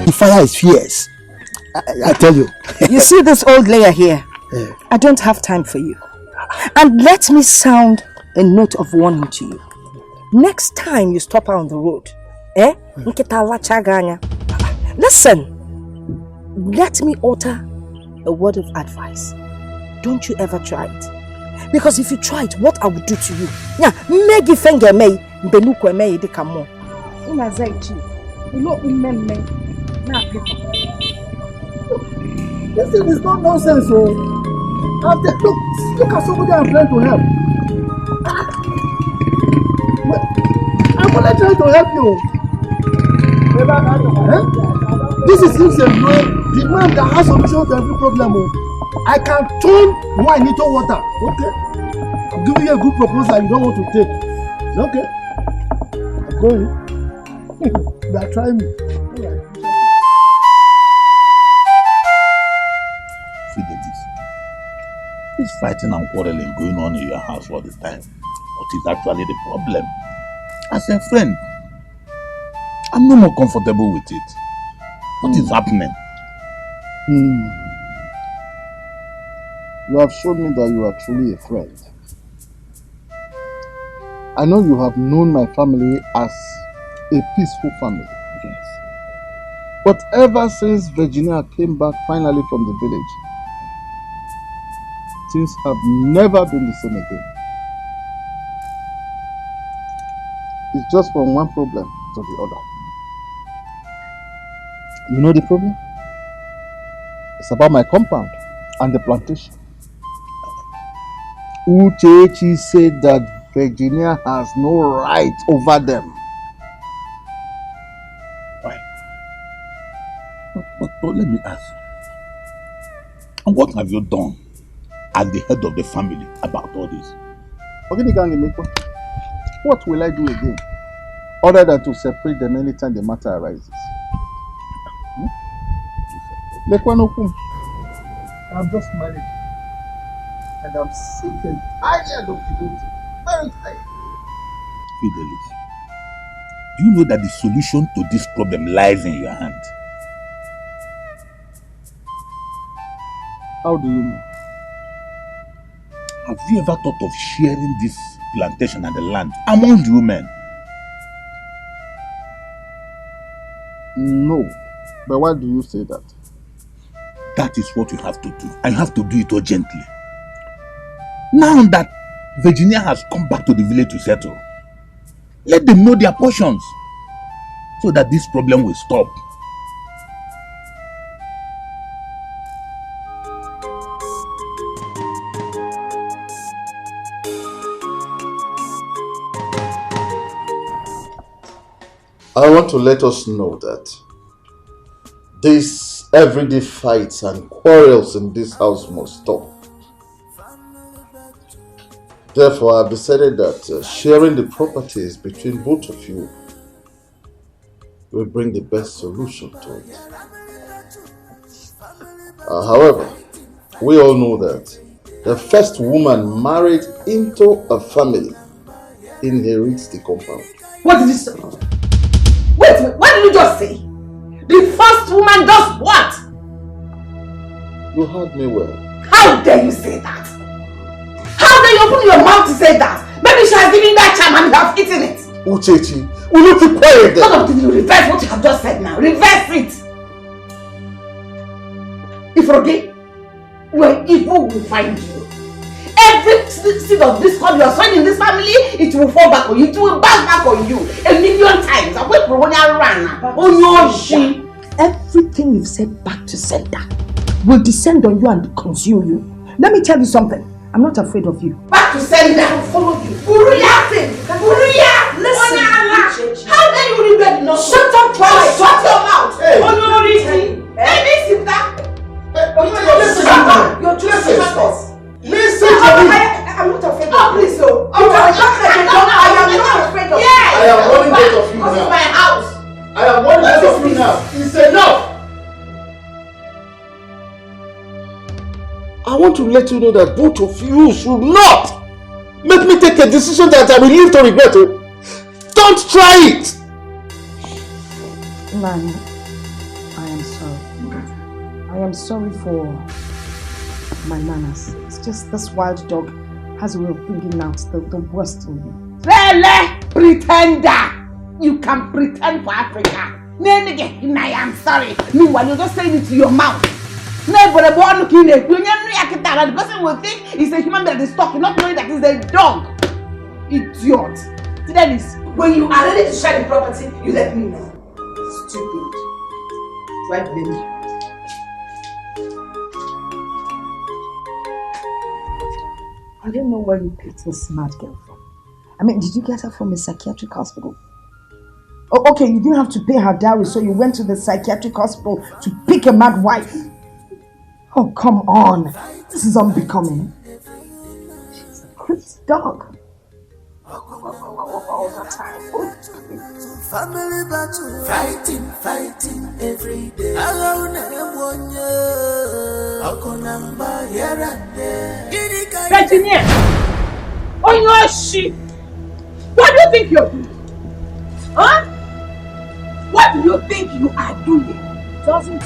The fire is fierce. I tell you. You see this old layer here? Yeah. I don't have time for you. And let me sound a note of warning to you. Next time you stop her on the road, listen, let me utter a word of advice. Don't you ever try it. Because if you try it, what I will do to you? Megi finger me, belukwe me de kamo. Una zaichi. No umemme. Na people. This thing is not nonsense, oh. Look at somebody I'm trying to help. I'm only trying to help you. This is insane, bro. The man that has solution to every problem. I can turn wine into water. Okay. I'm giving you a good proposal you don't want to take. Okay. I'm going. They are trying me. This fighting and quarreling going on in your house all the time. What is actually the problem? As a friend, I'm no more comfortable with it. What is happening? You have shown me that you are truly a friend. I know you have known my family as a peaceful family. Yes. But ever since Virginia came back finally from the village, things have never been the same again. It's just from one problem to the other. You know the problem? It's about my compound and the plantation. Uchechi said that Virginia has no right over them. Why? But let me ask. And what have you done as the head of the family about all this? What will I do again? Other than to separate them anytime the matter arises. I'm just married. And I'm sick and tired of devoting. Very tired. Fidelis, do you know that the solution to this problem lies in your hand? How do you know? Have you ever thought of sharing this plantation and the land among the women? No. But why do you say that? That is what you have to do. And you have to do it urgently. Now that Virginia has come back to the village to settle, let them know their portions so that this problem will stop. I want to let us know that these everyday fights and quarrels in this house must stop. Therefore, I've decided that sharing the properties between both of you will bring the best solution to it. However, we all know that the first woman married into a family inherits the compound. What did you say? Wait, what did you just say? The first woman does what? You heard me well. How dare you say that? How dare you open your mouth to say that? Maybe she has given that charm and you have eaten it. Uchechi, will you keep quiet then? Stop until you reverse what you have just said now. Reverse it. If okay, your evil will find you. Every seed of this corn you are sowing in this family, it will fall back on you. It will bounce back on you 1,000,000 times. Everything you've said back to sender will descend on you and consume you. Let me tell you something. I'm not afraid of you. Back to sender. I will follow you. Uria! Listen. How dare you regret not? Shut up, twice. Shut your mouth. Hey. You're just shut us. Listen to me. I'm not afraid of you. Please, so. I am not afraid of you. Yes. I am warning both of you now. This is my house. I am warning both of you now. It's enough. I want to let you know that both of you should not make me take a decision that I will live to regret. Don't try it. Man, I am sorry. I am sorry for my manners. It's just this wild dog has a way of bringing out the worst in you. Lele, pretender! You can pretend for Africa. I am sorry. Meanwhile, you're just saying it to your mouth. Never a born looking at you. The person will think it's a human that is talking, not knowing that it's a dog. Idiot. That is when you are ready to share the property, you let me know. Stupid. Do I blame you? I don't know where you picked this smart girl from. I mean, did you get her from a psychiatric hospital? Oh, okay, you didn't have to pay her dowry, so you went to the psychiatric hospital to pick a mad wife. Oh, come on. This is unbecoming. She's a crazy dog. All the time. Family battle, fighting every day. Virginia! On your shit! What do you think you're doing? Huh? What do you think you are doing? Doesn't it?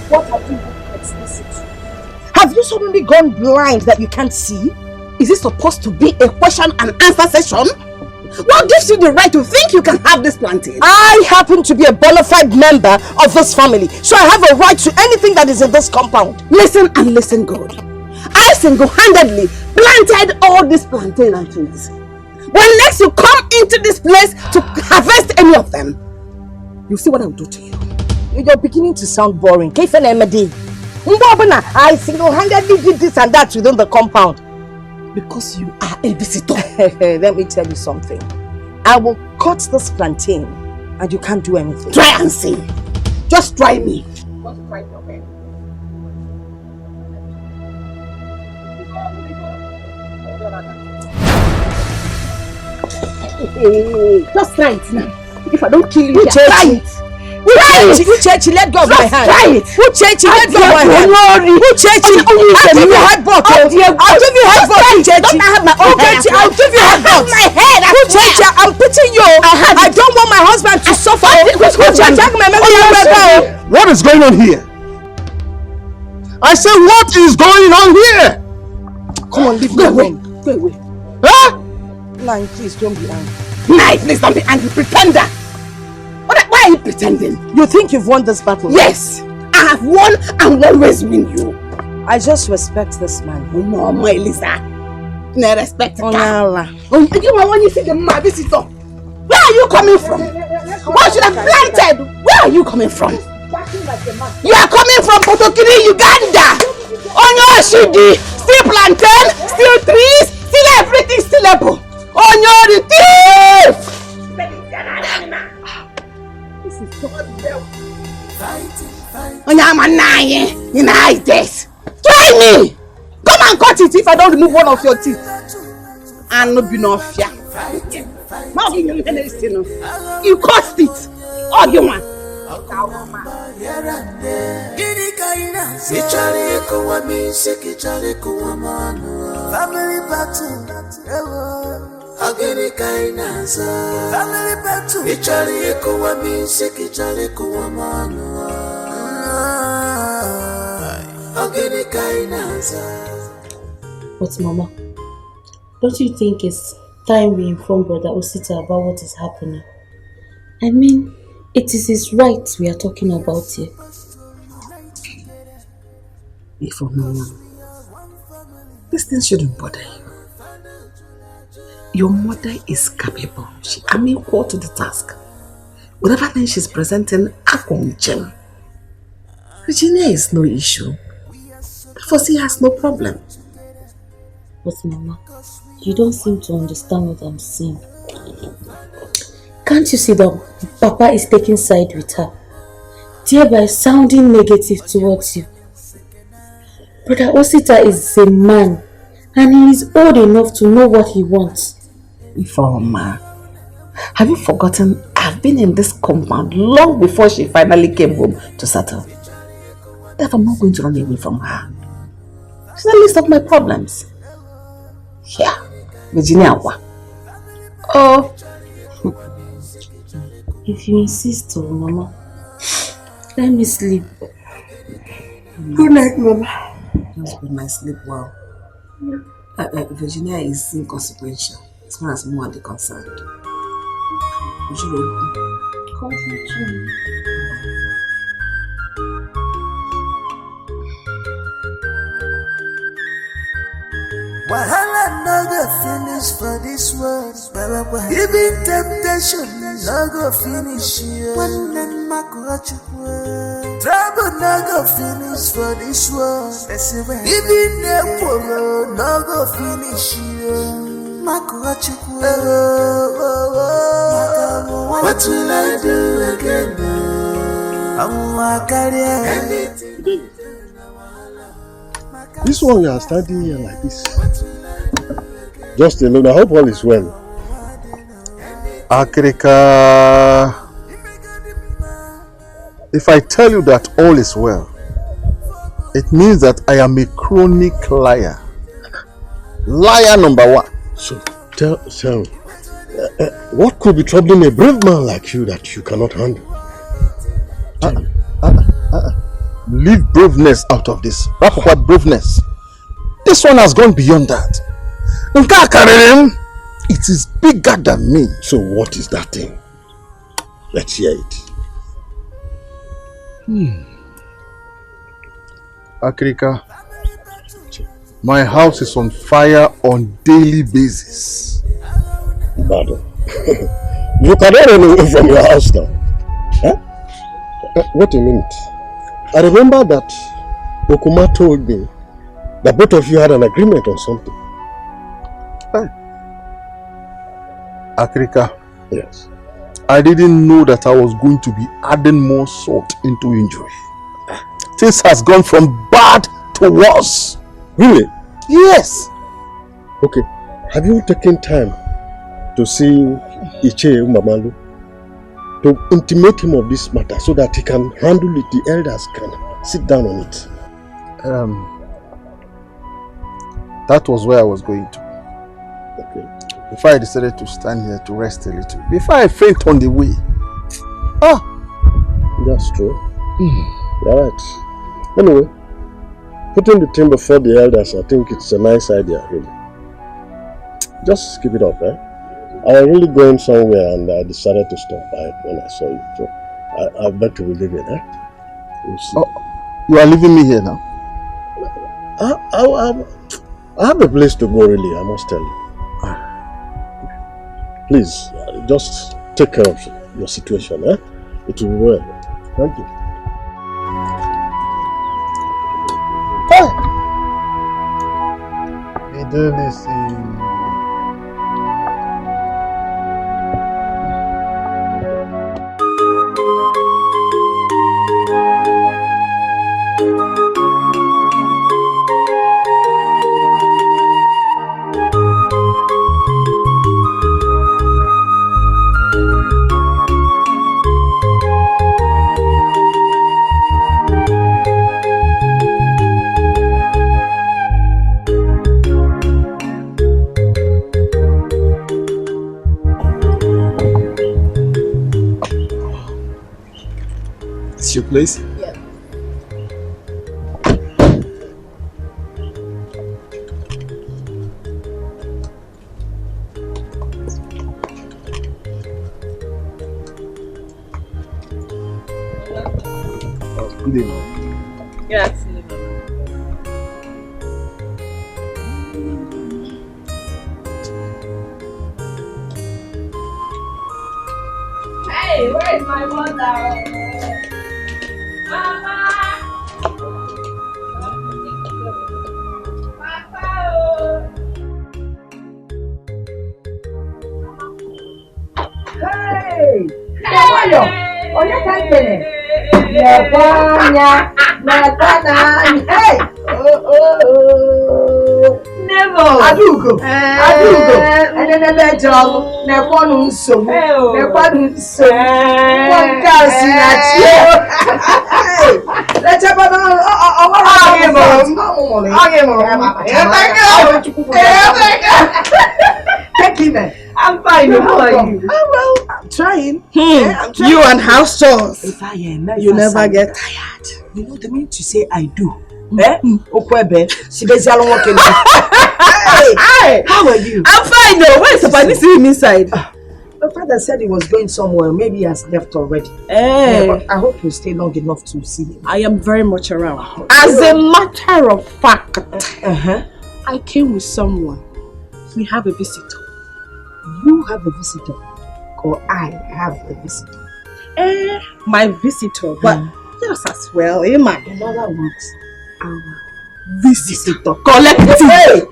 What have you been explicit? Have you suddenly gone blind that you can't see? Is it supposed to be a question and answer session? What gives you the right to think you can have this plantain? I happen to be a bona fide member of this family, so I have a right to anything that is in this compound. Listen and listen good. I single-handedly planted all these plantain and trees. When next you come into this place to harvest any of them, you see what I'll do to you. You're beginning to sound boring. I single-handedly did this and that within the compound. Because you are a visitor. Let me tell you something. I will cut this plantain and you can't do anything. Try and see. Just try me. Just try your best. Just try it now. If I don't kill you, try it. Uchechi, let go of my hand. Try it. Uchechi, let go of my hand. Uchechi, I'll give you headbutt. I'll give you headbutt, Uchechi. Uchechi, I'll give you headbutt. My head. Uchechi, I'm pitying you. I don't want my husband to suffer. What is going on here? I said, what is going on here? Come on, leave me alone. Go away. Huh? Nine, please don't be angry. Nine, please don't be angry, pretender. Why are you pretending? You think you've won this battle? Yes, I have won and will always win you. I just respect this man. No, my Lisa. No respect. Onala. You want to see the my visitor? Where are you coming from? What should have planted? Where are you coming from? You are coming from Potokini, Uganda. On your shidi, still plantain, still trees, still everything, still able. On your thief. Try me! Come and cut it if I don't remove one of your teeth. And no be no fear. You caused it. All you want. Family battle. Family battle. But Mama, don't you think it's time we inform Brother Osita about what is happening? I mean, it is his rights we are talking about here. Mama, this thing shouldn't bother you. Your mother is capable. She can equal to the task. Whatever thing she's presenting, Akonjem. Virginia is no issue. Therefore, she has no problem. But Mama, you don't seem to understand what I'm saying. Can't you see that Papa is taking side with her, thereby sounding negative towards you? Brother Osita is a man, and he is old enough to know what he wants. Ifeoma, have you forgotten I've been in this compound long before she finally came home to settle? Therefore, I'm not going to run away from her. She's the least of my problems. Here, Virginia. Oh. If you insist, Mama. Let me sleep. Good night, Mama. Just good night, sleep well. Virginia is inconsequential as far as more are concerned. You should go. Wahala no go finish for this world. Even temptation no go finish here. Trouble no go finish for this world. Even the poor no go finish here. What will I do again? This one you are standing here like this. Just alone. I hope all is well. Akirika, if I tell you that all is well, it means that I am a chronic liar. Liar number one. So, tell me, what could be troubling a brave man like you that you cannot handle? Leave braveness out of this. What braveness? This one has gone beyond that. It is bigger than me. So what is that thing? Let's hear it. Akirika, my house is on fire on daily basis. Bado. You cannot run away from your house now. Huh? Wait a minute. I remember that Okuma told me that both of you had an agreement on something. Akirika, Yes. I didn't know that I was going to be adding more salt into injury. Things has gone from bad to worse. Really? Yes. Okay. Have you taken time to see Iche Umamalu to intimate him of this matter so that he can handle it? The elders can sit down on it. That was where I was going to. Okay. Before I decided to stand here to rest a little. Before I faint on the way. That's true. You're right. Anyway, putting the thing before the elders, I think it's a nice idea, really. Just keep it up, eh? I was really going somewhere and I decided to stop by when I saw you. So I bet you will leave it, eh? We'll see. Oh, you are leaving me here now? I have a place to go, really, I must tell you. Please, just take care of your situation, eh? It will be well. Thank you. Your place? Yeah. Good evening. Yes. Hey, where is my mother? Mama! Hey! Hey! Onye ka nkele? Nekwanya! Hey! Never! Adugo! Enenebe jọlụ, nekwanu nsogbu, Nwoke a si na chi! Lechebaba ọwara Take him. I'm fine. How are you? Oh, well, trying. I'm trying. You and house chores. If I you never get tired. You know the mean to say I do. Okwebe, Hey, how are you? I'm fine though. Where's the party? See him inside. My father said he was going somewhere. Maybe he has left already. But I hope you stay long enough to see him. I am very much around. As a matter of fact, I came with someone. We have a visitor. You have a visitor? Or I have a visitor? My visitor. But yes as well, man. In other words, our visitor. Collect it. Hey!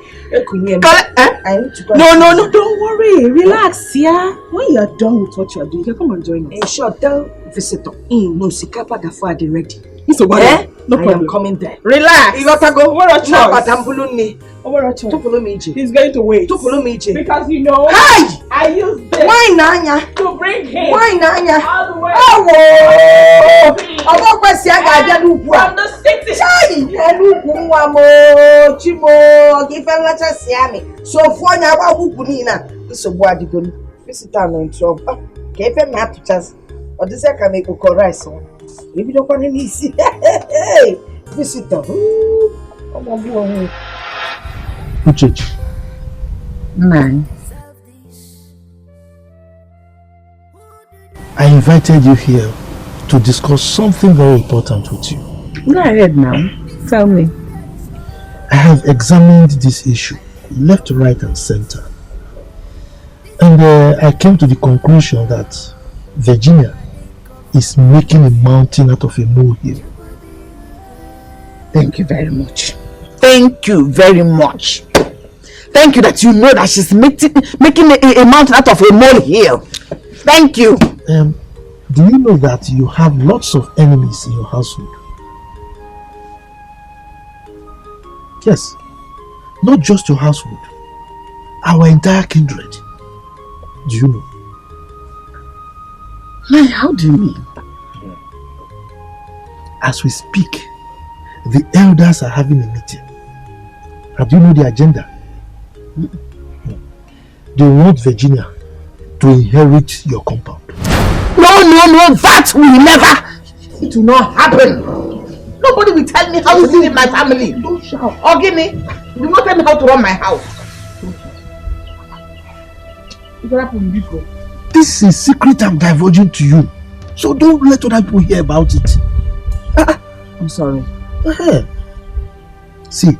I need to go. No, don't worry. Relax, yeah. When you are done with what you are doing, you can come and join us. In short, tell visitor. No, Sikapa the father ready. No problem. I am coming there. Relax. You gotta go. Where are you? He's going to wait. Because you know. Hi! I use this. Why Nanya? To bring him. Why Nanya? All the way. From the city. So for now, I will put in a body going. Visitor no trouble. Keep him up to just. Or this I can make a rice. If you don't want any see, hey, visitor. Luchi. Nine. I invited you here to discuss something very important with you. Go ahead now. Tell me. I have examined this issue, left, right, and center. And I came to the conclusion that Virginia is making a mountain out of a molehill. Thank you very much. Thank you very much. Thank you that you know that she's making a mountain out of a molehill. Thank you. Do you know that you have lots of enemies in your household? Yes. Not just your household. Our entire kindred. Do you know? How do you mean? As we speak, the elders are having a meeting. And do you know the agenda? They want Virginia to inherit your compound. No, that will never. It will not happen. Nobody will tell me how to live in my family. Don't shout. Ogini, do not tell me how to run my house. This is a secret I'm divulging to you. So don't let other people hear about it. I'm sorry. See,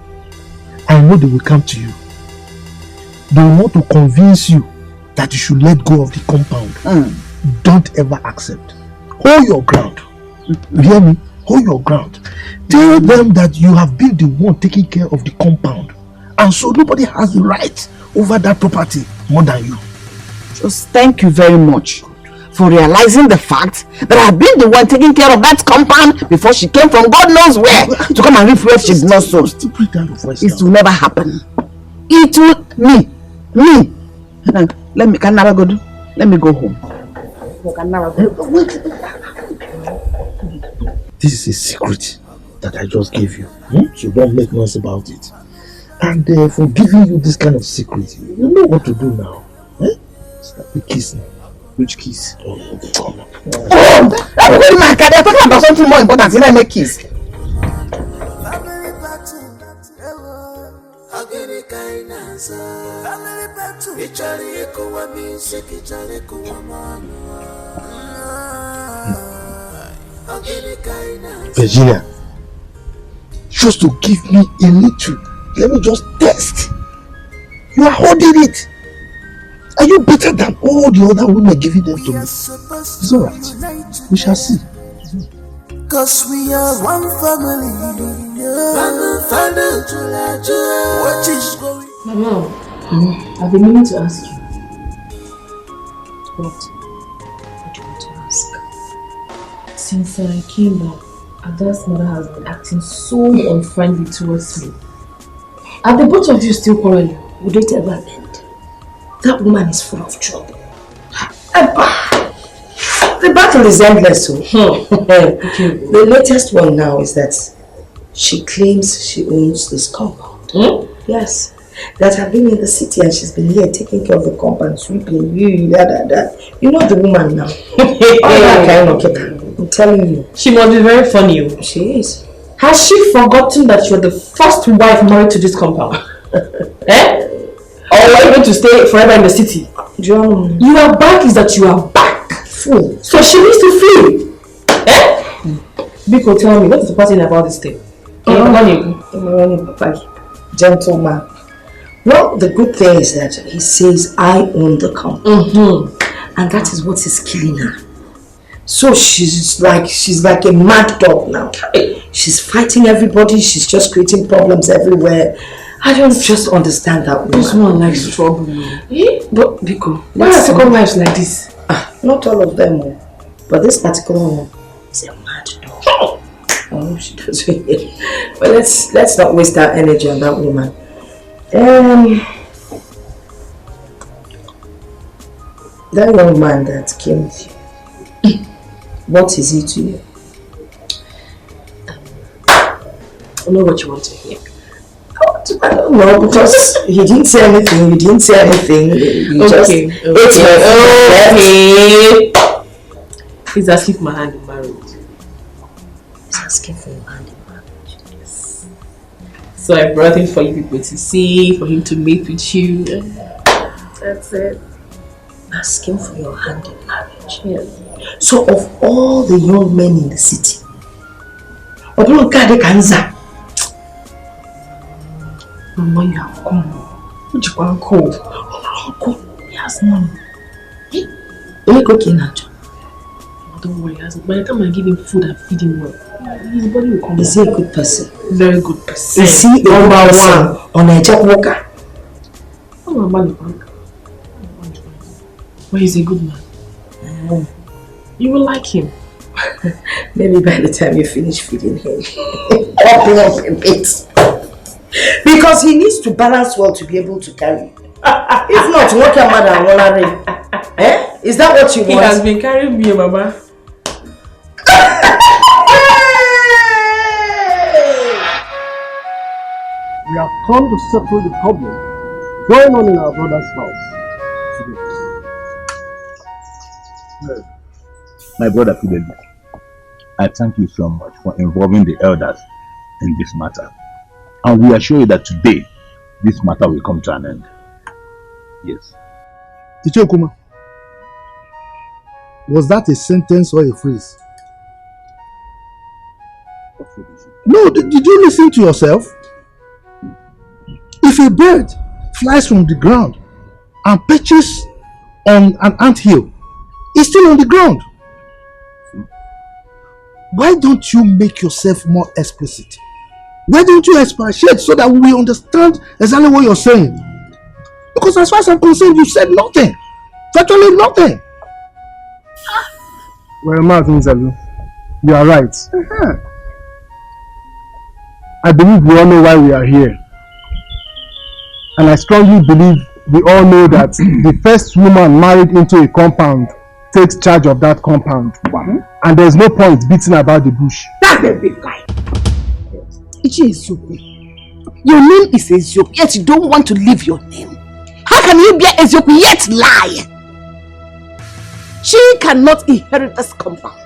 I know they will come to you. They will want to convince you that you should let go of the compound. Don't ever accept. Hold your ground. You hear me? Hold your ground. Tell them that you have been the one taking care of the compound. And so nobody has the right over that property more than you. Just thank you very much for realizing the fact that I've been the one taking care of that compound before she came from God knows where to come and reap where she's not so. It will never happen. It will me. Let me go home. This is a secret that I just gave you. So don't make noise about it. And for giving you this kind of secret, you know what to do now. Start the kiss now. Which kiss? I'm talking about something more important than I make kiss. Virginia, just to give me a little, let me just test. You are holding it. Are you better than all the other women giving them to me? It's alright. We shall see. Cause we are one family. What is going on? Mama, I've been meaning to ask you. What do you want to ask? Since I came back, Ada's mother has been acting so unfriendly towards me. Are the both of you still quarreling? Would it ever end? That woman is full of trouble. The battle is endless. The latest one now is that she claims she owns this compound. Yes. that have been in the city and she's been here taking care of the compound, sweeping, you know the woman now. All that kind of kid, I'm telling you. She must be very funny. She is. Has she forgotten that you're the first wife married to this compound? Eh? Or are you going to stay forever in the city? John. You are back is that you are back. Fool. So she needs to flee. Eh? Biko, tell me, what is the person about this thing? Gentleman. Well, the good thing is that he says, I own the compound. And that is what is killing her. So she's like a mad dog now. She's fighting everybody. She's just creating problems everywhere. I don't just understand that woman. This one likes trouble. But Biko, why are second wives like this? Not all of them, but this particular one is a mad dog. Oh, she does it. But let's not waste our energy on that woman. That young man that came with you, what is he to you? I know what you want to hear. I don't know, because he didn't say anything, you didn't say anything. Okay. He's asking for my hand in marriage. He's asking for your hand in marriage. Yes. So I brought him for you people to see, for him to meet with you. That's it. Asking for your hand in marriage. Yes. So of all the young men in the city, Mama, you have come. What you want to call? He has money. Don't worry, by the time I give him food and feed him well, his body will come. Is he a good person? Very good person. Is he number one on a job worker? Oh, my man. But he's a good man. You will like him. Maybe by the time you finish feeding him, up a bit. Because he needs to balance well to be able to carry. If not, what your mother will eh? Is that what you want? He has been carrying me, Mama. We have come to settle the problem going on in our brother's house today. My brother Fidelis, I thank you so much for involving the elders in this matter. And we assure you that today, this matter will come to an end. Yes. Ichokuma, was that a sentence or a phrase? No, did you listen to yourself? If a bird flies from the ground and perches on an anthill, it's still on the ground. Why don't you make yourself more explicit? Why don't you expatiate so that we understand exactly what you're saying? Because as far as I'm concerned, you said nothing. Virtually nothing. Well, Martin Zalu, you are right. I believe we all know why we are here. And I strongly believe we all know that the first woman married into a compound takes charge of that compound. And there's no point beating about the bush. That's a big lie. Ichi Ezeonu. Your name is Ezeonu, yet you don't want to leave your name. How can you be Ezeonu yet lie? She cannot inherit this compound.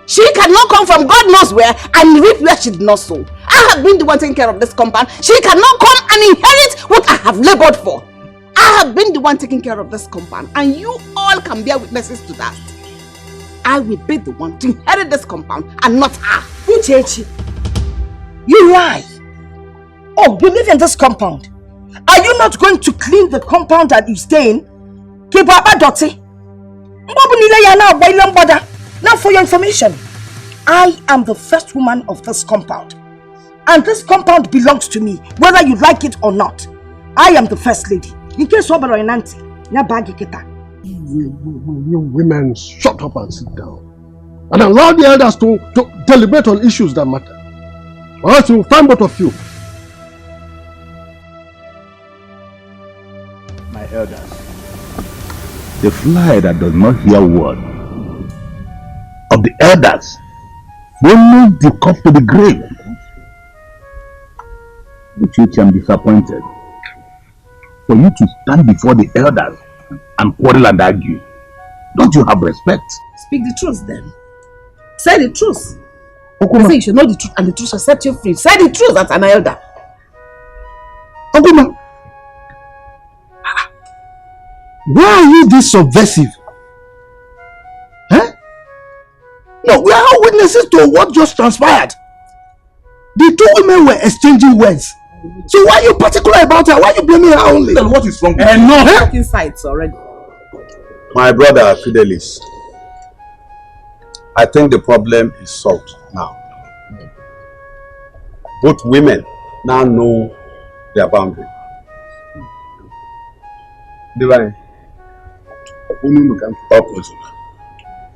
She cannot come from God knows where and reap where she did not sow. I have been the one taking care of this compound. She cannot come and inherit what I have labored for. I have been the one taking care of this compound, and you all can bear witnesses to that. I will be the one to inherit this compound and not her. Uchechi, you lie. Oh, you live in this compound. Are you not going to clean the compound that you stay in? Keep up a dotty. Now for your information, I am the first woman of this compound. And this compound belongs to me, whether you like it or not. I am the first lady. In case you women, shut up and sit down. And allow the elders to deliberate on issues that matter. Or else we'll find both of you. My elders, the fly that does not hear word of the elders will move the cup to the grave. With which I'm disappointed. for you to stand before the elders and quarrel and argue? Don't you have respect? Speak the truth then. Say the truth. Okuma. Say you should know the truth and the truth shall set you free. Say the truth as an elder. Okuma, why are you this subversive? Eh? No, we are all witnesses to what just transpired. The two women were exchanging words. So why are you particular about her? Why are you blaming her only? Then what is wrong? No, taking sides already. My brother Fidelis, I think the problem is solved now. Both women now know their boundary. Divine,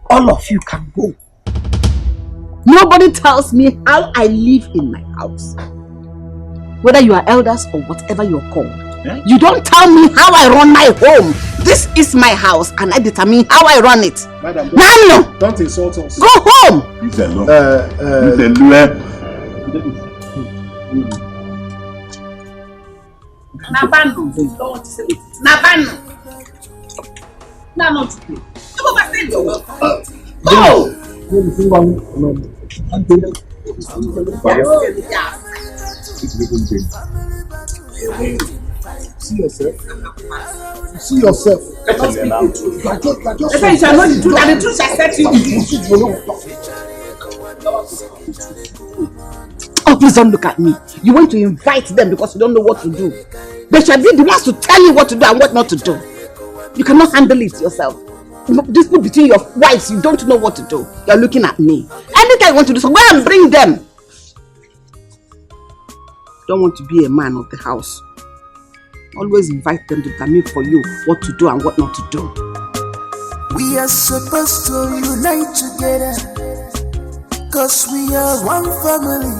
all of you can go. Nobody tells me how I live in my house. Whether you are elders or whatever you are called. Yeah? You don't tell me how I run my home. This is my house and I determine how I run it. Madam, no. Don't insult us. Go home. Nabano. Don't say it. Nabano. No, not today. You overstayed your welcome. Go! See yourself. See yourself. I say you shall know the truth and the truth shall set you free. Oh, please don't look at me. You want to invite them because you don't know what to do. They shall be the ones to tell you what to do and what not to do. You cannot handle it yourself. Dispute between your wives, you don't know what to do. You're looking at me. Anything you want to do, so go and bring them. Don't want to be a man of the house. Always invite them to determine for you what to do and what not to do. We are supposed to unite together, 'cause we are one family.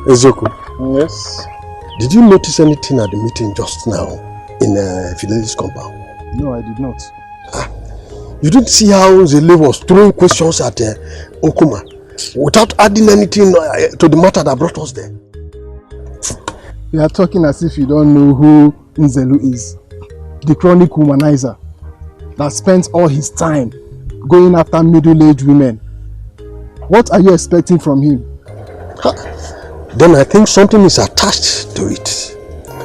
Ezeonu. Yes? Did you notice anything at the meeting just now in Fidelis' compound? No, I did not. You didn't see how Zele was throwing questions at Okuma without adding anything to the matter that brought us there? You are talking as if you don't know who Nzelu is. The chronic womanizer that spends all his time going after middle-aged women. What are you expecting from him? Then I think something is attached to it.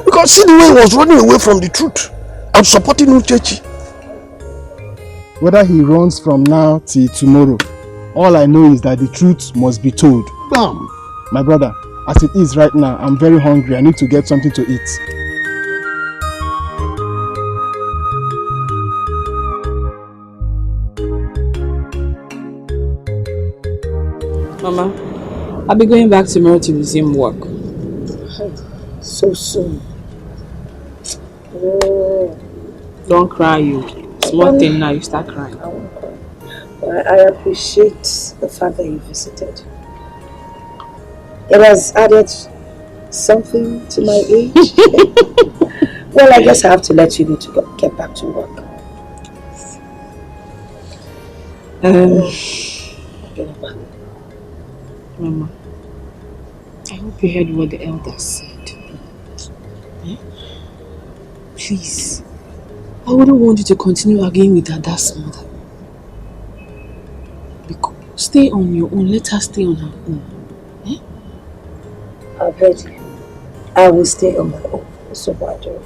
Because see the way he was running away from the truth. I'm supporting Uchechi. Whether he runs from now till tomorrow, all I know is that the truth must be told. Bam! My brother, as it is right now, I'm very hungry. I need to get something to eat. Mama, I'll be going back tomorrow to resume work. So soon. Don't cry, you. Small thing now, you start crying. I won't cry. But I appreciate the fact that you visited. It has added something to my age. Well, I guess I have to let you go to get back to work. Mama, I hope you heard what the elders said. Please, I wouldn't want you to continue arguing with Ada's mother. Stay on your own, let her stay on her own. I've heard you. I will stay on my own. So what do?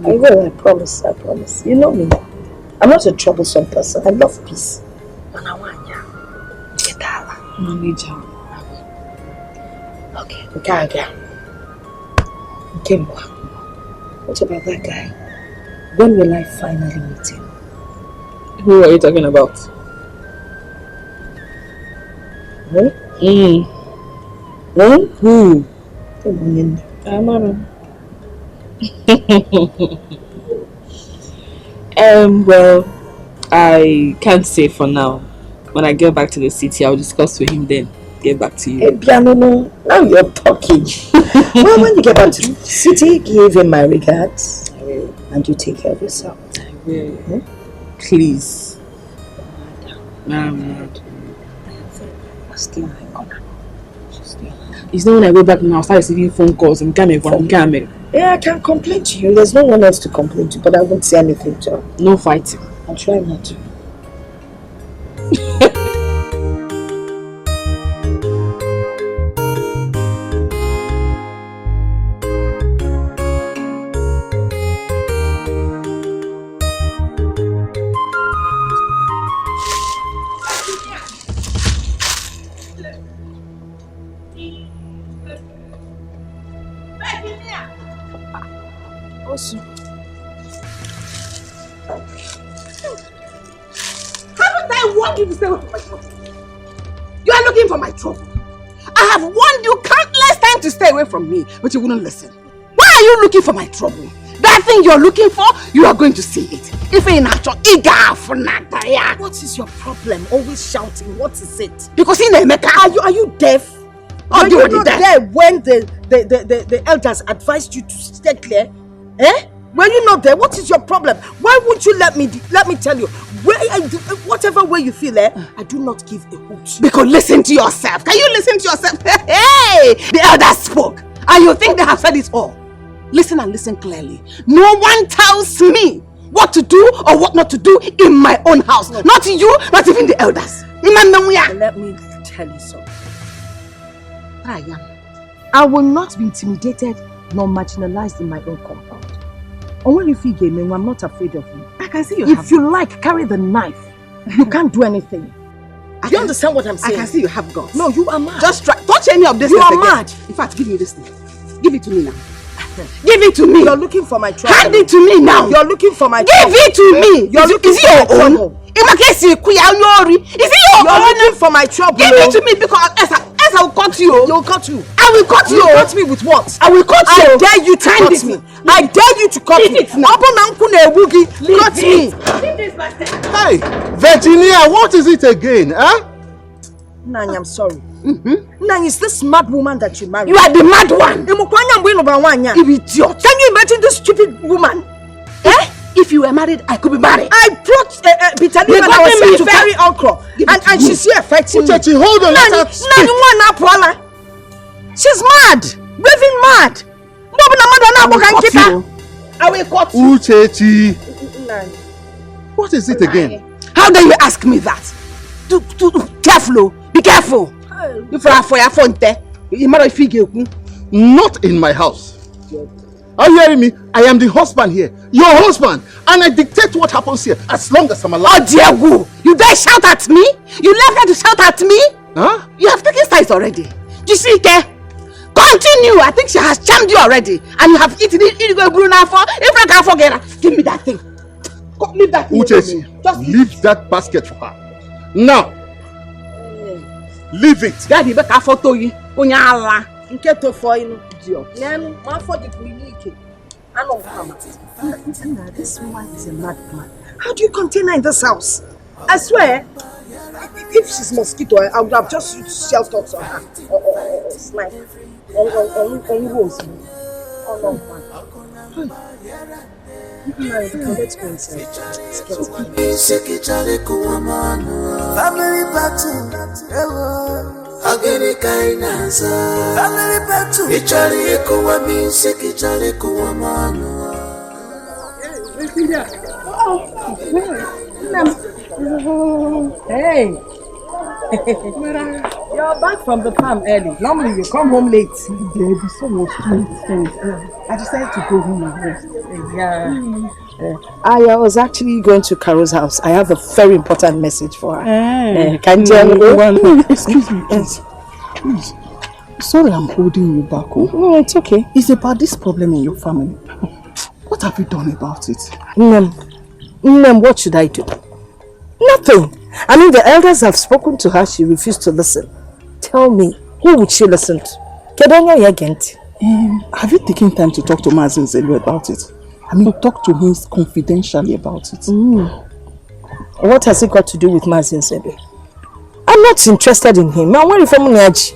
I will, I promise, I promise. You know me. I'm not a troublesome person. I love peace. And I want you. Get that. Manager. Okay, okay. Kimba. What about that guy? When will I finally meet him? Who are you talking about? Who? Well, I can't say for now. When I get back to the city, I'll discuss with him then. get back to you. Hey, Piano, now you're talking. Well, when you get back to the city, give him my regards. And you take care of yourself. I will. Please. Still it's not when I go back now, I'll start receiving phone calls and game. Yeah, I can complain to you. There's no one else to complain to, but I won't say anything to her. No fighting. I'll try not to. Haven't I warned you to stay away from my trouble? You are looking for my trouble. I have warned you countless times to stay away from me, but you wouldn't listen. Why are you looking for my trouble? That thing you're looking for, you are going to see it. If in actual, what is your problem? Always shouting. What is it? Because in Emeka, are you deaf? Are you not there when the elders advised you to stay clear? Eh? Were you not there? What is your problem? Why won't you let me tell you? Whatever way you feel, I do not give a hoot. Because listen to yourself. Can you listen to yourself? Hey! The elders spoke. And you think they have said it all. Listen and listen clearly. No one tells me what to do or what not to do in my own house. No. Not you, not even the elders. Let me tell you something. I will not be intimidated nor marginalized in my own compound. And when you feel gaming, I'm not afraid of you. I can see you. If you like, carry the knife. You can't do anything. Do you understand what I'm saying? I can see you have guts. No, you are mad. Just try. Touch any of this. You are again. mad. In fact, give me this thing. Give it to me now. Give it to me. You're looking for my trouble. Hand it to me now. You're looking for my trouble. Give it to me. Is it your own? Is it your own? You're looking for my trouble. Give it to me because else I will cut you. You'll cut you. I will cut you. You'll cut me with what? I will cut you. I dare you to cut me. I dare you to cut me. Leave it now. Cut me. Leave this bastard. Hey, Virginia, what is it again? Huh? Nani, I'm sorry. Nani, is this mad woman that you married? You are the mad one. Idiot. Can you imagine this stupid woman? Eh? If you were married, I could be married. I brought Bitali when I was here to carry okra. And she's here fighting me. Uchechi, hold on, let her speak. She's mad. Raving mad. I will cut you. Uchechi. What is it again? How dare you ask me that? Careful. Be careful. Not in my house. Are you hearing me? I am the husband here. Your husband. And I dictate what happens here as long as I'm alive. Oh dear who? You dare shout at me? You left her to shout at me? Huh? You have taken sides already. You see, Ke? Continue. I think she has charmed you already. And you have eaten it. Give me that thing. Leave that thing. Uchechi, leave that basket for her. Now. Leave it. Daddy, back a photo you. Nketo for you, idiot. This woman is a mad woman. How do you contain her in this house? I swear, if she's mosquito, I would have just used shell talks on her. Or snipe. On rose. Oh no, man. Let's go inside. Family battle. Agini kainaza family battle ichari ekuwa music ichari ekuwa manu. Hey. You're back from the farm early. Normally you come home late. Baby, so much to I decided to go home and rest. Yeah. I was actually going to Carol's house. I have a very important message for her. Can you tell me? Excuse me, please. Please. Sorry I'm holding you back. No, it's okay. It's about this problem in your family. What have you done about it? What should I do? Nothing. I mean, the elders have spoken to her. She refused to listen. Tell me, who would she listen to? Have you taken time to talk to Ezeonu about it? I mean, talk to him confidentially about it. What has it got to do with Ezeonu? I I'm not interested in him. I'm waiting for Munyaji.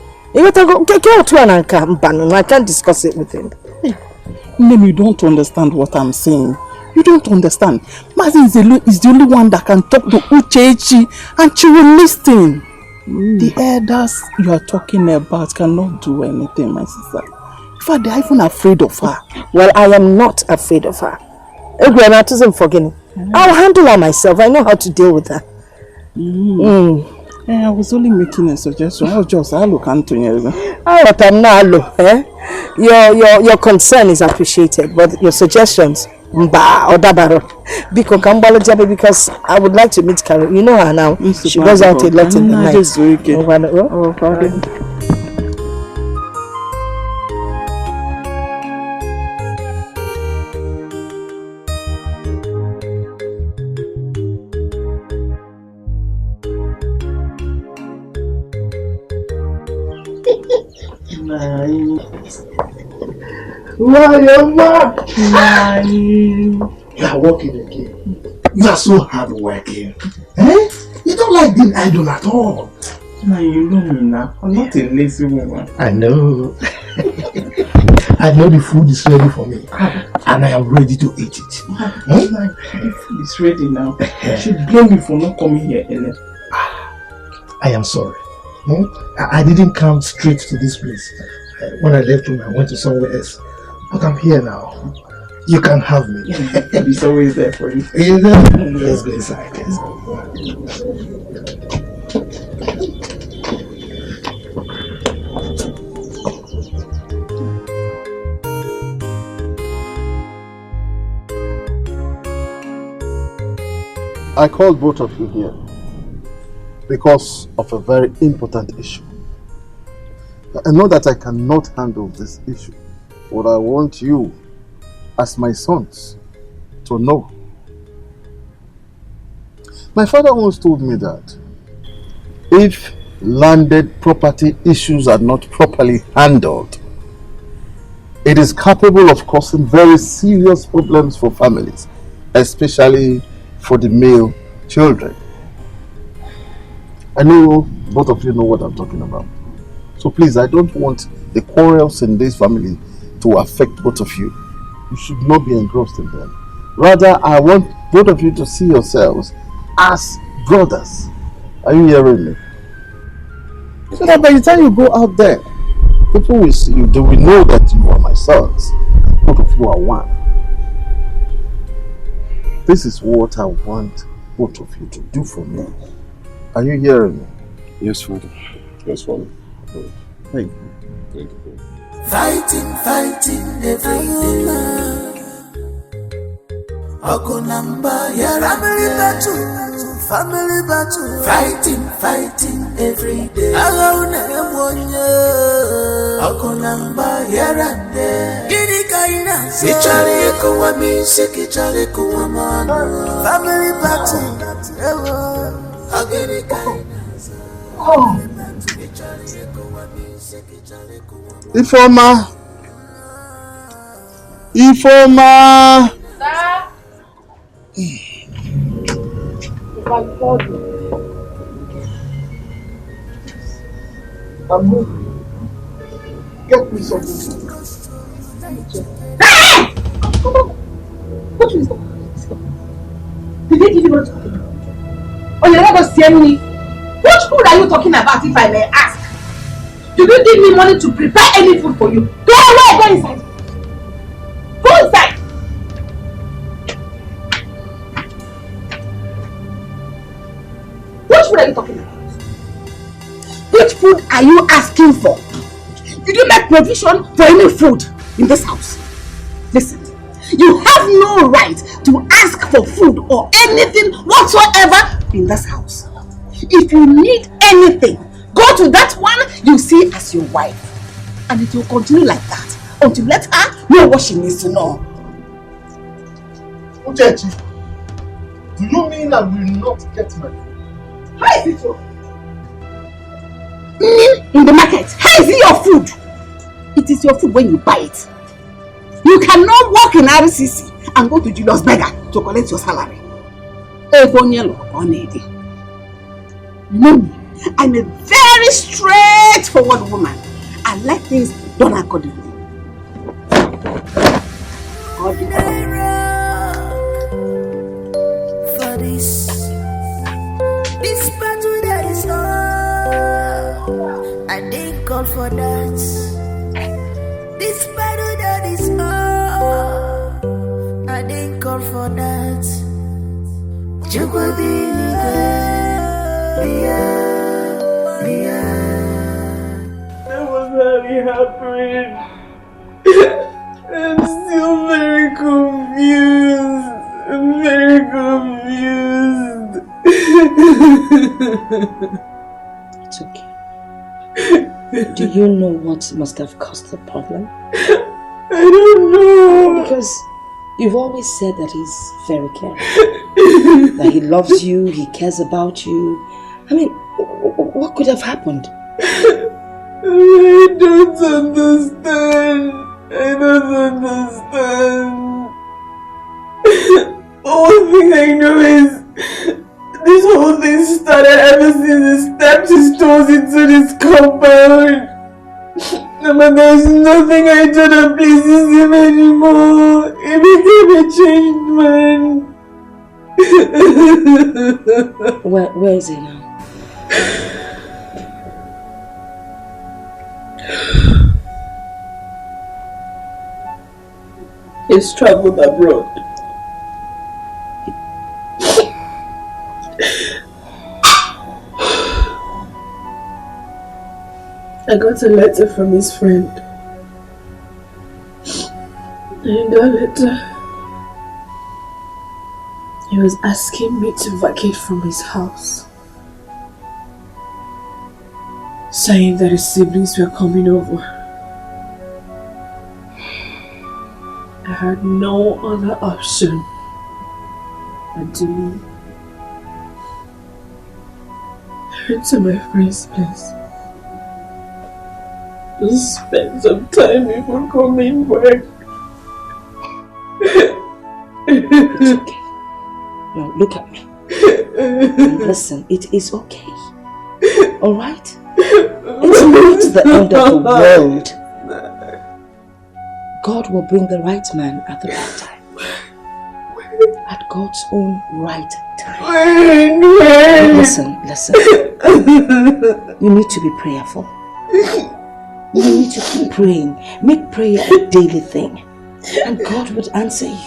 I can't discuss it with him. Maybe you don't understand what I'm saying. You don't understand. Mazi is the only one that can talk to Uchechi and she will listen. The elders you are talking about cannot do anything, my sister. In fact, they are even afraid of her. Well, I am not afraid of her. I'll handle her myself. I know how to deal with her. I was only making a suggestion. I'll look into you. Your concern is appreciated, but your suggestions, because I would like to meet Carol. You know her now. She goes out a lot in the night. You are working again. You are so hard working. Eh? You don't like being idle at all. Now you know me now. I'm not a lazy woman. I know. I know the food is ready for me. And I am ready to eat it. The food is ready now. You should blame me for not coming here earlier. I am sorry. I didn't come straight to this place. When I left home, I went to somewhere else. But I'm here now. You can have me. He's always there for you. Let's go inside. I called both of you here because of a very important issue. I know that I cannot handle this issue, but I want you, as my sons, to know. My father once told me that if landed property issues are not properly handled, it is capable of causing very serious problems for families, especially for the male children. I know both of you know what I'm talking about. So please, I don't want the quarrels in this family to affect both of you. You should not be engrossed in them. Rather, I want both of you to see yourselves as brothers. Are you hearing me? So that by the time you go out there, people will see you. They will know that you are my sons. Both of you are one. This is what I want both of you to do for me. Are you hearing me? Yes, Father. Yes, Father. Thank you. Thank you. Fighting every day. Okonamba, family battle. Fighting every day. Okonamba, Gini kaina. Sichari kuwa misi, kichari kuwa manu. Family battle. Agini kaina. Ifoma! Ifoma! Sir? If I called you. I'm moving. Get me something. Hey! Come on. What is that? Did they give you what you're talking about? Oh, you're not going to see me. What food are you talking about, if I may ask? Did you give me money to prepare any food for you? Go away, go inside. Go inside. What food are you talking about? Which food are you asking for? Did you make provision for any food in this house? Listen, you have no right to ask for food or anything whatsoever in this house. If you need anything, go to that one you see as your wife. And it will continue like that until you let her know what she needs to know. Uchechi, do you mean I will not get my food? How is it so? In the market, how is it your food? It is your food when you buy it. You cannot walk in RCC and go to Julius Berger to collect your salary. You know me. I'm a very straightforward woman. I like things done accordingly. For this battle that is on, I didn't call for that. This battle that is on, I didn't call for that. I was very happy. I'm still very confused. I'm very confused. It's okay. Do you know what must have caused the problem? I don't know. Because you've always said that he's very caring. That he loves you, he cares about you. I mean, what could have happened? I don't understand. I don't understand. Only thing I know is this whole thing started ever since he stepped his toes into this compound. But there's nothing I do that pleases him anymore. He became a changed man. Where is he now? He's traveled abroad. I got a letter from his friend. In that letter, he was asking me to vacate from his house, saying that his siblings were coming over. I had no other option than to leave. I went to my friend's place to spend some time before coming back. It's okay. No, look at me. And listen, it is okay. Alright? It's not the end of the world. God will bring the right man at the right time. At God's own right time. Listen. You need to be prayerful. You need to keep praying. Make prayer a daily thing. And God would answer you.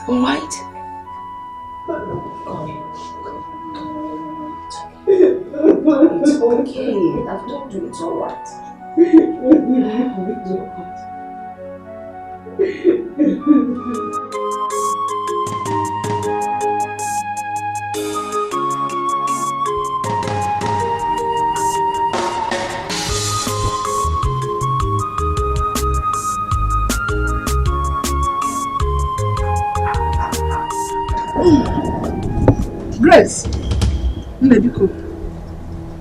Alright? It's okay. I've told you it's alright. It's alright. Grace, Nebiko,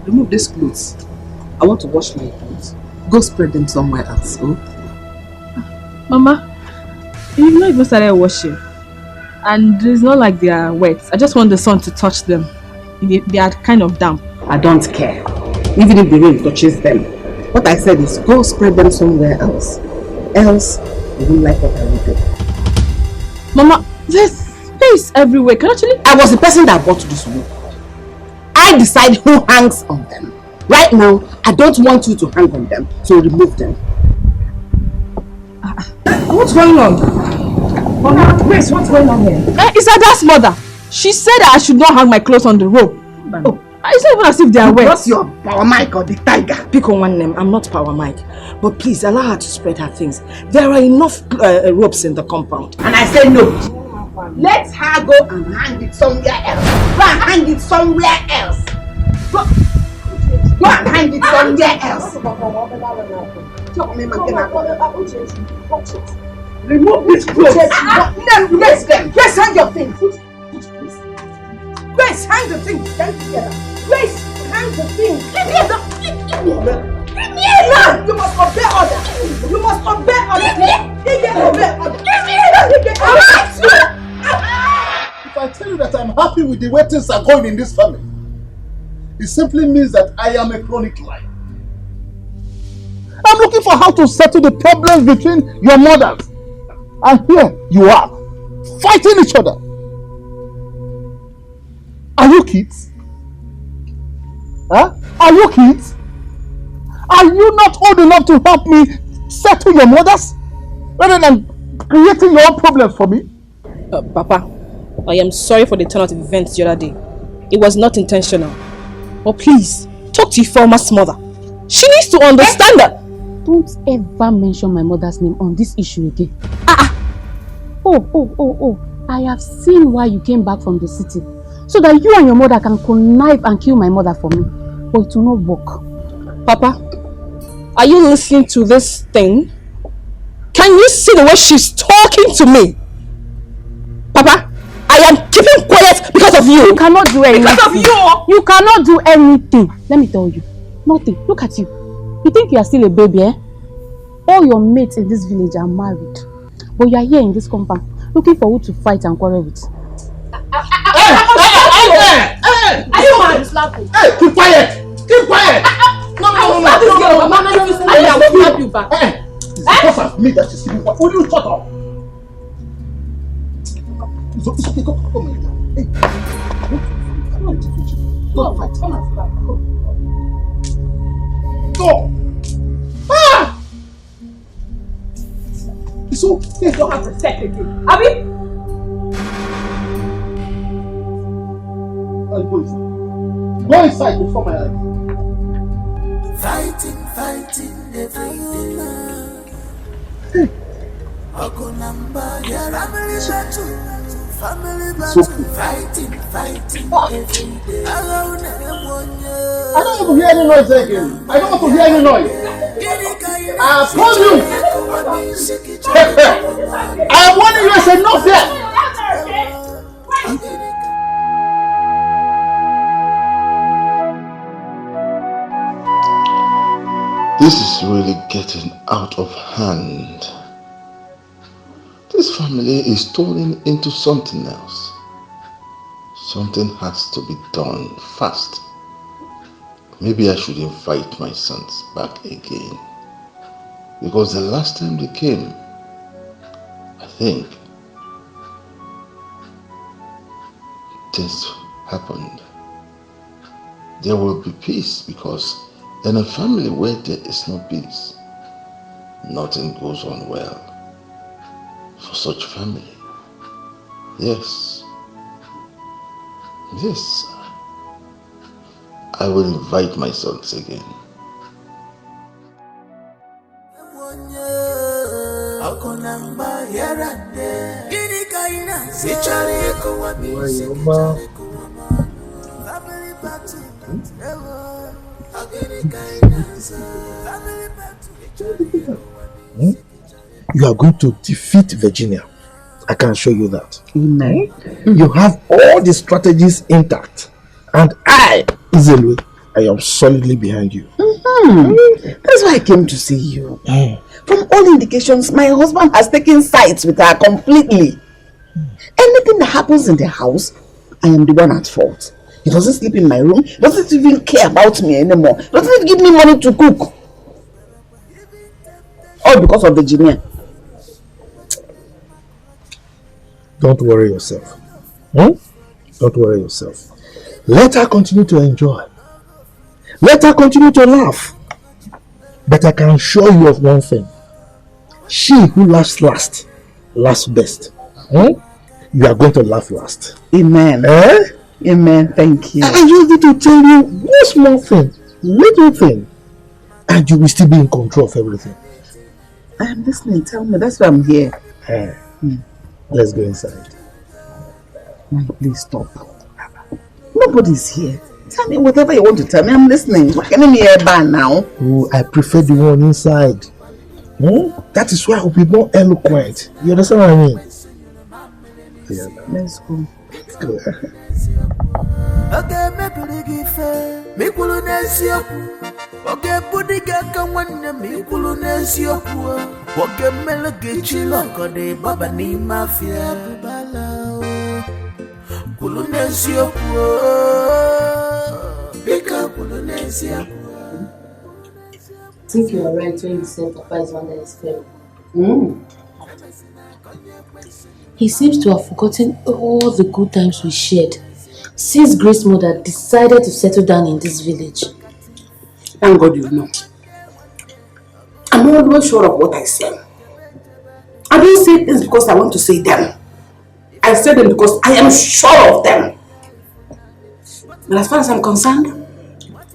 remove these clothes. I want to wash my clothes. Go spread them somewhere else, oh? Mama, you've not even started washing. And it's not like they are wet. I just want the sun to touch them. They are kind of damp. I don't care. Even if the rain touches them. What I said is go spread them somewhere else. Else, you won't like what I will do. Mama, there's space everywhere. I was the person that bought this robe. I decide who hangs on them. Right now, I don't want you to hang on them, so remove them. What's going on? Mama, Grace, what's going on here? It's Ada's mother. She said that I should not hang my clothes on the rope. Oh, it's not even as if they are wet. What's your power mic or the tiger? Pick on one name. I'm not power mic. But please allow her to spread her things. There are enough ropes in the compound. And I said no. Let her go and hang it somewhere else. Go and hang it somewhere else. Go and hang it somewhere else. Remove these clothes. Grace, Grace, hang your things. Grace, hang the things. Grace, hang the things. Leave me alone. Leave me alone. You must obey order. You must obey order. Leave me alone. If I tell you that I'm happy with the way things are going in this family, It simply means that I am a chronic liar. I'm looking for how to settle the problems between your mothers. And here you are, fighting each other. Are you kids? Huh? Are you kids? Are you not old enough to help me settle your mothers? Rather than creating your own problems for me? Papa, I am sorry for the turn out of events the other day. It was not intentional. But please, talk to your former mother. She needs to understand that. Don't ever mention my mother's name on this issue again. Oh. I have seen why you came back from the city. So that you and your mother can connive and kill my mother for me. But it will not work. Papa, are you listening to this thing? Can you see the way she's talking to me? Papa, I am keeping quiet because of you. You cannot do anything. Because of you. You cannot do anything. Let me tell you. Nothing. Look at you. You think you are still a baby, eh? All your mates in this village are married. But you are here in this compound, looking for who to fight and quarrel with. Hey! Are you mad? Hey, keep quiet! Keep quiet! No. I will slap you back. It's because of me that she's keeping quiet. Will you shut up? It's okay, come here. Hey, go fight. Come on, go. Ah! It's okay. You don't have to set again. Abi? Go inside before my eyes. Fighting every day. Family battle, fighting every day. I don't want to hear any noise again. I don't want to hear any noise. I told you. I warned you. It's enough there. This is really getting out of hand. This family is turning into something else. Something has to be done fast. Maybe I should invite my sons back again. Because the last time they came, I think things happened. There will be peace, because in a family where there is no peace, nothing goes on well for such family. Yes, I will invite my sons again. You are going to defeat Virginia. I can show you that. Amen. You have all the strategies intact. And I, Ezeonu, I am solidly behind you. That's why I came to see you. From all indications, my husband has taken sides with her completely. Anything that happens in the house, I am the one at fault. He doesn't sleep in my room. He doesn't even care about me anymore. He doesn't even give me money to cook. All because of Virginia. Don't worry yourself. Don't worry yourself. Let her continue to enjoy. Let her continue to laugh. But I can assure you of one thing. She who laughs last, laughs best. You are going to laugh last. Amen. Amen. Thank you. I just need to tell you one small thing, little thing, and you will still be in control of everything. I am listening. Tell me. That's why I'm here. Let's go inside. Please stop. Nobody's here. Tell me whatever you want to tell me. I'm listening. What can I hear by now? Oh, I prefer the one inside. That is why I will be more eloquent. You understand what I mean? Yeah, let's go. Let's go. Okay, me okay, pudi gaka wanna me kulunesio kuwa. Okay, melage chilo kode baba ni mafia bala. Kulunesio kuwa. Bika I think you are right when you said Papa is under his spell. He seems to have forgotten all the good times we shared since Grace's mother decided to settle down in this village. Thank God you know. I'm always sure of what I say. I don't say things because I want to say them. I say them because I am sure of them. But as far as I'm concerned,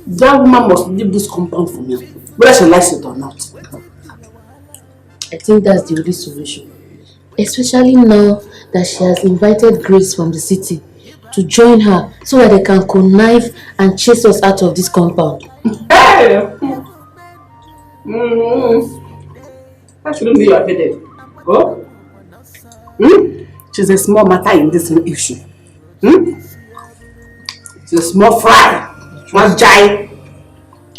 that woman must leave this compound for me, whether she likes it or not. I think that's the only solution. Especially now that she has invited Grace from the city to join her so that they can connive and chase us out of this compound. Hey! That shouldn't be your headache. Oh? She's a small matter in this issue. She's a small fry. Not giant.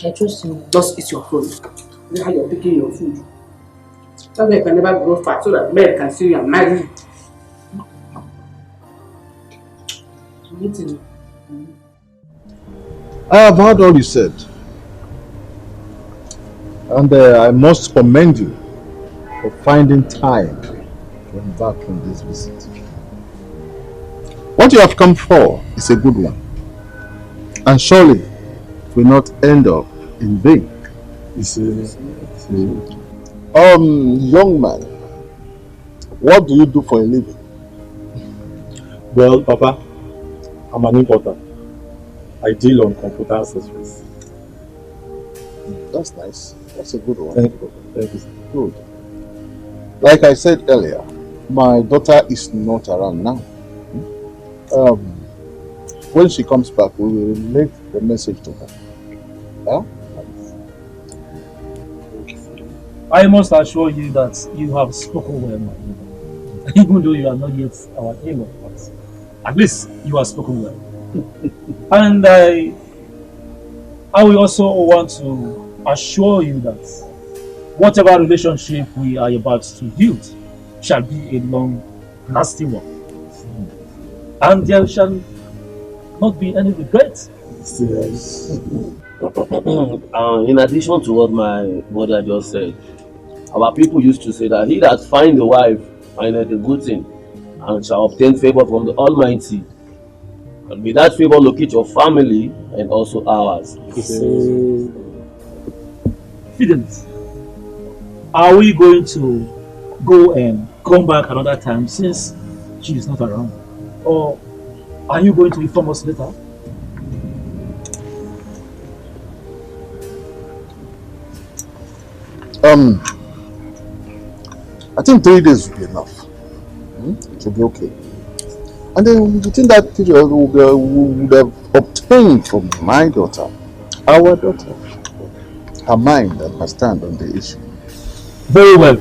I trust you. Just eat your food. You know how you're picking your food. That way you can never grow fat so that men can see you and marry you. I have heard all you said. And I must commend you for finding time to embark on this visit. What you have come for is a good one. And surely it will not end up in vain. Young man, what do you do for a living? Well, Papa, I'm an importer. I deal on computer accessories. That's nice. That's a good one. Thank you. Thank you. Good. Like I said earlier, my daughter is not around now. When she comes back, we will relate the message to her. Huh? I must assure you that you have spoken well, my neighbor. Even though you are not yet our neighbor, but at least you have spoken well. And I will also want to assure you that whatever relationship we are about to build shall be a long-lasting one. And there shall not be any regret. Yes. In addition to what my mother just said, our people used to say that he that find a wife findeth a good thing and shall obtain favor from the Almighty. And may that favor locate your family and also ours. Fidelis, are we going to go and come back another time since she is not around? Or are you going to inform us later? I think 3 days will be enough. It will be okay. And then within that period, we would have obtained from my daughter, our daughter, her mind and her stand on the issue. Very well.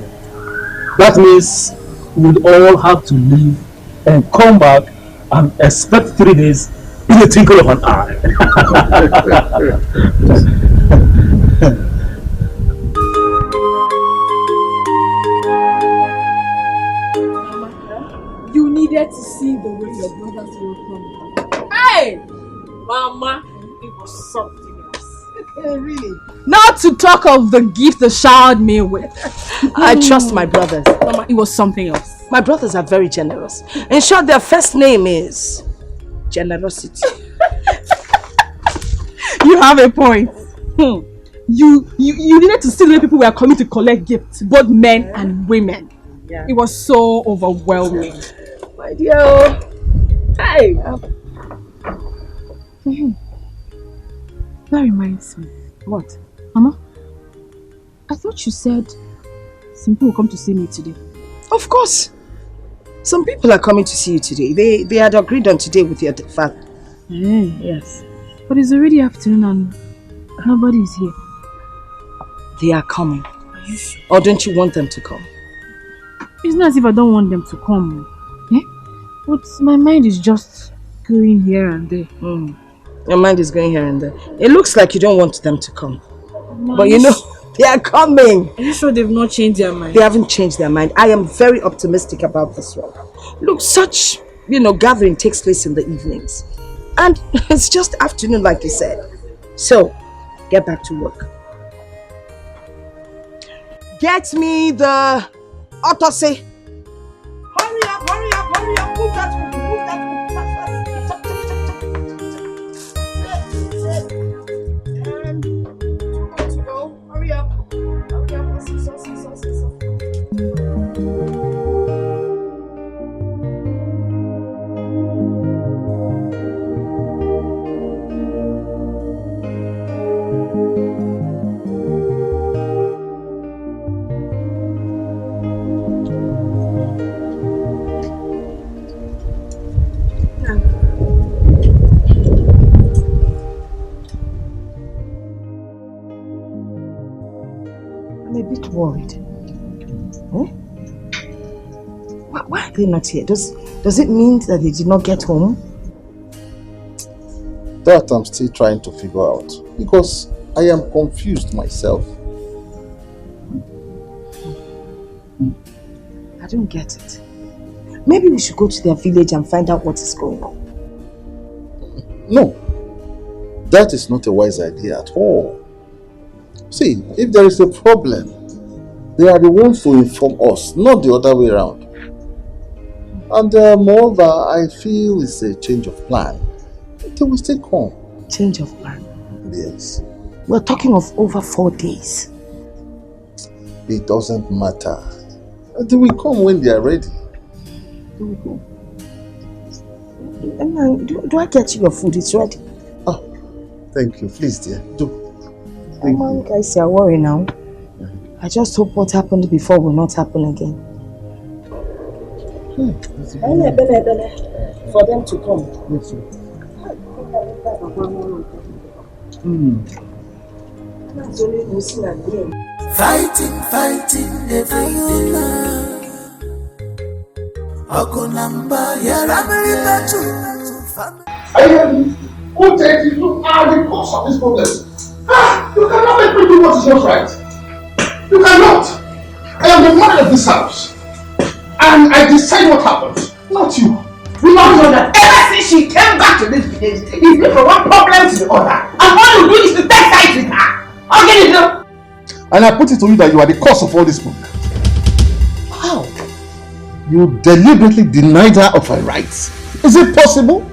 That means we'll all have to leave and come back and expect 3 days in the twinkle of an eye. You needed to see the way your brothers welcome me. Hey! Mama, it was something else. Really? Not to talk of the gift they showered me with. I trust my brothers. Mama, it was something else. My brothers are very generous. In short, their first name is generosity. You have a point. You needed to see the way people were coming to collect gifts, both men and women. Yeah. It was so overwhelming. My dear. Hey. That reminds me. What? Mama, I thought you said some people will come to see me today. Of course. Some people are coming to see you today. They had agreed on today with your father. Yes. But it's already afternoon and nobody is here. They are coming. Are you sure? Or don't you want them to come? It's not as if I don't want them to come. But my mind is just going here and there. Your mind is going here and there. It looks like you don't want them to come. Mom, but you know, they are coming. Are you sure they've not changed their mind? They haven't changed their mind. I am very optimistic about this one. Look, such, gathering takes place in the evenings. And it's just afternoon, like you said. So, get back to work. Get me the autopsy. Hurry up, hurry up, hurry up. Move that one, move that one. Hurry up. Hurry up. I'm a bit worried. Why are they not here? Does it mean that they did not get home? That I'm still trying to figure out because I am confused myself. I don't get it. Maybe we should go to their village and find out what is going on. No, that is not a wise idea at all. See, if there is a problem, they are the ones to inform us, not the other way around. And moreover, I feel it's a change of plan. They will still come. Change of plan? Yes. We're talking of over 4 days. It doesn't matter. They will come when they are ready. They will go. Do I get you your food? It's ready. Oh, thank you. Please, dear. Do. Thank you. Guys, you're worried now. I just hope what happened before will not happen again. For them to come. Yes, sir. Fighting every day. Who takes you are the cause of this problem? You cannot make me do what is not right. You cannot. I am the man of this house. And I decide what happens, not you. We all know that ever since she came back to this village, it's been from one problem to the other. And all you do is to take sides with her. How can you do? And I put it to you that you are the cause of all this problem. How? You deliberately denied her of her rights. Is it possible?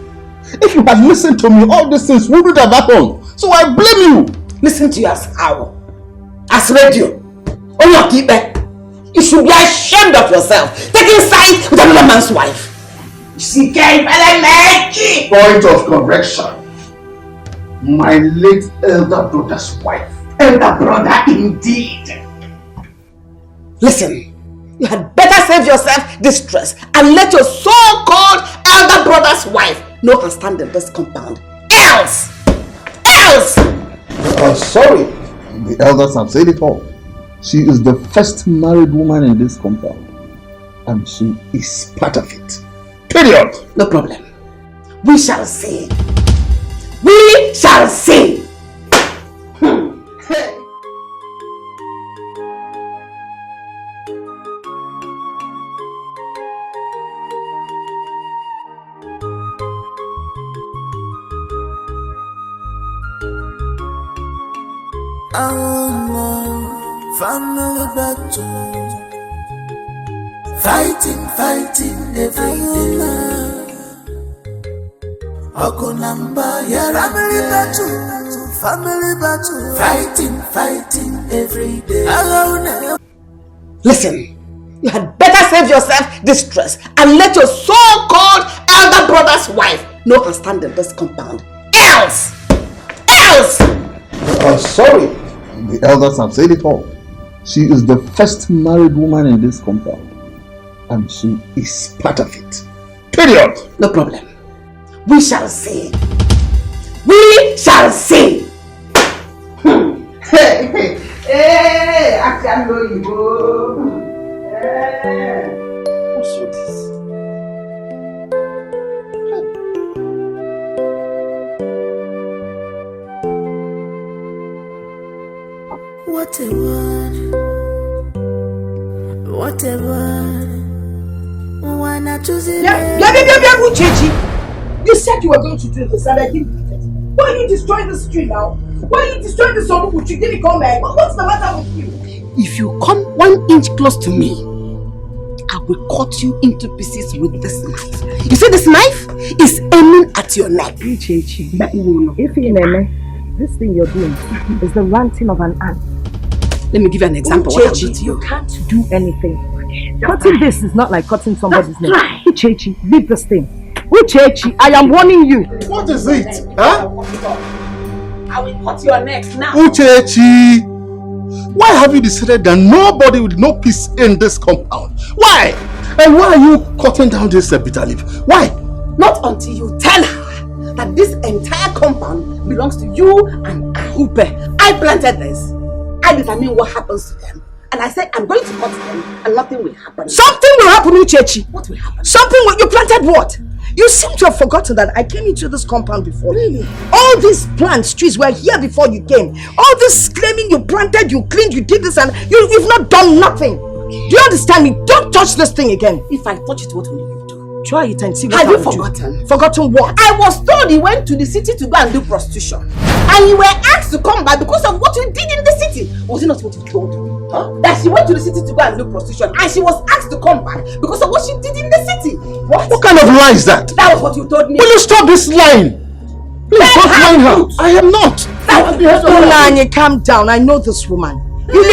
If you had listened to me, all these things wouldn't have happened. So I blame you. Listen to you as how? As radio. Oh, your keeper. You should be ashamed of yourself. Taking sides with another man's wife. She gave a Point of correction. My late elder brother's wife. Elder brother indeed. Listen, you had better save yourself this stress and let your so-called elder brother's wife know and stand in this compound. Else! Sorry. The elders have said it all. She is the first married woman in this compound. And she is part of it. Period. No problem. We shall see. We shall see. Family battle. Fighting every day. Family battle. Fighting every day. Listen, you had better save yourself this stress and let your so-called elder brother's wife know and stand in this compound. Else! Sorry. The elders have said it all. She is the first married woman in this compound. And she is part of it. Period. No problem. We shall see. We shall see. Hey, I can know you. What's this? What a word. What a word. Why not choose it? You said you were going to do this and I didn't do it. Why are you destroying the street now? Why are you destroying the song with you? Didn't come back. What's the matter with you? If you come 1 inch close to me, I will cut you into pieces with this knife. You see this knife is aiming at your neck. If this thing you're doing is the ranting of an ant. Let me give you an example. What happened to you? You can't do anything. Cutting this is not like cutting somebody's neck. Uchechi, leave this thing. Uchechi, I am warning you. What is it? Huh? I will cut your neck now. Uchechi, why have you decided that nobody with no peace in this compound? Why? And why are you cutting down this bitter leaf? Why? Not until you tell her that this entire compound belongs to you and I. I planted this. I determine what happens to them. And I said I'm going to cut them and nothing will happen. Something will happen, Uchechi. What will happen? Something will... You planted what? You seem to have forgotten that I came into this compound before. Really? All these plants, trees were here before you came. All this claiming you planted, you cleaned, you did this and you've not done nothing. Do you understand me? Don't touch this thing again. If I touch it, what will you do? Try it and see what Have I you will forgotten? Do. Forgotten what? I was told he went to the city to go and do prostitution. And you were asked to come back because of what you did in the city. Was it not what you told me? Huh? That she went to the city to go and do prostitution and she was asked to come back because of what she did in the city. What? What kind of lie is that? That was what you told me. Will you stop this lying? Please don't mind her. I am not. Unani, calm down. I know this woman. Look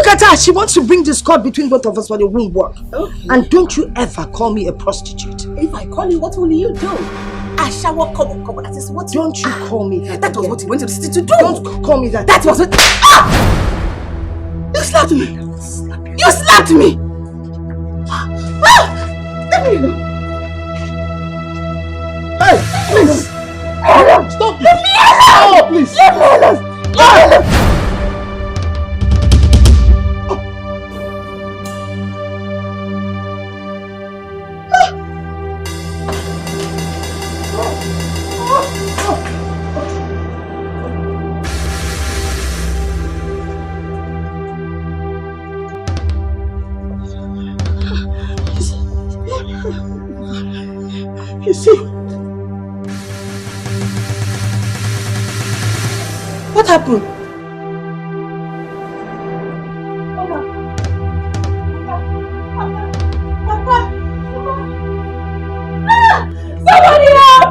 at her. She wants to bring discord between both of us, but it won't work. Okay. And don't you ever call me a prostitute. If I call you, what will you do? I shower cover. That is what. Don't you call me that. That was what you went to the city to do. Don't call me that. That was it. Ah! You slapped me. You slapped me. Ah! Let me know. Hey, please. Stop. Leave me alone. Oh, please. Leave me alone. You see? What happened? Somebody help!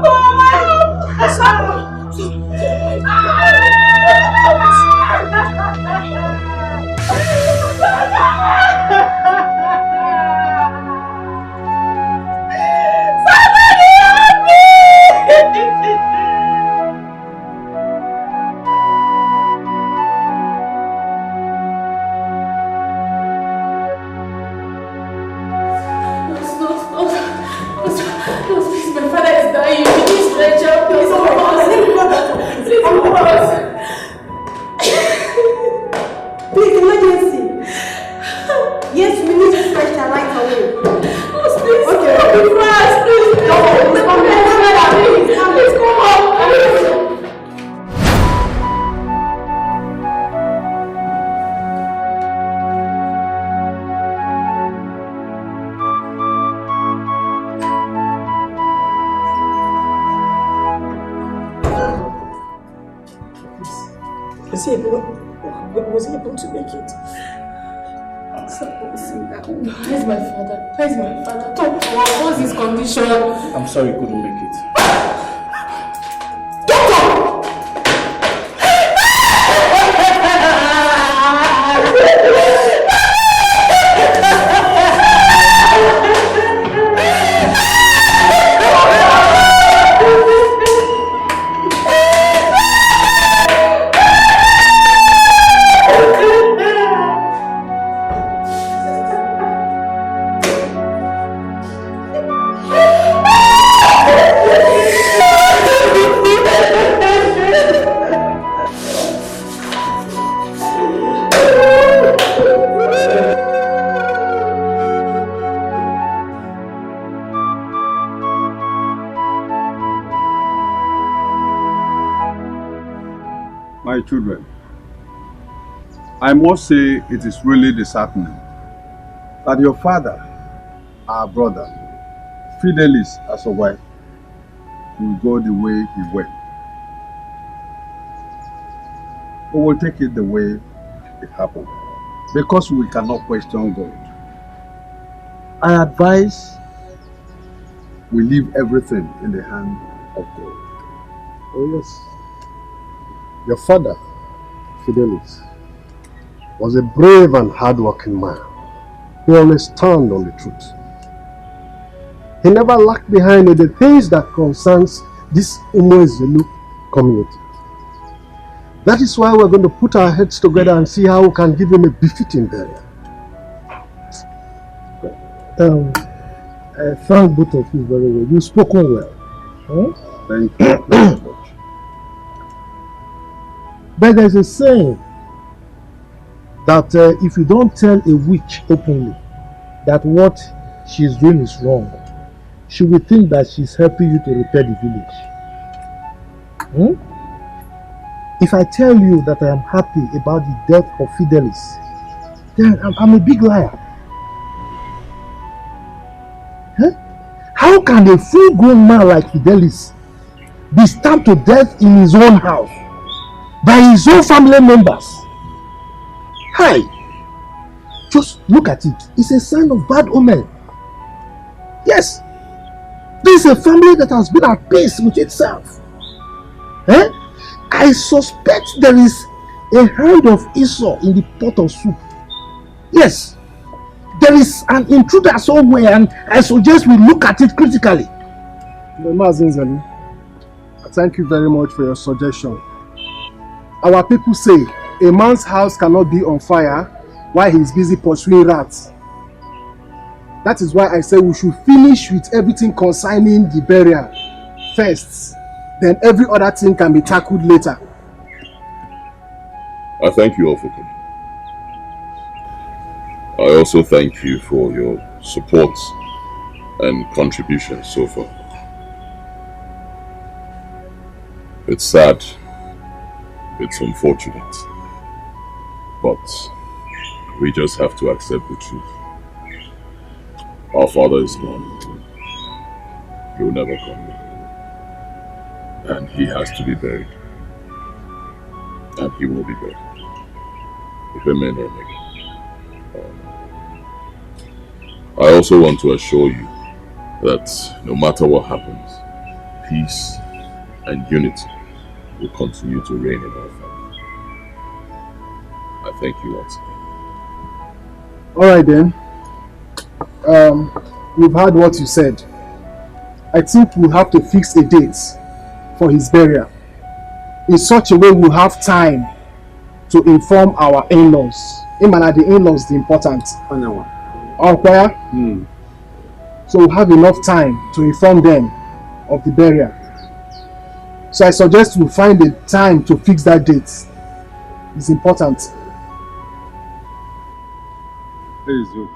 Was he able to make it? Where's my father? Where's my father? Talk to us. What's his condition? I'm sorry you couldn't make it. My children, I must say it is really disheartening that your father, our brother, Fidelis as a wife, will go the way he went. We will take it the way it happened. Because we cannot question God. I advise we leave everything in the hand of God. Oh yes. Your father, Fidelis, was a brave and hard-working man who always stand on the truth. He never lagged behind in the things that concerns this Ezeonu community. That is why we're going to put our heads together and see how we can give him a befitting burial. I thank both of you very well. You've spoken well. Huh? Thank you very much. But there's a saying that if you don't tell a witch openly that what she's doing is wrong, she will think that she's helping you to repair the village. If I tell you that I am happy about the death of Fidelis, then I'm a big liar. Huh? How can a full-grown man like Fidelis be stabbed to death in his own house by his own family members? Hi! Just look at it. It's a sign of bad omen. Yes. This is a family that has been at peace with itself. Eh? I suspect there is a hand of Esau in the pot of soup. Yes. There is an intruder somewhere, and I suggest we look at it critically. Mazinzali, thank you very much for your suggestion. Our people say a man's house cannot be on fire while he is busy pursuing rats. That is why I say we should finish with everything concerning the burial first. Then every other thing can be tackled later. I thank you all for coming. I also thank you for your support and contributions so far. It's sad, it's unfortunate, but we just have to accept the truth. Our father is gone. He will never come back. And he has to be buried. And he will be buried. I also want to assure you that no matter what happens, peace and unity will continue to reign in our family. I thank you once again. Alright then. We've heard what you said. I think we'll have to fix a date for his burial. In such a way we'll have time to inform our in-laws. The in-laws is important. So we'll have enough time to inform them of the burial. So I suggest we find a time to fix that date. It's important. Please do.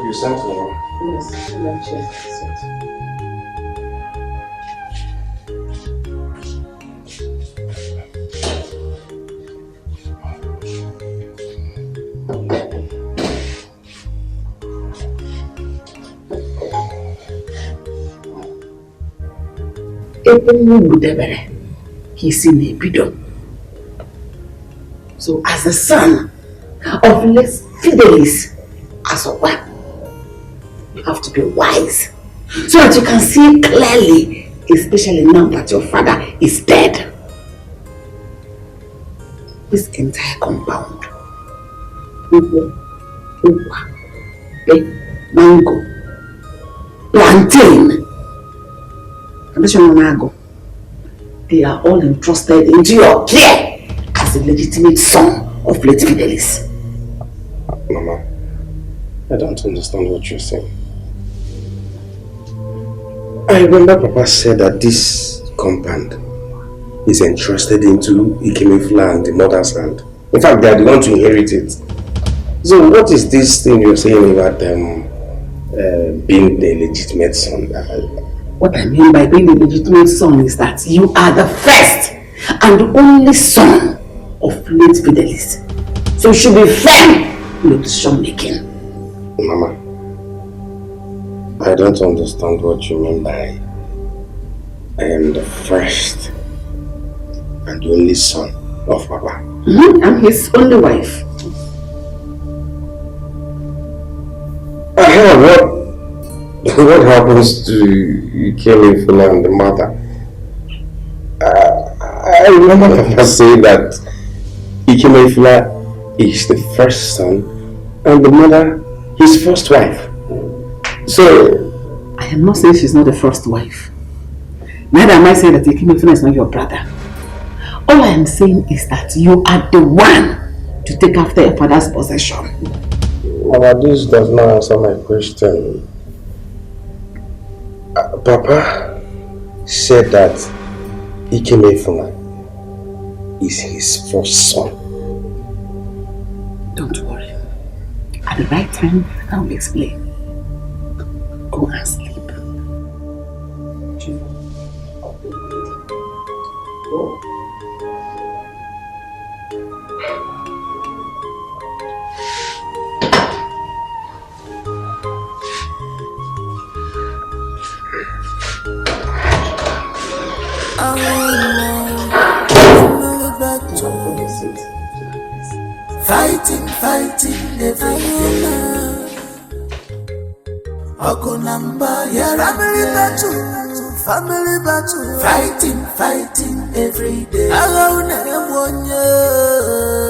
You sent for me? Yes, let me check. He's in Ini Edo. So as the son of less Fidelis as a one, you have to be wise so that you can see clearly, especially now that your father is dead. This entire compound, mango, plantain, they are all entrusted into your care as a legitimate son of late Fidelis. Mama, I don't understand what you're saying. I remember Papa said that this compound is entrusted into Ikemef's land, the mother's land. In fact, they are the one to inherit it. So what is this thing you're saying about being the legitimate son? What I mean by being the legitimate son is that you are the first and the only son of late Fidelis. So you should be firm in your decision making. Mama, I don't understand what you mean by I am the first and the only son of Papa. I'm his only wife. What happens to Ikemefuna and the mother? I remember Papa saying that Ikemefuna is the first son and the mother his first wife. So I am not saying she's not the first wife. Neither am I saying that Ikemefuna is not your brother. All I am saying is that you are the one to take after your father's possession. Mama, this does not answer my question. Papa said that Ikemefuna is his first son. Don't worry. At the right time, I will explain. Go and sleep. Go. Fighting every day. Okonamba, family battle. Fighting every day.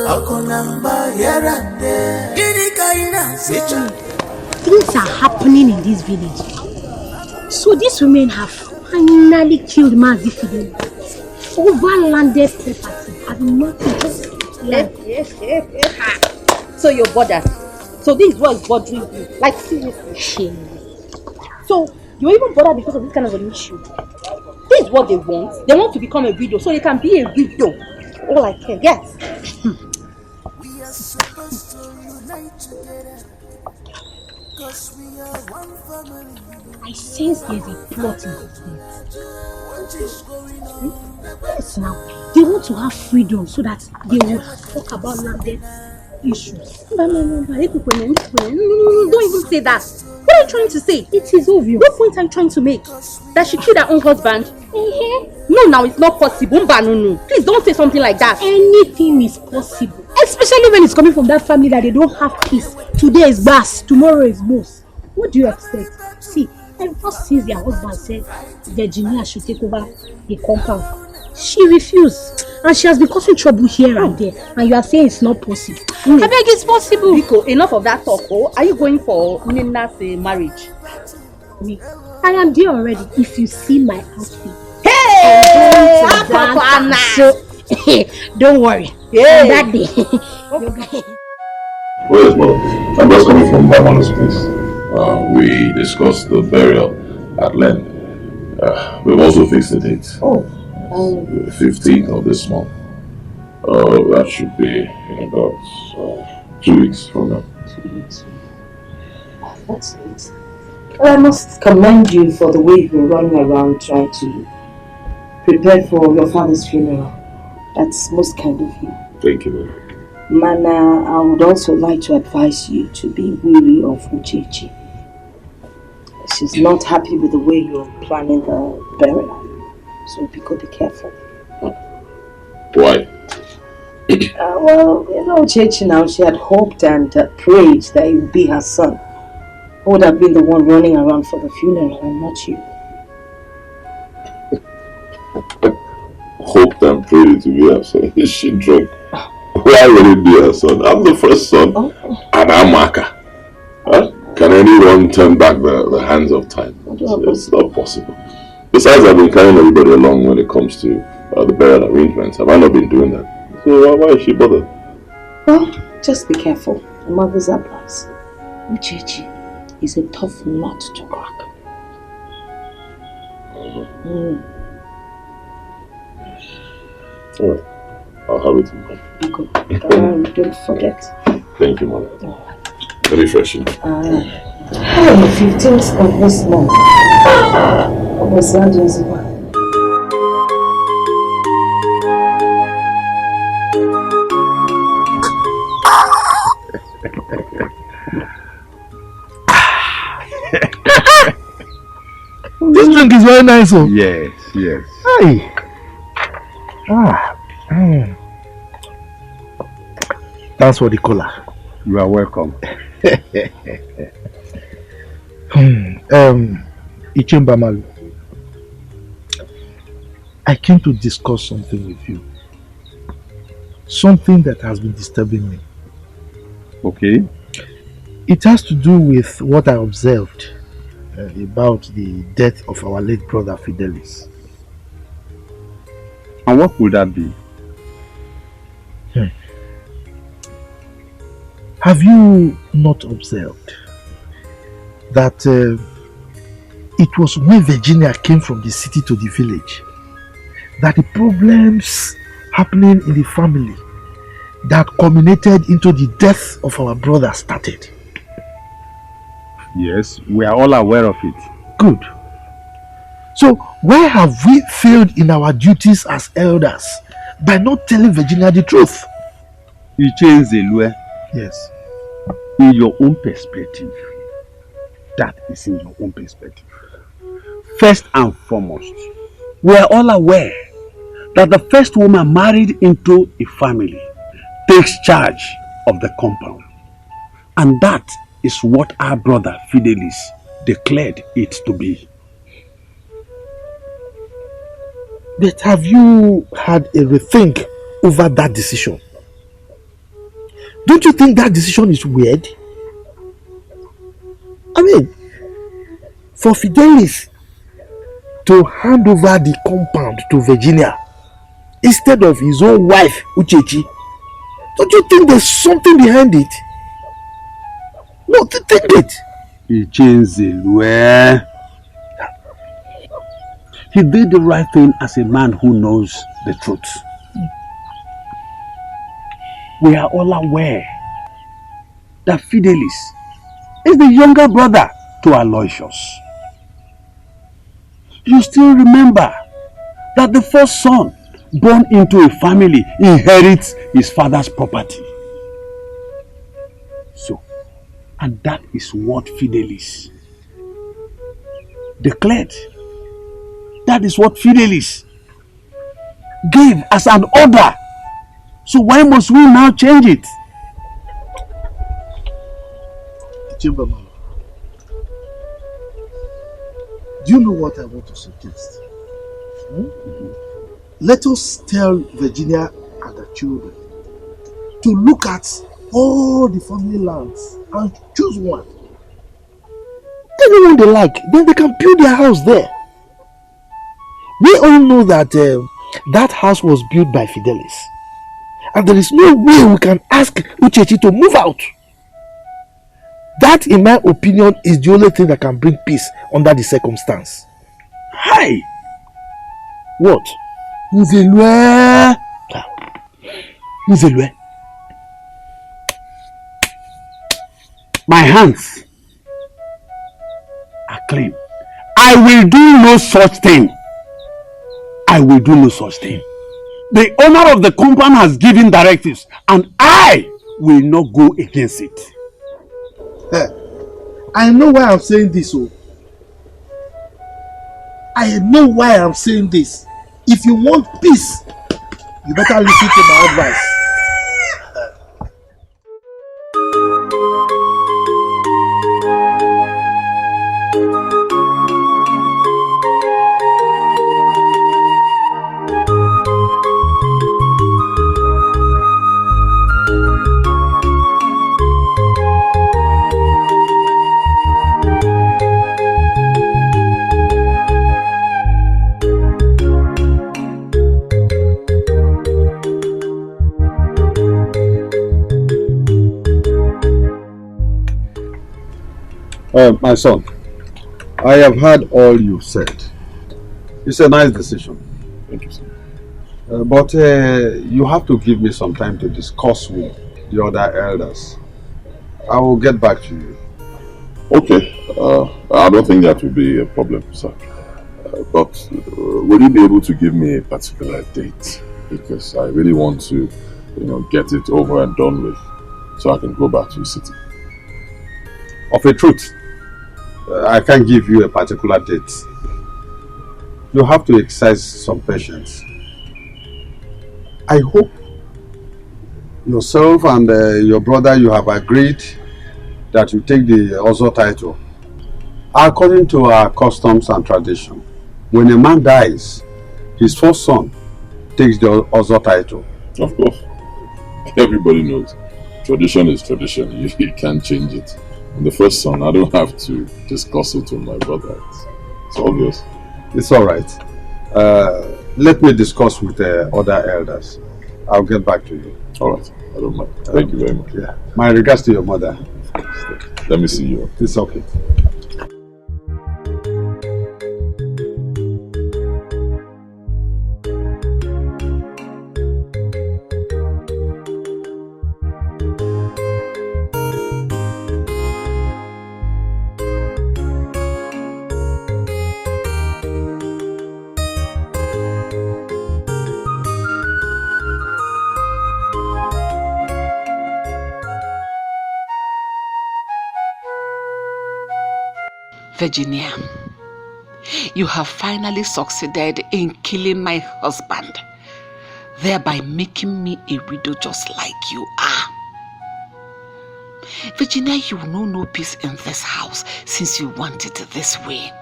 Okonamba, things are happening in this village. So these women have finally killed Mazi Fidelis over landed property. I've nothing. Yes. So you're bothered. So this is what is bothering you. Like seriously. So you're even bothered because of this kind of an issue. This is what they want. They want to become a widow so they can be a widow. All I care, yes. We are supposed to unite together, 'cause we are one family. I sense there's a plot in this. Yes, now they want to have freedom so that they will talk about landed issues. No, don't even say that. What are you trying to say? It is obvious. What point are you trying to make? That she killed her own husband? No, now it's not possible. Please don't say something like that. Anything is possible, especially when it's coming from that family that they don't have peace. Today is bass, tomorrow is boss. What do you expect? See, ever since their husband said Virginia should take over the compound, she refused, and she has been causing trouble here and there. And you are saying it's not possible. I beg, it's possible. Biko, enough of that talk. Oh, are you going for Nina's marriage? Me, I am there already. If you see my outfit, hey, don't worry. Hey. That day. Well, yes, mother. I'm just coming from my mother's place. We discussed the burial at length. We've also fixed the date. The 15th of this month. That should be in about 2 weeks from now. 2 weeks. That's it. Well, I must commend you for the way you've been running around trying to prepare for your father's funeral. That's most kind of you. Thank you, ma'am. Mana, I would also like to advise you to be wary of Uchechi. She's not happy with the way you're planning the burial. So be careful. Why? Well, you know, Uchechi now, she had hoped and prayed that he would be her son. Who would have been the one running around for the funeral and not you. Hoped and prayed to be her son. Is she drunk? Why would it be her son? I'm the first son. And I'm Aka. Huh? Can anyone turn back the hands of time? It's not possible. Besides, I've been carrying everybody along when it comes to the burial arrangements. Have I not been doing that? So why is she bothered? Well, just be careful. The mother's advice. Uchechi is a tough nut to crack. Alright. I'll have it in mind. Don't forget. Thank you, mother. Very refreshing. The 15th of this month. very nice. Oh. Yes, yes. Hey. Thanks for the cola. You are welcome. Ichembamalu, I came to discuss something with you. Something that has been disturbing me. Okay. It has to do with what I observed about the death of our late brother Fidelis. And what would that be? Have you not observed that it was when Virginia came from the city to the village that the problems happening in the family that culminated into the death of our brother started? Yes, we are all aware of it. Good. So why have we failed in our duties as elders by not telling Virginia the truth? You change the law. Yes. In your own perspective. That is in your own perspective. First and foremost, we are all aware that the first woman married into a family takes charge of the compound. And that is what our brother Fidelis declared it to be. But have you had a rethink over that decision? Don't you think that decision is weird? I mean, for Fidelis to hand over the compound to Virginia instead of his own wife, Uchechi, don't you think there's something behind it? No, think it. He changed the law. He did the right thing as a man who knows the truth. We are all aware that Fidelis is the younger brother to Aloysius. You still remember that the first son born into a family inherits his father's property. So, and that is what Fidelis declared. That is what Fidelis gave as an order. So why must we now change it? Chamberlain, do you know what I want to suggest? Let us tell Virginia and her children to look at all the family lands and choose one. Anyone they like, then they can build their house there. We all know that that house was built by Fidelis. And there is no way we can ask Uchechi to move out. That, in my opinion, is the only thing that can bring peace under the circumstance. Hi! What? Nzelwe! Nzelwe! My hands are clean. I will do no such thing. I will do no such thing. The owner of the compound has given directives and I will not go against it. I know why I'm saying this. I know why I'm saying this. If you want peace, you better listen to my advice. My son, I have heard all you said. It's a nice decision. Thank you, sir. But you have to give me some time to discuss with the other elders. I will get back to you. Okay. I don't think that will be a problem, sir. But will you be able to give me a particular date? Because I really want to, get it over and done with, so I can go back to the city. Of a truth, I can't give you a particular date. you have to exercise some patience. I hope yourself and your brother, you have agreed that you take the Ozo title. According to our customs and tradition, when a man dies, his first son takes the Ozo title. Of course. Everybody knows. Tradition is tradition. You can't change it. And the first son, I don't have to discuss it with my brother. It's obvious. It's all right. Let me discuss with the other elders. I'll get back to you. All right. I don't mind. Thank you very much. Yeah. My regards to your mother. Let me see you. It's okay. Virginia, you have finally succeeded in killing my husband, thereby making me a widow just like you are. Virginia, you will know no peace in this house since you want it this way.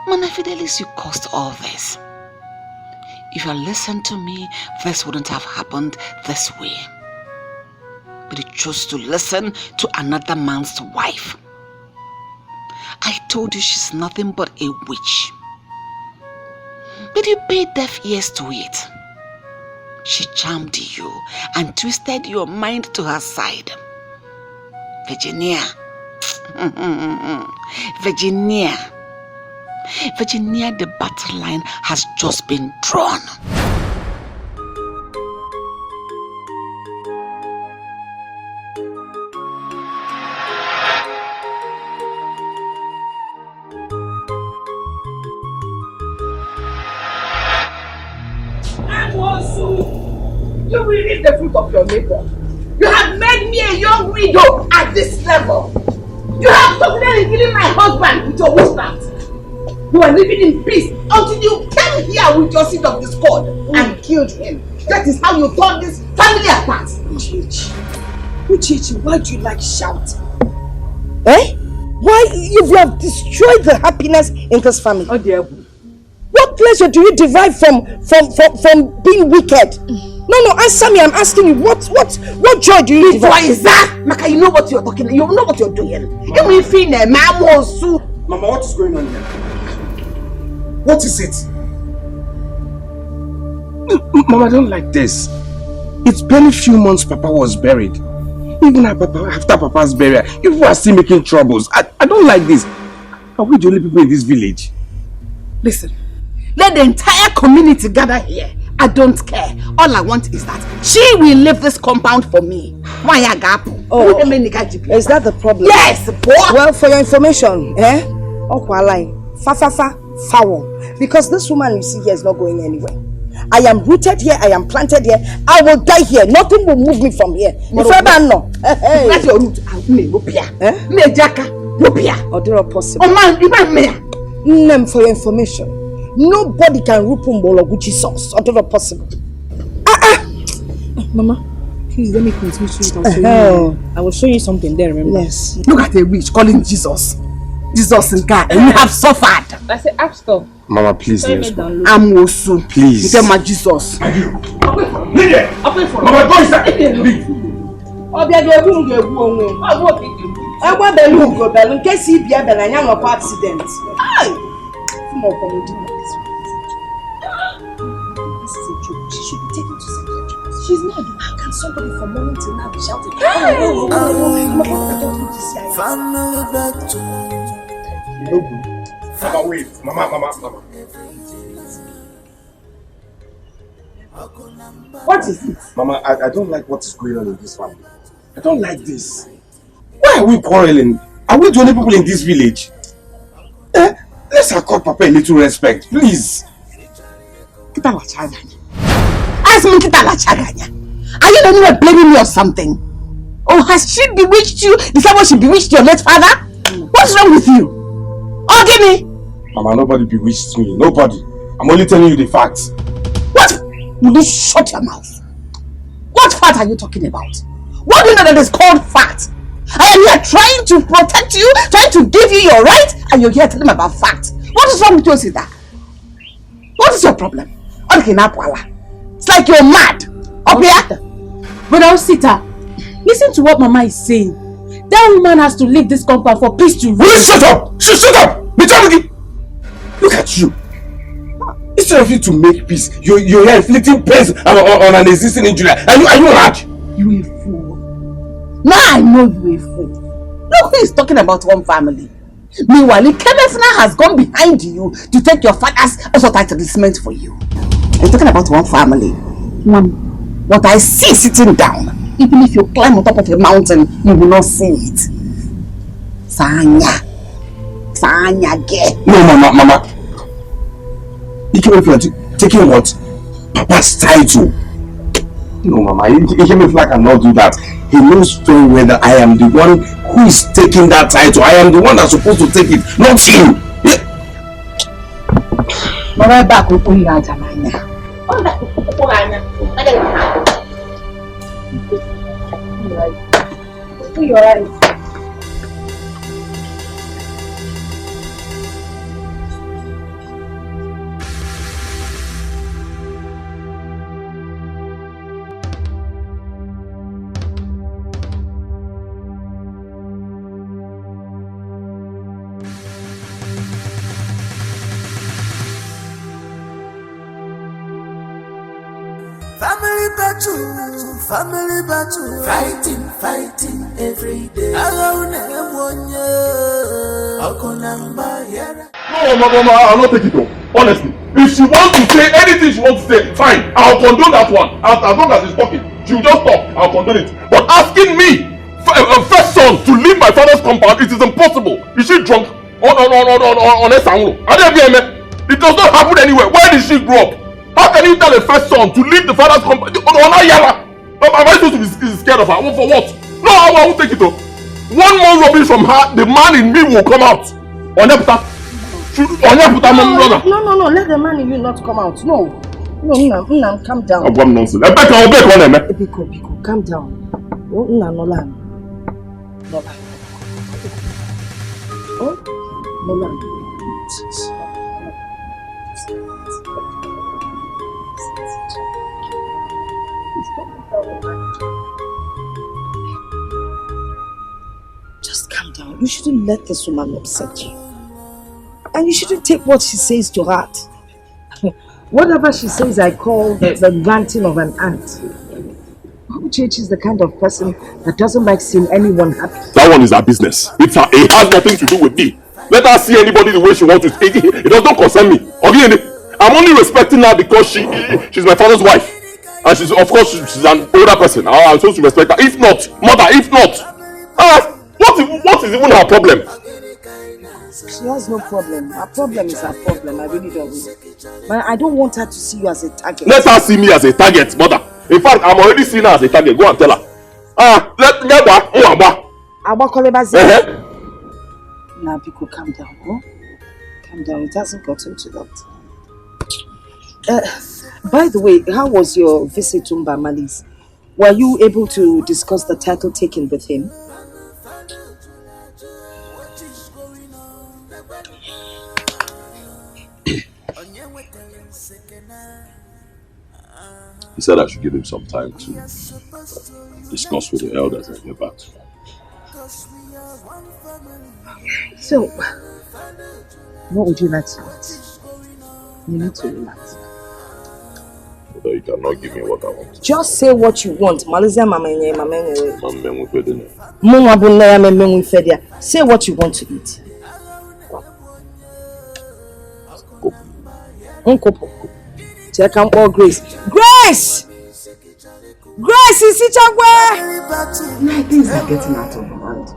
Mana Fidelis, you caused all this. If you had listened to me, this wouldn't have happened this way. But you chose to listen to another man's wife. I told you she's nothing but a witch. But you paid deaf ears to it. She charmed you and twisted your mind to her side. Virginia. Virginia, the battle line has just been drawn. You will reap the fruit of your labor. You have made me a young widow at this level. You have succeeded in killing my husband with your witchcraft. You are living in peace until you came here with your seed of discord and killed him. That is how you tore this family apart. Uchechi, why do you like shouting? Eh? Why you have destroyed the happiness in this family? Oh dear. What pleasure do you derive from being wicked? No, answer me. I'm asking you. What joy do you derive? What is that? Maka, you know what you're talking. You know what you're doing. Mama, what is going on here? What is it? Mama, I don't like this. It's barely few months Papa was buried. Even after Papa's burial, people are still making troubles. I don't like this. Are we the only people in this village? Listen, let the entire community gather here. I don't care. All I want is that she will leave this compound for me. Why a gap? Oh, is that the problem? Yes, boy. Well, for your information, foul. Because this woman you see here is not going anywhere. I am rooted here, I am planted here, I will die here. Nothing will move me from here. If ever no. That's your root. Possible. For your information, nobody can root Gucci sauce. Or possible. Mama, please let me continue to I will show you something there, remember? Yes. Look at a witch calling Jesus. Jesus in God, and you have suffered. I said, ask stop. Mama, please. I'm also. Please. You tell my Jesus. Leave it. Mama, go inside. Leave. In case he be a accident. This is a joke. She should be taken to psychiatrist. She's not. How can somebody from morning till now be shouting? Family back to Mama, wait. Mama. What is it? Mama, I don't like what is going on in this family. I don't like this. Why are we quarreling? Are we the only people in this village? Let's accord Papa a little respect, please. Are you the only one blaming me or something? Or has she bewitched you the same way she bewitched your late father? What's wrong with you? Oh, give me! Mama, nobody bewitched me. Nobody. I'm only telling you the facts. What? Will you shut your mouth? What fact are you talking about? What do you know that is called fact? I am here trying to protect you, trying to give you your right, and you're here telling me about fact. What is wrong with you, Osita? What is your problem? It's like you're mad. Up here? Brother Osita, listen to what Mama is saying. That woman has to leave this compound for peace to reign. Will you shut up? Shut up! Look at you. Instead of you to make peace, you're here inflicting pains on an existing injury. Are you mad? You a fool. Now I know you a fool. Look who is talking about one family. Meanwhile, Kemefna has gone behind you to take your father's establishment for you. You're talking about one family. What I see sitting down, even if you climb on top of a mountain, you will not see it. Sanya. No, Mama. You came if you're taking what? Papa's title. No, Mama, Ikemefla cannot do that. He knows very well that I am the one who is taking that title. I am the one that's supposed to take it, not him. Mama, back with your eyes. Family battle, fighting every day. Mama, I'll not take it home. Honestly, if she wants to say anything she wants to say, fine, I'll condone that one. As long as she's talking, she'll just talk. I'll condone it. But asking me, first son, to leave my father's compound, it is impossible. Is she drunk? On Ezeonu? It does not happen anywhere. Where did she grow up? How can you tell a first son to leave the father's compound? Am I supposed to be scared of her? For what? No, I won't take it up. One more rubbish from her, the man in me will come out. No, let the man in you not come out. No, calm down. I'm nonsense. Biko, calm down. Nolan. Just calm down. You shouldn't let this woman upset you. And you shouldn't take what she says to heart. Whatever she says, I call the ranting of an ant. Uchechi is the kind of person that doesn't like seeing anyone happy. That one is her business. It has nothing to do with me. Let her see anybody the way she wants to. It does not concern me. I'm only respecting her because she's my father's wife. And she's an older person. I'm supposed to respect her. If not, mother, what is even her problem? She has no problem. Her problem is her problem. I really don't. But I don't want her to see you as a target. Let her see me as a target, mother. In fact, I'm already seeing her as a target. Go and tell her. Let me Now, Biko, calm down. Oh? Calm down. It hasn't gotten to that. By the way, how was your visit to Malice? Were you able to discuss the title taken with him? He said I should give him some time to discuss with the elders and get back to him. So, what would you like to eat? You need to relax. But you cannot give me what I want. Just say what you want. Say what you want to eat. Check out all Grace. Grace! Grace is Things are getting out of hand.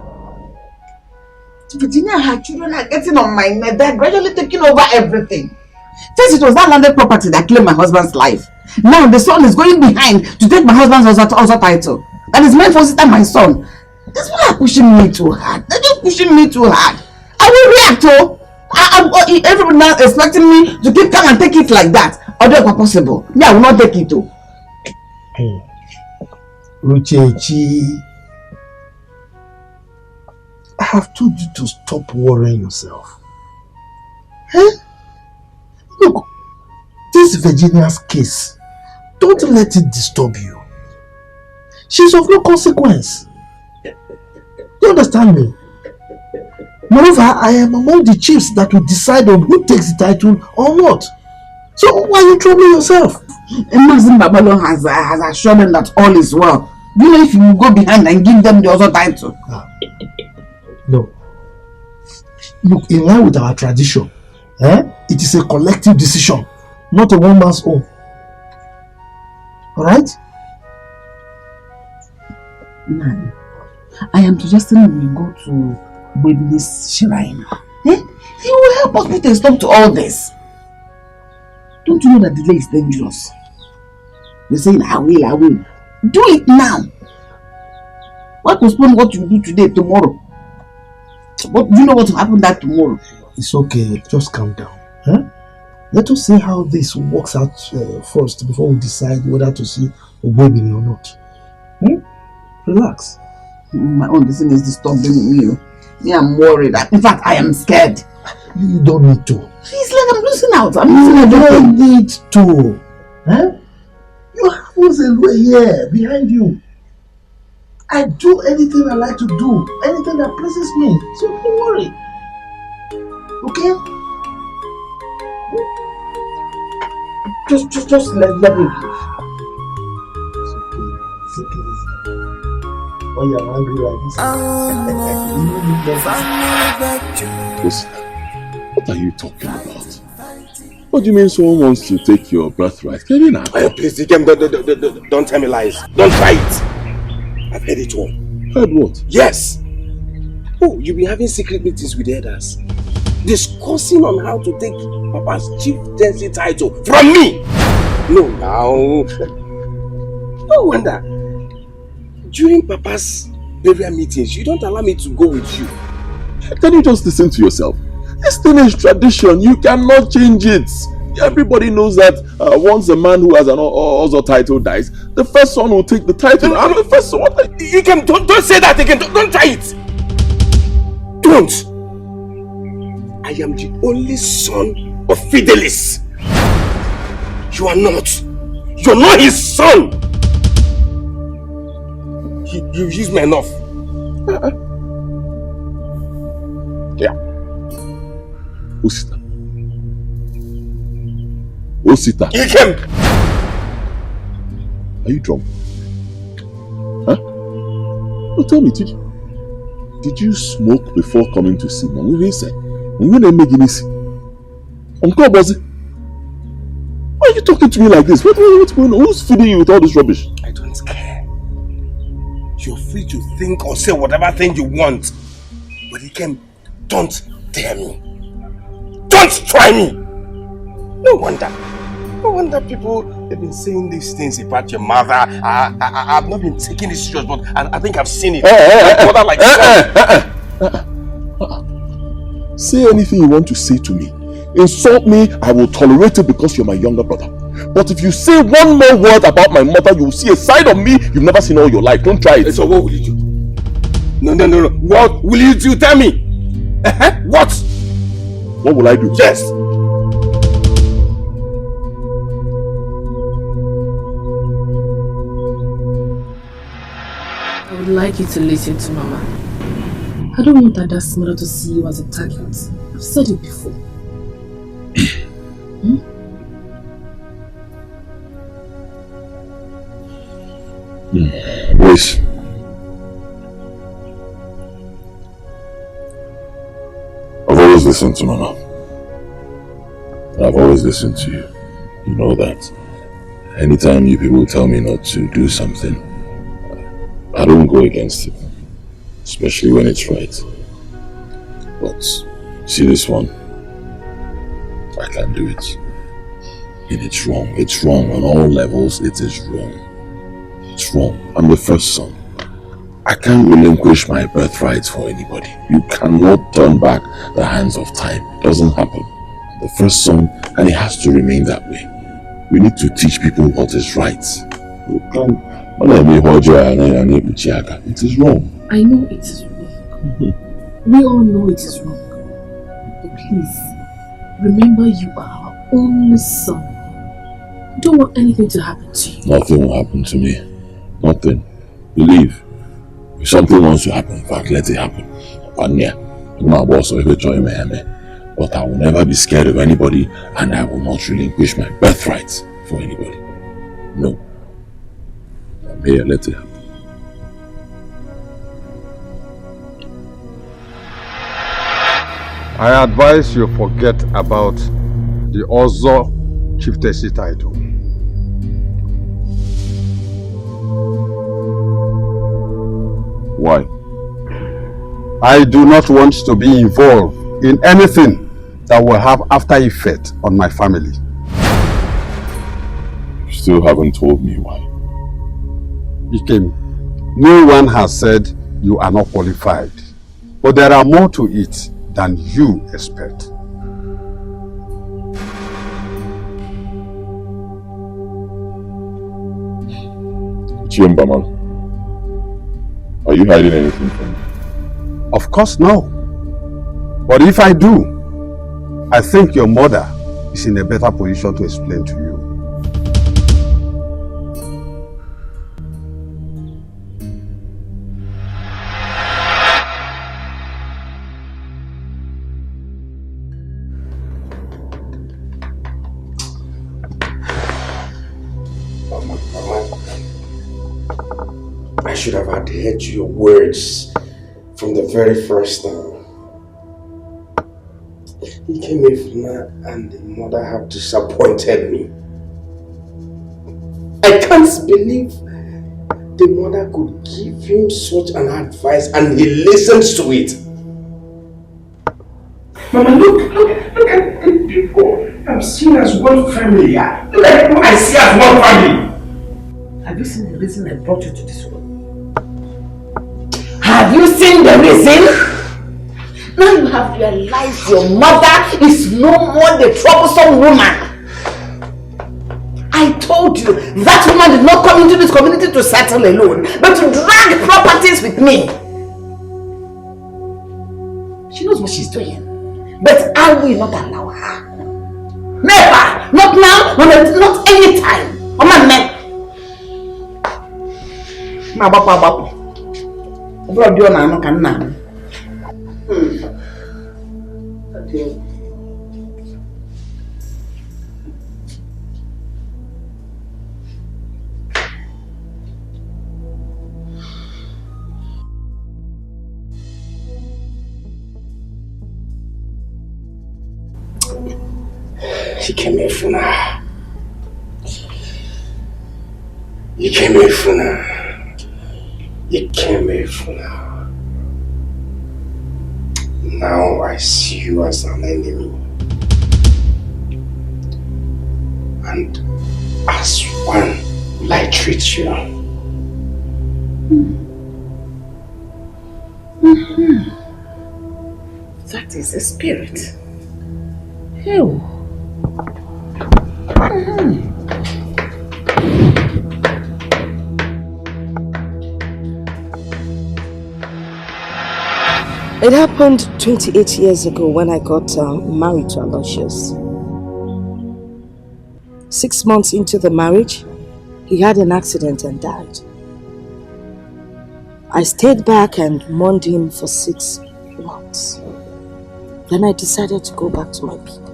Virginia, her children are getting on my neck. They're gradually taking over everything. First, it was that landed property that claimed my husband's life. Now the son is going behind to take my husband's also title. That is meant for sister my son. These people are pushing me too hard. They're just pushing me too hard. I will react, oh. Everybody now expecting me to keep calm and take it like that. Although it's possible. Me, I will not take it too. Luchi, I have told you to stop worrying yourself. Look, this Virginia's case, don't let it disturb you. She's of no consequence. You understand me? Moreover, I am among the chiefs that will decide on who takes the title or not. So why are you troubling yourself? Mazin Babalo has assured them that all is well. Do you know if you go behind and give them the other title? No. Look, in line with our tradition, it is a collective decision, not a one man's own. Alright? Man, I am suggesting we go to Baby's shrine. He will help us put a stop to all this. Don't you know that delay is dangerous? You're saying, I will. Do it now. Why postpone what you do today, tomorrow? What do you know what will happen that tomorrow? It's okay, just calm down. Let us see how this works out first before we decide whether to see a baby or not. Relax. My own decision is disturbing me. Me, I'm worried. In fact, I am scared. You don't need to. It's like I'm losing out. You don't need to. You have Ozelwe here behind you. I do anything I like to do, anything that pleases me. So don't worry. Okay? Just let me. It's okay. Why you are angry like this? What are you talking about? What do you mean someone wants to take your birthright? Please, Dikeh, don't tell me lies. Don't try it. I've heard it all. Heard what? Yes. Oh, you've been having secret meetings with the elders, discussing on how to take Papa's chieftaincy title from me. No, now. No wonder. During Papa's burial meetings, you don't allow me to go with you. Can you just listen to yourself? This thing is tradition. You cannot change it. Everybody knows that once a man who has an Ozo title dies, the first son will take the title. I'm the first one. You can don't say that again. Don't try it. Don't. I am the only son of Fidelis. You are not. You're not his son. You've used me enough. Yeah. Osita. Osita. Dikeh. Are you drunk? Huh? No, tell me, did you smoke before coming to see me? What said? When you make any see? Uncle Bozi, why are you talking to me like this? What's going on? Who's feeding you with all this rubbish? I don't care. You're free to think or say whatever thing you want. But Dikeh, don't dare me. Don't try me! No wonder people have been saying these things about your mother. I've not been taking it serious, but I think I've seen it. Say anything you want to say to me. Insult me, I will tolerate it because you're my younger brother. But if you say one more word about my mother, you will see a side of me you've never seen all your life. Don't try it. So what will you do? No. What will you do? Tell me. What? What will I do? Yes. I would like you to listen to Mama. I don't want Ada's mother to see you as a target. I've said it before. Yes. I've always listened to Mama. I've always listened to you. You know that. Anytime you people tell me not to do something, I don't go against it. Especially when it's right. But see this one? I can't do it. And it's wrong. It's wrong on all levels. It is wrong. It's wrong. I'm the first son. I can't relinquish my birthright for anybody. You cannot turn back the hands of time. It doesn't happen. The first son, and it has to remain that way. We need to teach people what is right. You can't. It is wrong. I know it is wrong. We all know it is wrong. But please, remember you are our only son. You don't want anything to happen to you. Nothing will happen to me. Nothing. Believe. If something wants to happen, in fact, let it happen. But I will never be scared of anybody, and I will not relinquish my birthright for anybody. No. I'm here, let it happen. I advise you forget about the Ozo chieftaincy title. Why? I do not want to be involved in anything that will have after effect on my family. You still haven't told me why. Ikem, no one has said you are not qualified, but there are more to it than you expect. Chiembaman, are you hiding anything from me? Of course no. But if I do, I think your mother is in a better position to explain to you. I should have adhered to your words from the very first time. He came in and the mother have disappointed me. I can't believe the mother could give him such an advice and he listens to it. Mama, look at the people I'm seen as one family. Look at who I see as one family. Have you seen the reason I brought you to this world? Have you seen the reason? Now you have realized your mother is no more the troublesome woman. I told you that woman did not come into this community to settle alone, but to drag properties with me. She knows what she's doing. But I will not allow her. Never! Not now, not any time. Oh my man. Ma bapa. Bro, do you know can na? He came here for now. You came here for now. You came here for now. Now I see you as an enemy. And as one will I treat you. That is the spirit. Ew. It happened 28 years ago when I got married to Aloysius. 6 months into the marriage, he had an accident and died. I stayed back and mourned him for 6 months. Then I decided to go back to my people.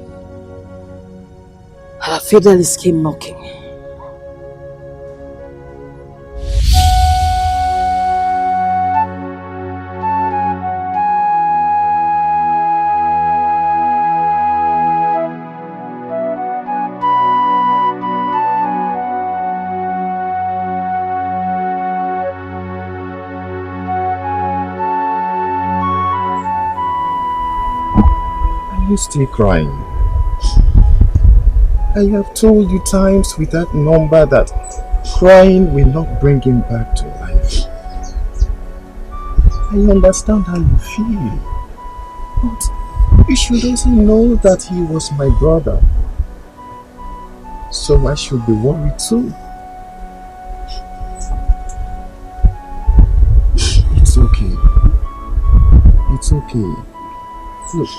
Our Fidelis came knocking. You still crying? I have told you times with that number that crying will not bring him back to life. I understand how you feel. But you should also know that he was my brother. So I should be worried too. It's okay. It's okay. Look,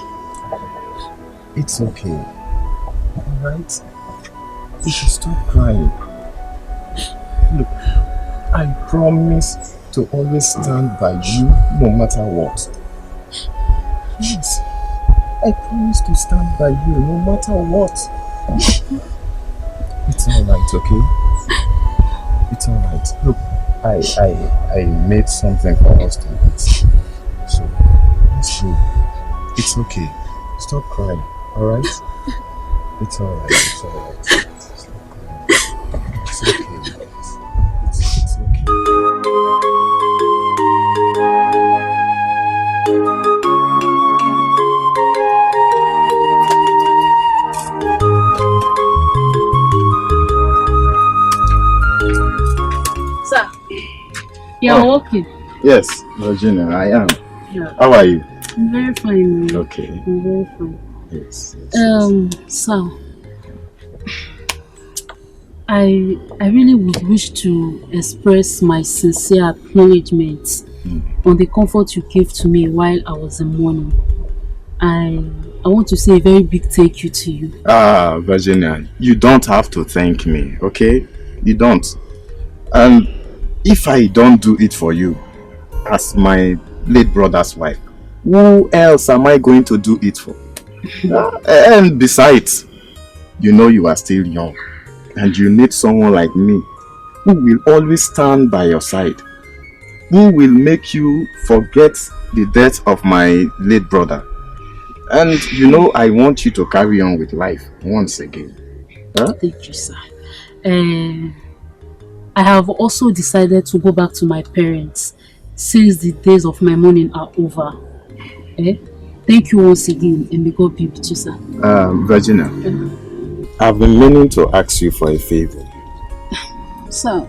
it's okay. Alright? You should stop crying. Look, I promise to always stand by you no matter what. Yes, I promise to stand by you no matter what. It's alright, okay? It's alright. Look, I made something for us to eat. So, let's go. It's okay. Stop crying, alright? It's alright, it's alright. Stop crying. It's okay. It's okay. Sir, you're walking. Yes, Virginia, I am. Yeah. How are you? I'm very fine. Okay. I'm very fine. Yes. Sir, I really would wish to express my sincere acknowledgement on the comfort you gave to me while I was in mourning. I want to say a very big thank you to you. Virginia, you don't have to thank me, okay? You don't. And if I don't do it for you, as my late brother's wife, who else am I going to do it for? And besides, you know you are still young and you need someone like me who will always stand by your side, who will make you forget the death of my late brother. And you know I want you to carry on with life once again. Huh? Thank you, sir. I have also decided to go back to my parents since the days of my mourning are over. Thank you once again, and may God be with you, sir. Virginia, I've been meaning to ask you for a favor. Sir,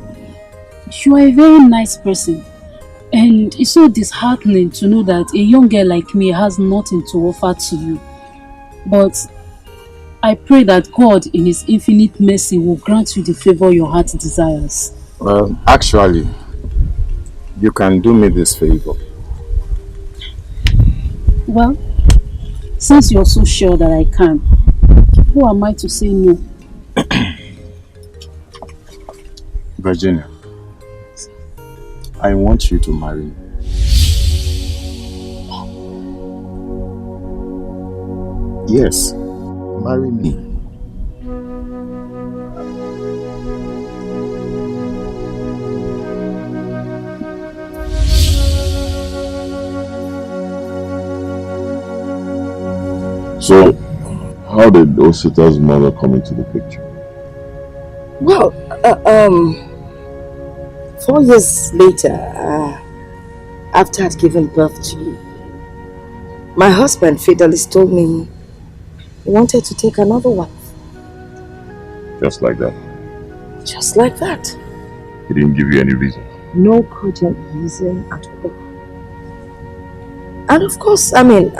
you are a very nice person, and it's so disheartening to know that a young girl like me has nothing to offer to you. But I pray that God in His infinite mercy will grant you the favor your heart desires. Well, actually, you can do me this favor. Well, since you're so sure that I can, who am I to say no? Virginia, I want you to marry me. Yes, marry me. So, how did Osita's mother come into the picture? Well, 4 years later, after I'd given birth to you, my husband Fidelis told me he wanted to take another wife. Just like that? Just like that. He didn't give you any reason? No cogent reason at all. And of course, I mean,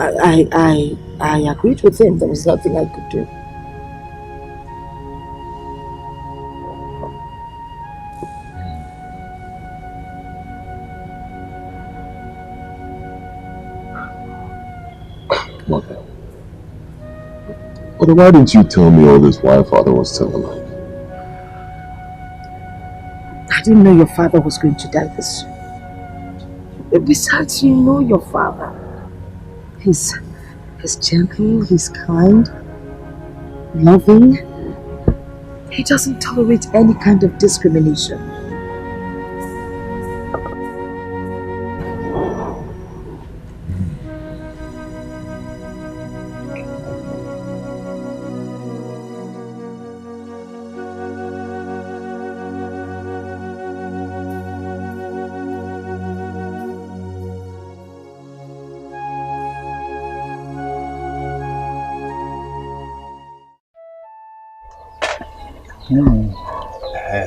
I agreed with him. There was nothing I could do. Mother. But why didn't you tell me all this while father was still alive? I didn't know your father was going to die this soon. Besides, you know your father. He's gentle, he's kind, loving. He doesn't tolerate any kind of discrimination.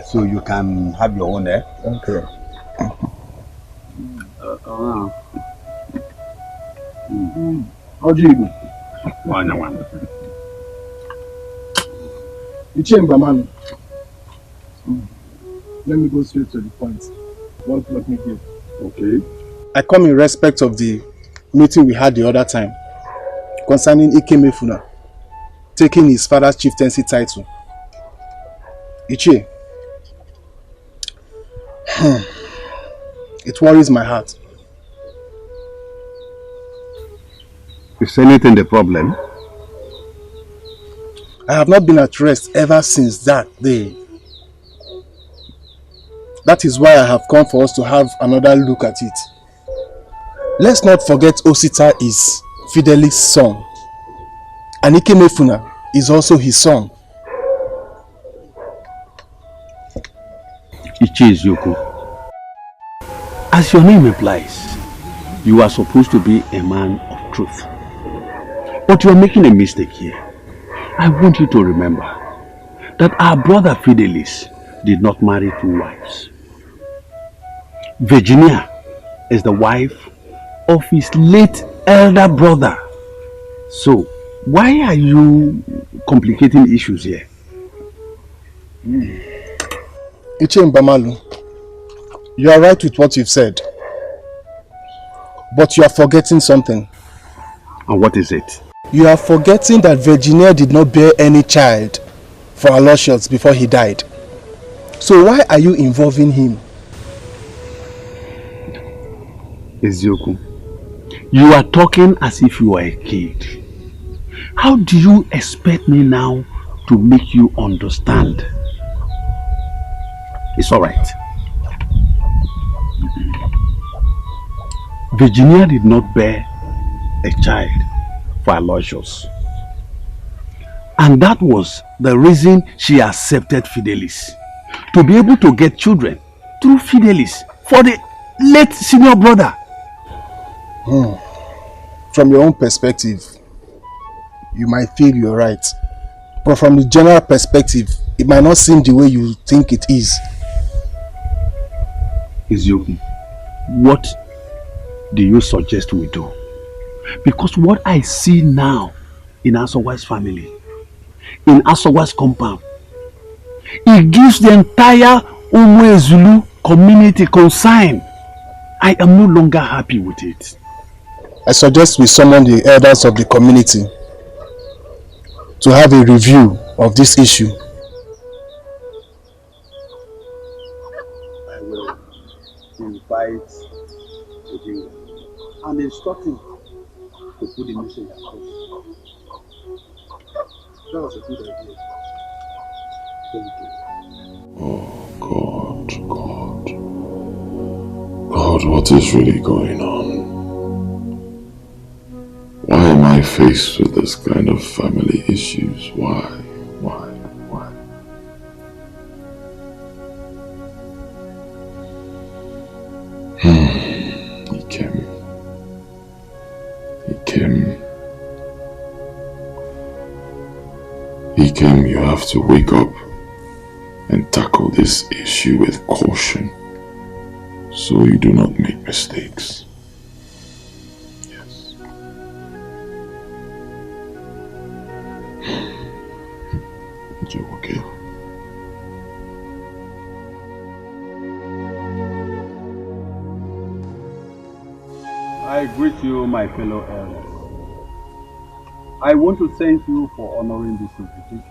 So you can have your own, eh? Okay. How do you go? One. The chamber, man. Let me go straight to the point. What brought me here? Okay. I come in respect of the meeting we had the other time concerning Ikemefuna taking his father's chieftaincy title. Ichie, it worries my heart. Is anything the problem? I have not been at rest ever since that day. That is why I have come for us to have another look at it. Let's not forget Osita is Fidelis' son, and Ikemefuna is also his son. Ichi Ezeonu. As your name implies, you are supposed to be a man of truth. But you are making a mistake here. I want you to remember that our brother Fidelis did not marry two wives. Virginia is the wife of his late elder brother. So, why are you complicating issues here? Ichie Mbamalu, you are right with what you've said. But you are forgetting something. And what is it? You are forgetting that Virginia did not bear any child for Aloysius before he died. So why are you involving him? Ezeonu, you are talking as if you are a kid. How do you expect me now to make you understand? It's alright. Virginia did not bear a child for Aloysius. And that was the reason she accepted Fidelis. To be able to get children through Fidelis for the late senior brother. From your own perspective, you might feel you're right. But from the general perspective, it might not seem the way you think it is. Ezeonu, what do you suggest we do? Because what I see now in Asawa's family, in Asawa's compound, it gives the entire Zulu community concern. I am no longer happy with it. I suggest we summon the elders of the community to have a review of this issue. I will invite the and instruct him to put the message across. That was a good idea. Oh God, what is really going on? Why am I faced with this kind of family issues? Why? Ikem, you have to wake up and tackle this issue with caution so you do not make mistakes. Yes. You okay? I greet you, my fellow elders. I want to thank you for honoring this invitation.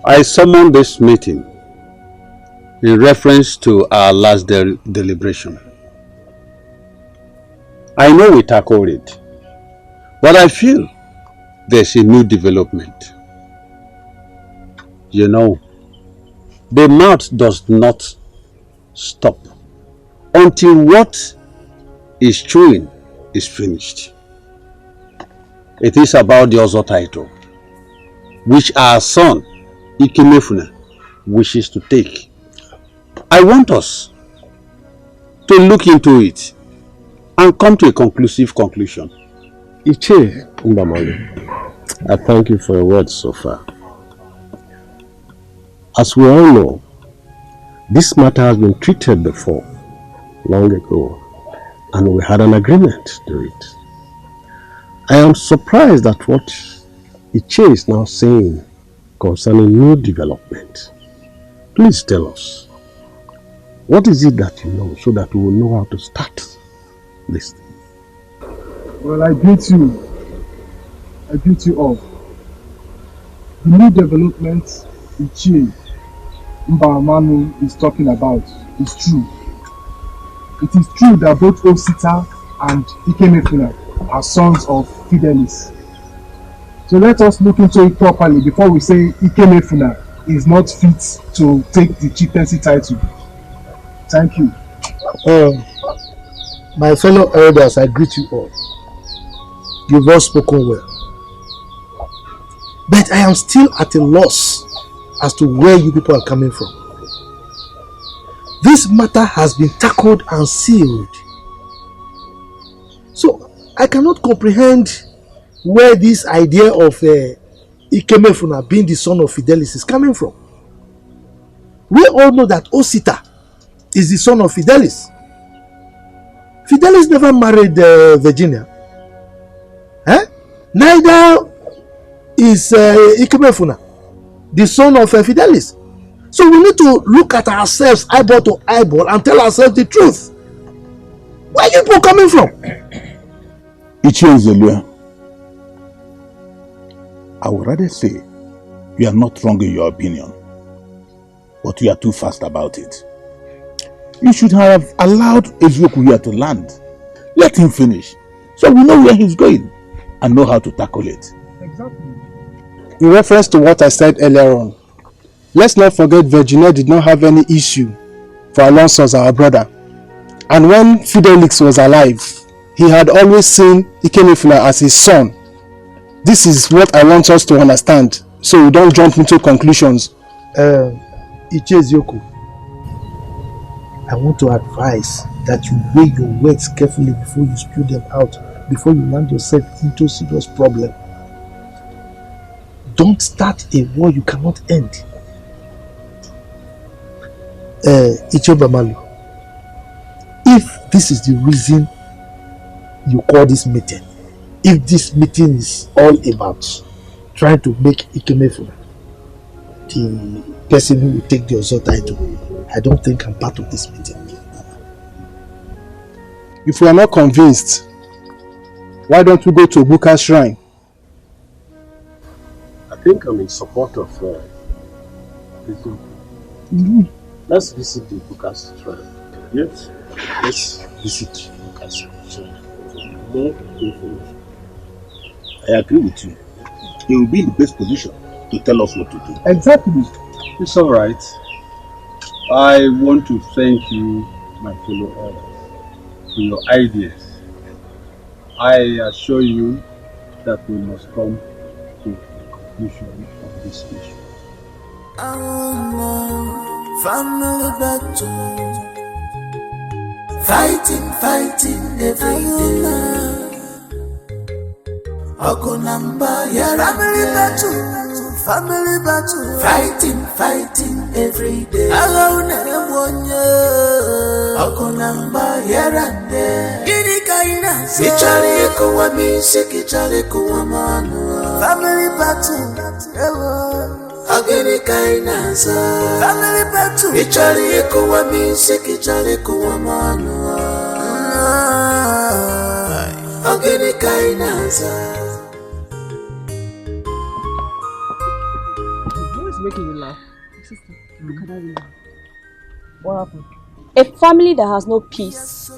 I summoned this meeting in reference to our last deliberation. I know we tackled it, but I feel there's a new development. You know, the mouth does not stop until what is chewing is finished. It is about the Ozo title, which our son, Ikemefuna, wishes to take. I want us to look into it and come to a conclusive conclusion. Ichie Mbamalu, I thank you for your words so far. As we all know, this matter has been treated before long ago, and we had an agreement to do it. I am surprised at what Iche is now saying concerning new development. Please tell us, what is it that you know so that we will know how to start this thing? Well, I greet you. I greet you all. The new development Ichie Mbamanu is talking about is true. It is true that both Osita and Ikemefuna are sons of Fidelis. So let us look into it properly before we say Ikemefuna is not fit to take the chieftaincy title. Thank you. My fellow elders, I greet you all. You've all spoken well. But I am still at a loss as to where you people are coming from. This matter has been tackled and sealed. So I cannot comprehend where this idea of Ikemefuna being the son of Fidelis is coming from. We all know that Osita is the son of Fidelis. Fidelis never married Virginia. Neither is Ikemefuna the son of Fidelis. So we need to look at ourselves eyeball to eyeball and tell ourselves the truth. Where are you people coming from? Ichie, I would rather say you are not wrong in your opinion, but you are too fast about it. You should have allowed Ezeonu here to land. Let him finish, so we know where he's going and know how to tackle it. Exactly. In reference to what I said earlier on, let's not forget Virginia did not have any issue for Alonso as our brother. And when Fidelix was alive, he had always seen Ikemefuna as his son. This is what I want us to understand, so we don't jump into conclusions. Ichezioku, I want to advise that you weigh your words carefully before you spew them out, before you land yourself into a serious problem. Don't start a war you cannot end. Ichobamalu, if this is the reason you call this meeting, if this meeting is all about trying to make Ikemefuna the person who will take the Ozo title, I don't think I'm part of this meeting. If we are not convinced, why don't we go to Obuka's shrine? I think I'm in support of Ezeonu. Let's visit the Obuka's shrine. Yes, let's visit Obuka's shrine. More information. I agree with you. He will be in the best position to tell us what to do. Exactly. It's all right. I want to thank you, my fellow elders, for your ideas. I assure you that we must come to a conclusion of this issue. Family battle, fighting every day. Okonamba, family battle, fighting every day. Okonamba, Gini kaina, kichari kuwa misi, kichari kuwa manua. Family battle, Agini kaina za. Family battle, kichari kuwa misi, kichari kuwa manua. Agini kaina za. Making you laugh. Sister, look at that woman. What happened? A family that has no peace,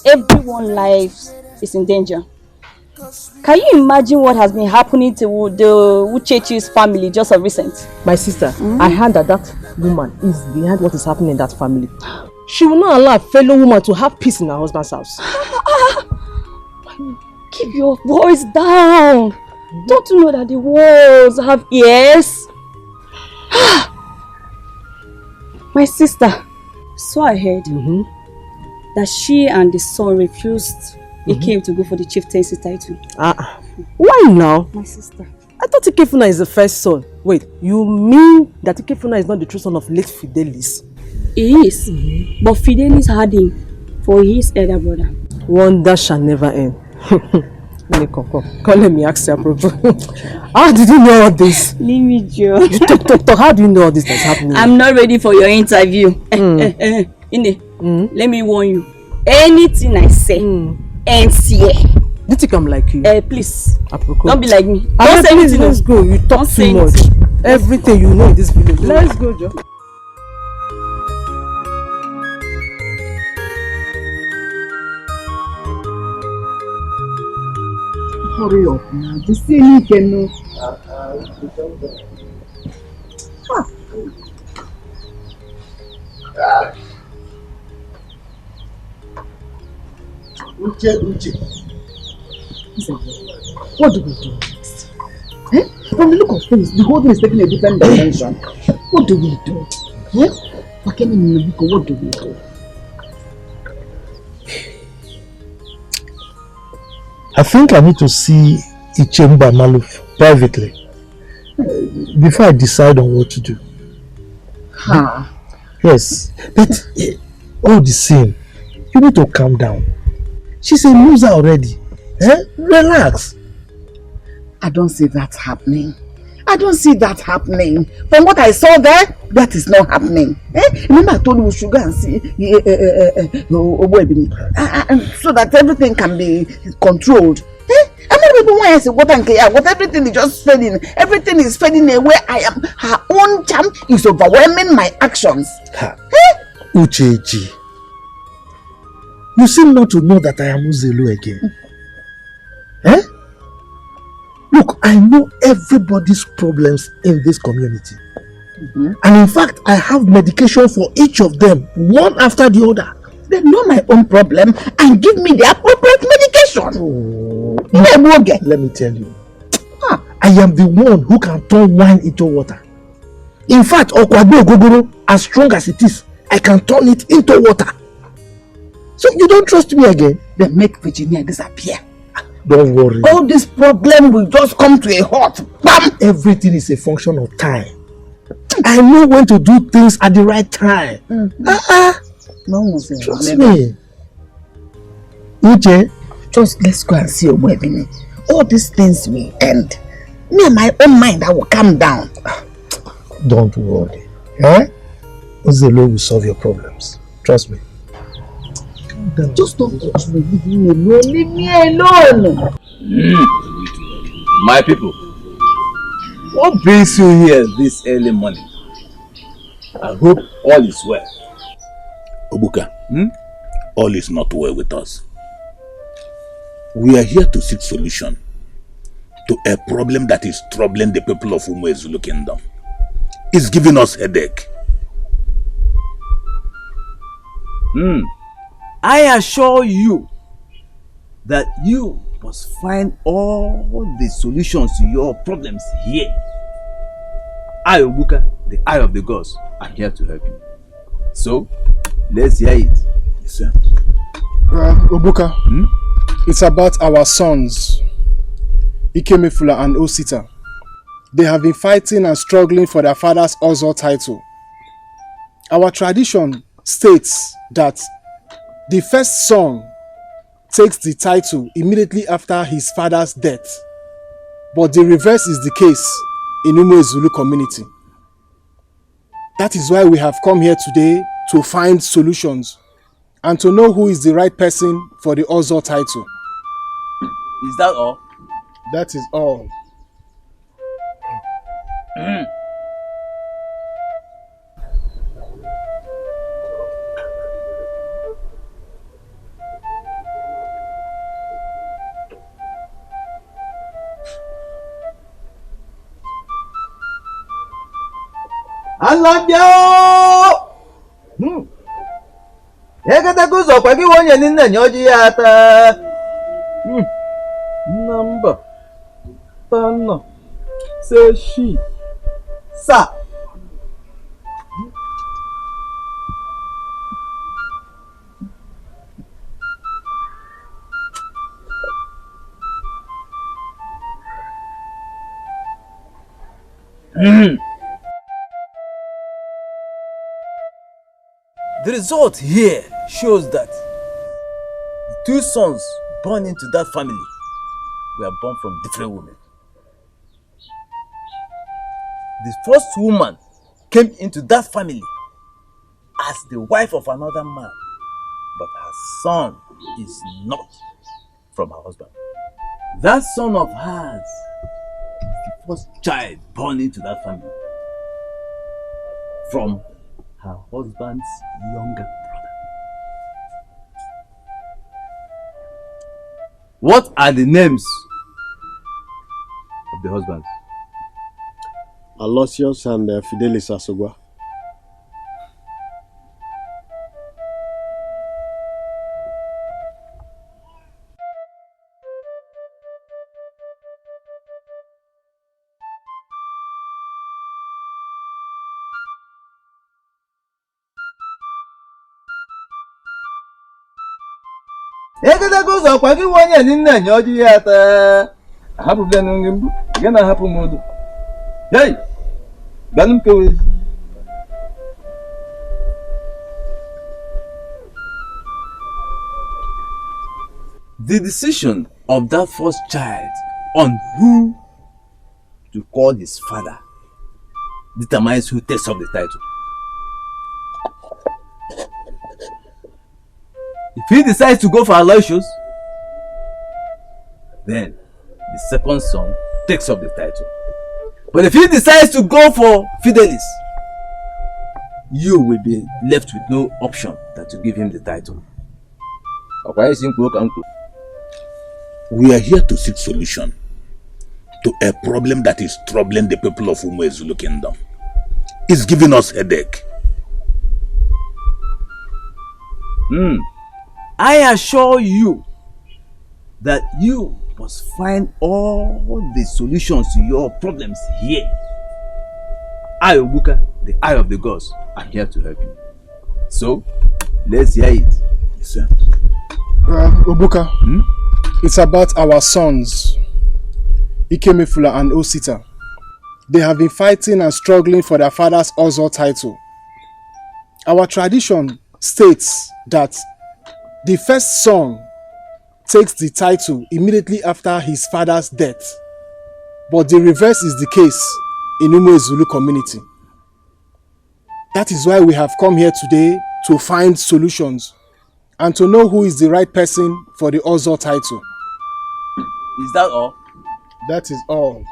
everyone's life is in danger. Can you imagine what has been happening to the Uchechi's family just of recent? My sister, I heard that woman is behind what is happening in that family. She will not allow a fellow woman to have peace in her husband's house. Keep your voice down. Don't you know that the walls have ears? My sister, so I heard that she and the son refused Ike to go for the chieftaincy title. Why now? My sister. I thought Ikefuna is the first son. Wait, you mean that Ikefuna is not the true son of late Fidelis? He is, but Fidelis had him for his elder brother. Wonder shall never end. Come, let me ask you, approval. How did you know all this? Leave me, Joe. You talk. How do you know all this is happening? I'm not ready for your interview. Ine, let me warn you. Anything I say, ends here. You think I'm like you? Please. Apropos. Don't be like me. Don't say anything. Let's go. You talk too much. Everything you know in this village. Let's go, Joe. Hurry up now. Just say you can know. Luchi. What do we do next? From the look of things, the whole thing is taking a different dimension. What do we do? What do we do? I think I need to see Ichemba Maluf privately before I decide on what to do. Yes, but all the same, you need to calm down. She's a loser already. Relax. I don't see that happening. From what I saw there, that is not happening. Remember I told you we should go and see so that everything can be controlled. I'm not even when I say what everything is just fading. Everything is fading away. Her own charm is overwhelming my actions. Uchechi, you seem not to know that I am Uzelu again. Look, I know everybody's problems in this community. And in fact, I have medication for each of them, one after the other. They know my own problem and give me the appropriate medication. Let me tell you, I am the one who can turn wine into water. In fact, Okwado Gogoro, as strong as it is, I can turn it into water. So you don't trust me again? Then make Virginia disappear. Don't worry. All this problem will just come to a halt. Bam! Everything is a function of time. I know when to do things at the right time. Trust me. Uche, just let's go and see Obwebini. All these things will end. Me and my own mind, I will calm down. Don't worry. Uzelo will solve your problems. Trust me. Just don't touch me. Leave me alone. My people, what brings you here this early morning? I hope all is well. Obuka, all is not well with us. We are here to seek solution to a problem that is troubling the people of Zulu Kingdom. It's giving us headache. I assure you that you must find all the solutions to your problems here. I, Obuka, the eye of the gods, am here to help you. So, let's hear it. Yes, sir. Obuka, it's about our sons, Ikemefula and Osita. They have been fighting and struggling for their father's Ozo title. Our tradition states that the first son takes the title immediately after his father's death. But the reverse is the case in Umu Zulu community. That is why we have come here today to find solutions and to know who is the right person for the Ozo title. Is that all? That is all. Alabia! Ekata kuzo kwa kiwonye nina nyoji yata. Number. Tano. Seshi. Sa. The result here shows that The two sons born into that family were born from different women. The first woman came into that family as the wife of another man, but her son is not from her husband. That son of hers is the first child born into that family from her husband's younger brother. What are the names of the husbands? Aloysius and Fidelis Asogwa. Egedege ụzọ kwa gị nwe onye nne enye ọjị ya ata. Ahapụbịa n'onye mbụ, gị na-ahapụ m odo. Hey! Gbanụ m kewe. The decision of that first child on who to call his father determines who takes up the title. If he decides to go for Aloysius, then the second son takes up the title. But if he decides to go for Fidelis, you will be left with no option than to give him the title. We are here to seek solution to a problem that is troubling the people of Zulu Kingdom. It's giving us headache. I assure you that you must find all the solutions to your problems here. I, Obuka, the eye of the gods, am here to help you. So, let's hear it. Yes, sir. Obuka, it's about our sons, Ikemefula and Osita. They have been fighting and struggling for their father's Ozo title. Our tradition states that the first son takes the title immediately after his father's death. But the reverse is the case in Umo Zulu community. That is why we have come here today to find solutions and to know who is the right person for the Ozo title. Is that all? That is all.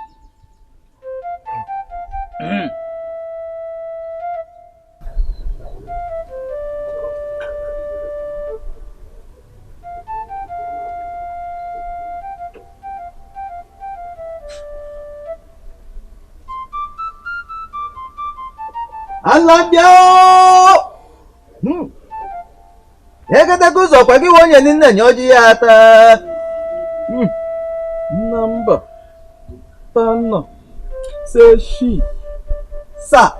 Alabia! Egedege ụzọ kwa gị nwe onye nne enye ọjị ya ata. Namba tano seshi sa.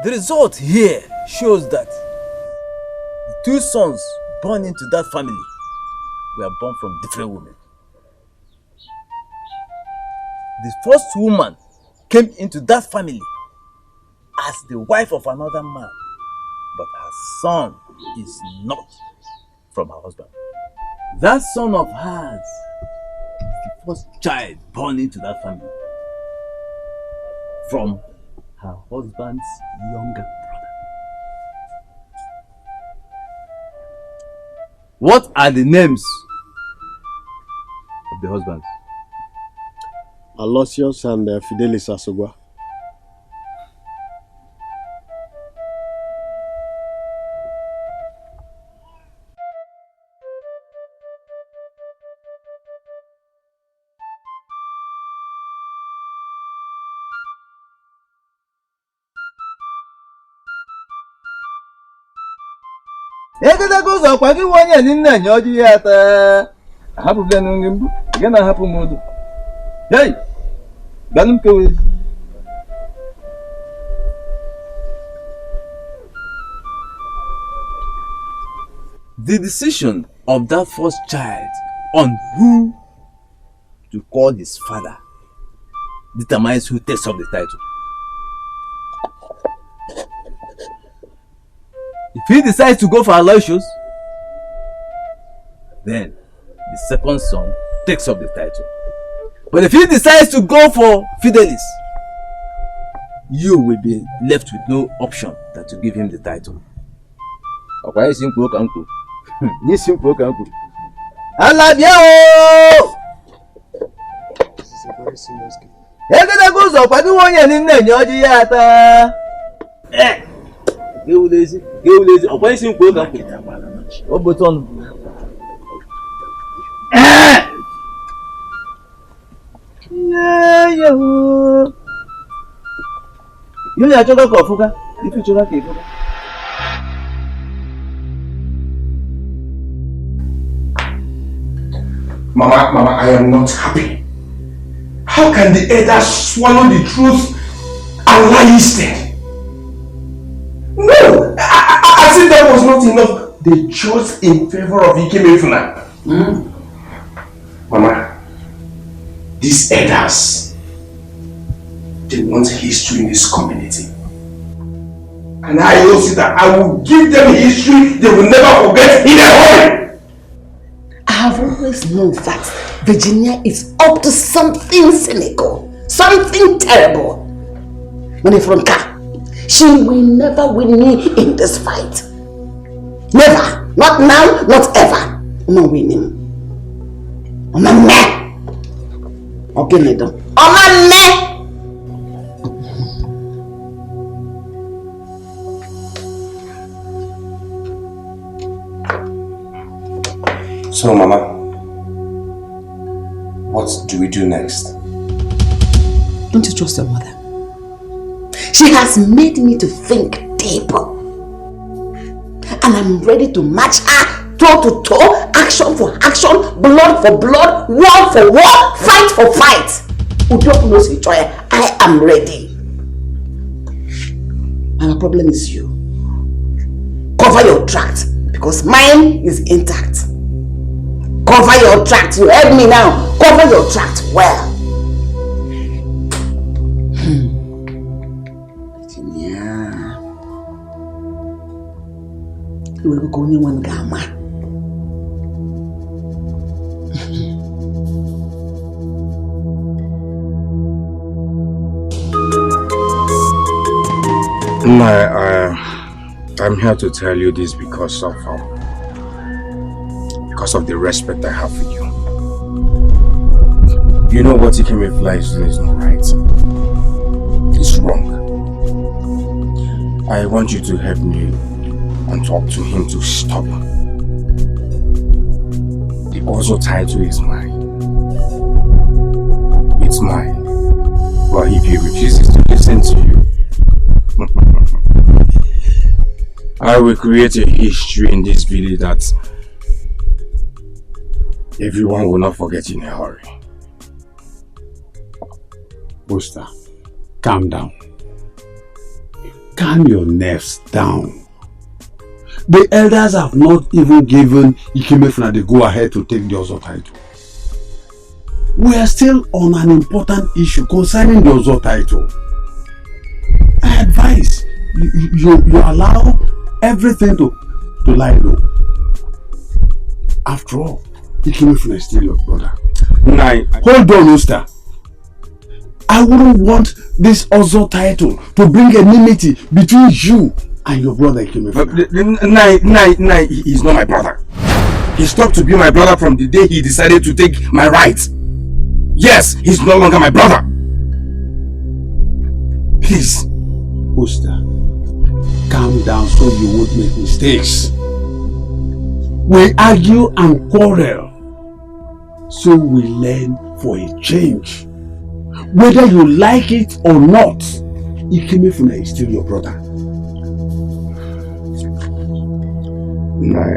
The result here shows that the two sons born into that family were born from different women. The first woman came into that family as the wife of another man, but her son is not from her husband. That son of hers is the first child born into that family from her husband's younger brother. What are the names of the husbands? Aloysius and Fidelis Asogwa. Egedege ụzọ kwa gị nwe onye nne enye ọjị ya ata. Ahapụbịa n'onye mbụ, gị na-ahapụ m odo. Hey! Gbanụ m kewe. The decision of that first child on who to call his father determines who takes up the title. If he decides to go for Aloysius, then the second son takes up the title. But if he decides to go for Fidelis, you will be left with no option than to give him the title. Okay, simple uncle. This simple uncle. I love you. This is a very serious case. Mama, I am not happy. How can the elders swallow the truth and lie instead? No! As if that was not enough, they chose in favor of Ikemefuna. Mama, these elders, they want history in this community. And I know that I will give them history they will never forget in a hurry. I have always known that Virginia is up to something cynical, something terrible. Monifronka, she will never win me in this fight. Never. Not now, not ever. I'm not winning. I'm a man. Okay, Nedo. I'm a man. So, Mama, what do we do next? Don't you trust your mother? She has made me to think deeper. And I'm ready to match her toe to toe, action for action, blood for blood, war for war, fight for fight. Udok knows each other. I am ready. And the problem is you. Cover your tract because mine is intact. Cover your tract. You heard me now. Cover your tract well. Virginia. You will go only one gamma. I'm here to tell you this because of the respect I have for you. You know what Ikemefuna is doing is not right. It's wrong. I want you to help me and talk to him to stop. The Ozo title is mine. It's mine. But if he refuses to listen to you, I will create a history in this village that everyone will not forget in a hurry. Buster, calm down. Calm your nerves down. The elders have not even given Ikemefuna the go-ahead to take the Ozo title. We are still on an important issue concerning the Ozo title. I advise you allow everything to lie low. After all, Ikemefuna is still your brother. Hold on, Buster. I wouldn't want this Ozo title to bring enmity between you and your brother Ikemefuna. He's not my brother. He stopped to be my brother from the day he decided to take my rights. Yes, he's no longer my brother. Please. Buster, calm down so you won't make mistakes. We argue and quarrel, so we learn for a change. Whether you like it or not, Ikemefuna is still your brother.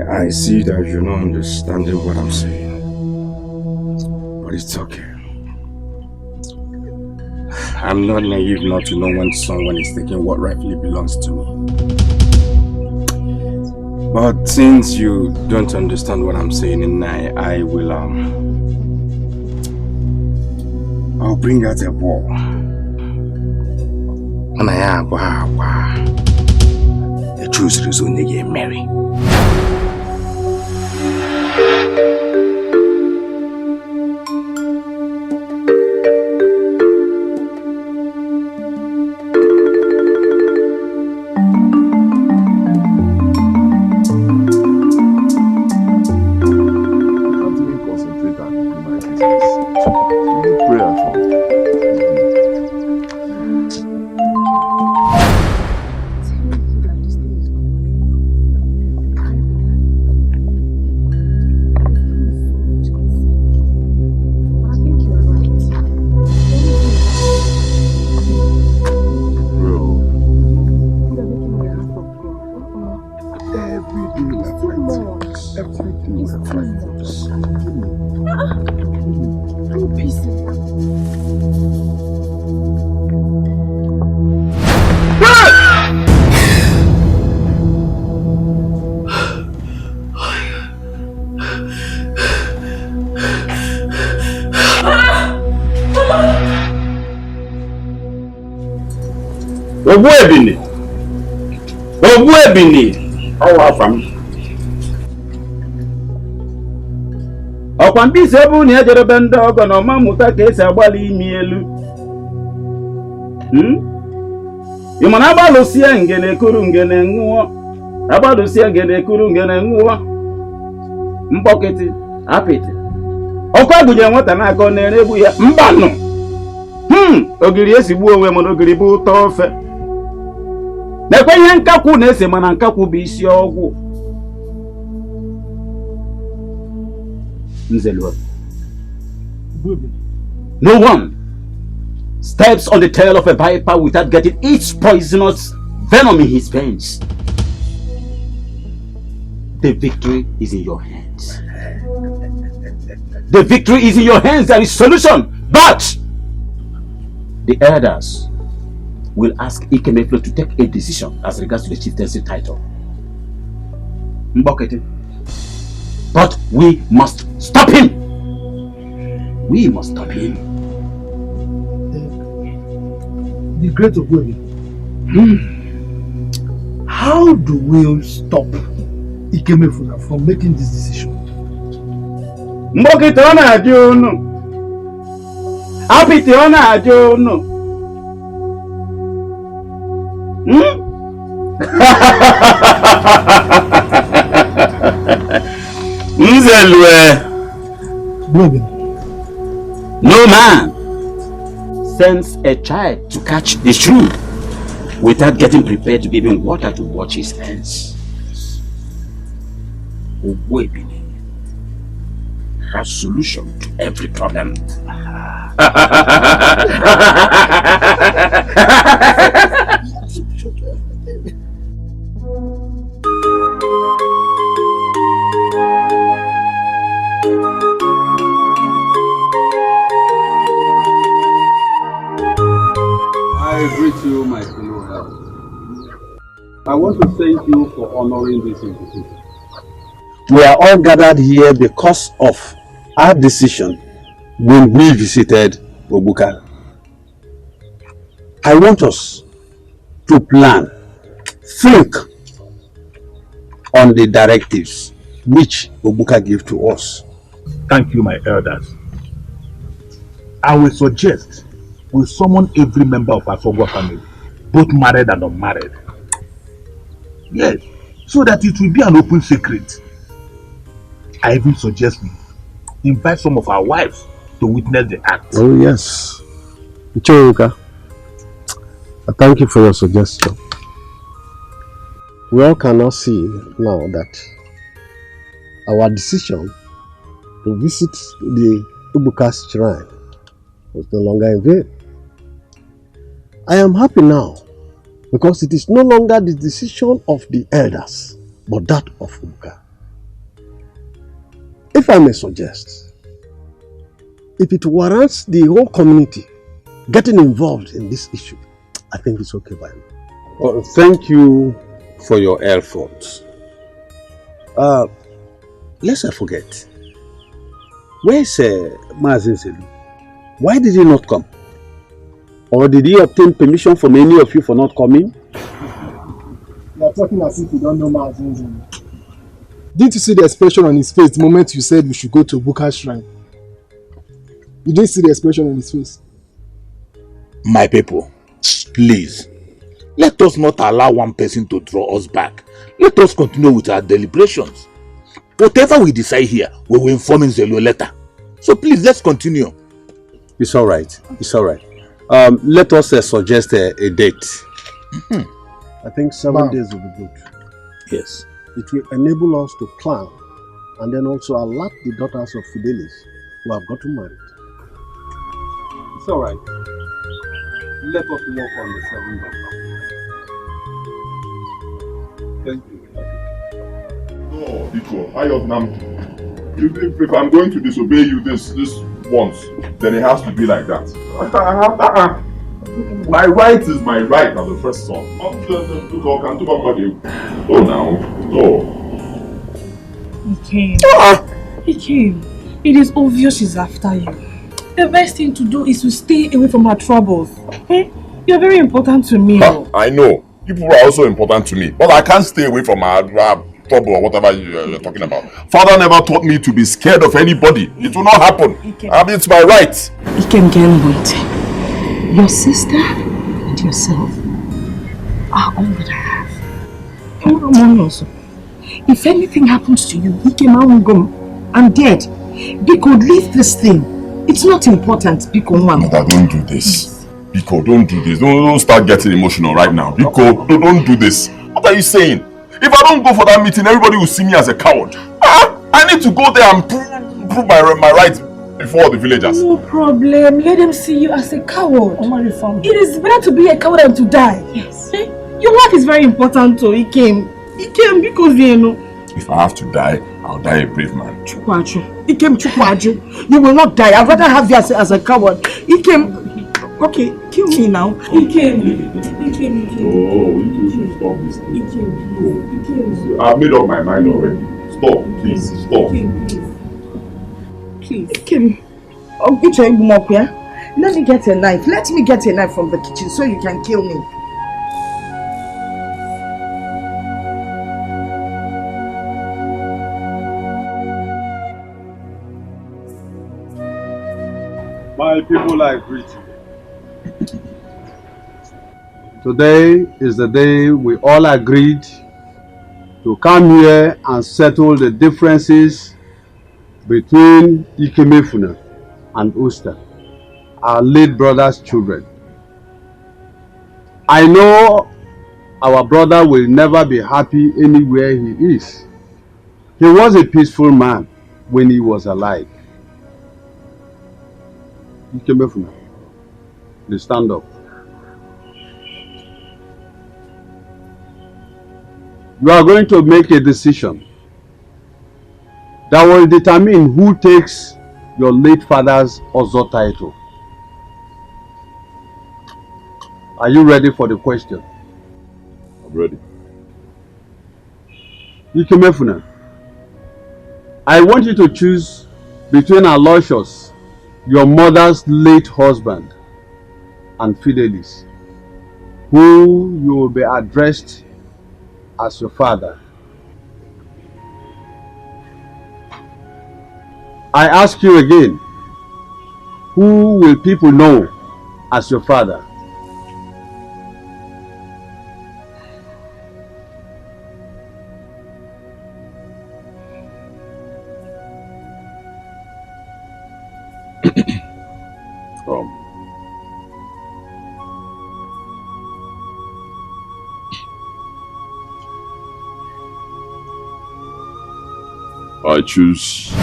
I see that you're not understanding what I'm saying. But it's okay. I'm not naive not to know when someone is taking what rightfully belongs to me. But since you don't understand what I'm saying, and I will I'll bring out a ball. And the truth is only get married. Ọkwa mbisi ebe unu ejerebe ndị ọgọ na ọma mmụta ka esi agbalị imi elu. Ị ma na agbalụsie ngene kuru ngene ṅụọ, agbalụsie ngene kuru ngene ṅụọ, mkpọkịtị apịtị. Ọkụ agụnye nwata n'aka ọ na-eregbu ya mbanụ. Ogiri esigbu onwe mana ogiri bụ ụtọ ofe. Na-ekwe ihe nkakwu na-ese mana nkakwu bụ isi ọgwụ. No one steps on the tail of a viper without getting its poisonous venom in his veins. The victory is in your hands. The victory is in your hands. There is solution. But the elders will ask Ikemeflo to take a decision as regards to the chieftaincy title. Mbokete. But we must stop him. We must stop him. The great Ogwebi. How do we stop Ikemefuna from making this decision? Mbokete ona ajono. Apiti ona ajono. No man sends a child to catch the shrew without getting prepared to give him water to wash his hands. Ogwebini has solution to every problem. I greet you, my fellow elders. I want to thank you for honoring this invitation. We are all gathered here because of our decision when we visited Obuka. I want us to plan, think on the directives which Obuka gave to us. Thank you, my elders. I will suggest we summon every member of our Sogwa family, both married and unmarried. Yes, so that it will be an open secret. I even suggest we invite some of our wives to witness the act. Oh yes. Ichoruka, I thank you for your suggestion. We all cannot see now that our decision to visit the Ubuka's shrine was no longer in vain. I am happy now because it is no longer the decision of the elders, but that of Ubuka. If I may suggest, if it warrants the whole community getting involved in this issue, I think it's okay by me. Well, thank you for your efforts. Lest I forget. Where's Mazin Selu? Why did he not come? Or did he obtain permission from any of you for not coming? You are talking as if you don't know Mazin. Didn't you see the expression on his face the moment you said we should go to Buka's shrine? You didn't see the expression on his face. My people, please, let us not allow one person to draw us back. Let us continue with our deliberations. Whatever we decide here, we will inform Nzelu later. So please, let's continue. It's all right. It's all right. Let us suggest a date. I think 7 days will be good. Yes. It will enable us to plan and then also alert the daughters of Fidelis who have gotten married. It's all right. Let us work on the 7 days. Thank you. No, Biko, if I'm going to disobey you this once, then it has to be like that. My right is my right as the first son. Oh, now. Oh. He came. It is obvious she's after you. The best thing to do is to stay away from her troubles. Okay? You're very important to me. I know. People are also important to me. But I can't stay away from her trouble or whatever you're talking about. Father never taught me to be scared of anybody. It will not happen. I mean, it's my right. Ikem wait. Your sister and yourself are all that I have. If anything happens to you, I'm dead. Biko, leave this thing. It's not important, Biko. Mother, don't do this. Biko, don't do this. Don't start getting emotional right now. Biko, don't do this. What are you saying? If I don't go for that meeting, everybody will see me as a coward. I need to go there and prove my right before the villagers. No problem. Let them see you as a coward. It is better to be a coward than to die. Yes. Your life is very important, so he came because If I have to die, I'll die a brave man. Chukwaju. You will not die. I'd rather have you as a coward. He came. Okay, kill me now. He came. Oh, you should stop this thing. I've made up my mind already. Stop, please. Stop. Please. Kim. Let me get a knife. Let me get a knife from the kitchen so you can kill me. My people, I greet you. Today is the day we all agreed to come here and settle the differences between Ikemefuna and Usta, our late brother's children. I know our brother will never be happy anywhere he is. He was a peaceful man when he was alive. Ikemefuna, please stand up. You are going to make a decision that will determine who takes your late father's Ozo title. Are you ready for the question? I'm ready. Ikemefuna, I want you to choose between Aloysius, your mother's late husband, and Fidelis, who you will be addressed as your father. I ask you again, who will people know as your father? I choose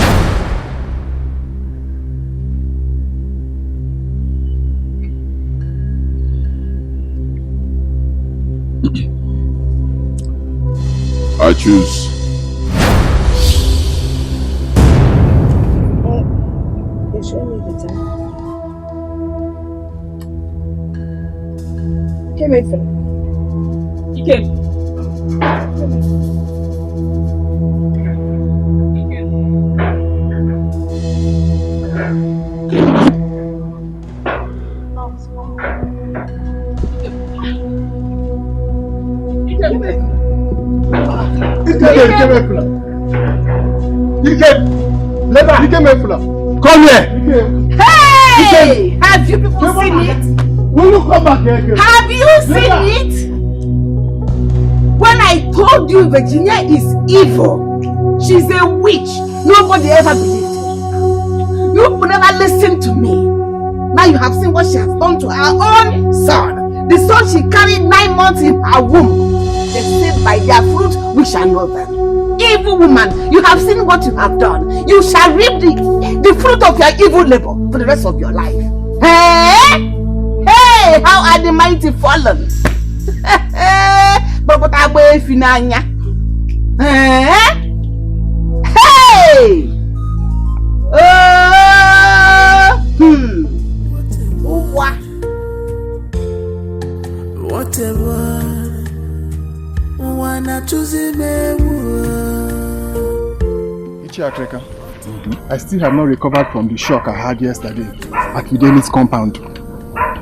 Show me the time. Wait for me. You came. Come here. Hey! Have you people seen it? Will you come back here? Have you seen it? When I told you Virginia is evil, she's a witch. Nobody ever believed me. You would never listen to me. Now you have seen what she has done to her own son. The son she carried 9 months in her womb. They say by their fruit we shall know them. Evil woman, you have seen what you have done. You shall reap the fruit of your evil labor for the rest of your life. Hey! Hey! How are the mighty fallen? But I will finanya. Hey! Whatever wanna choose Ichiakreka, I still have not recovered from the shock I had yesterday at Fideli's compound,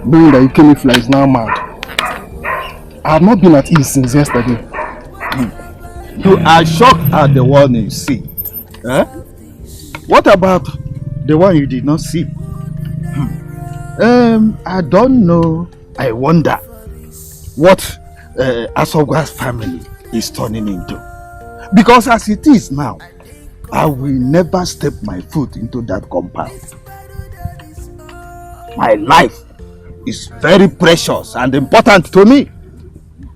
knowing that Ikemefla is now mad. I have not been at ease since yesterday. You are shocked at the one you see. Eh? What about the one you did not see? I don't know. I wonder what Asogwa's family is turning into. Because as it is now, I will never step my foot into that compound. My life is very precious and important to me.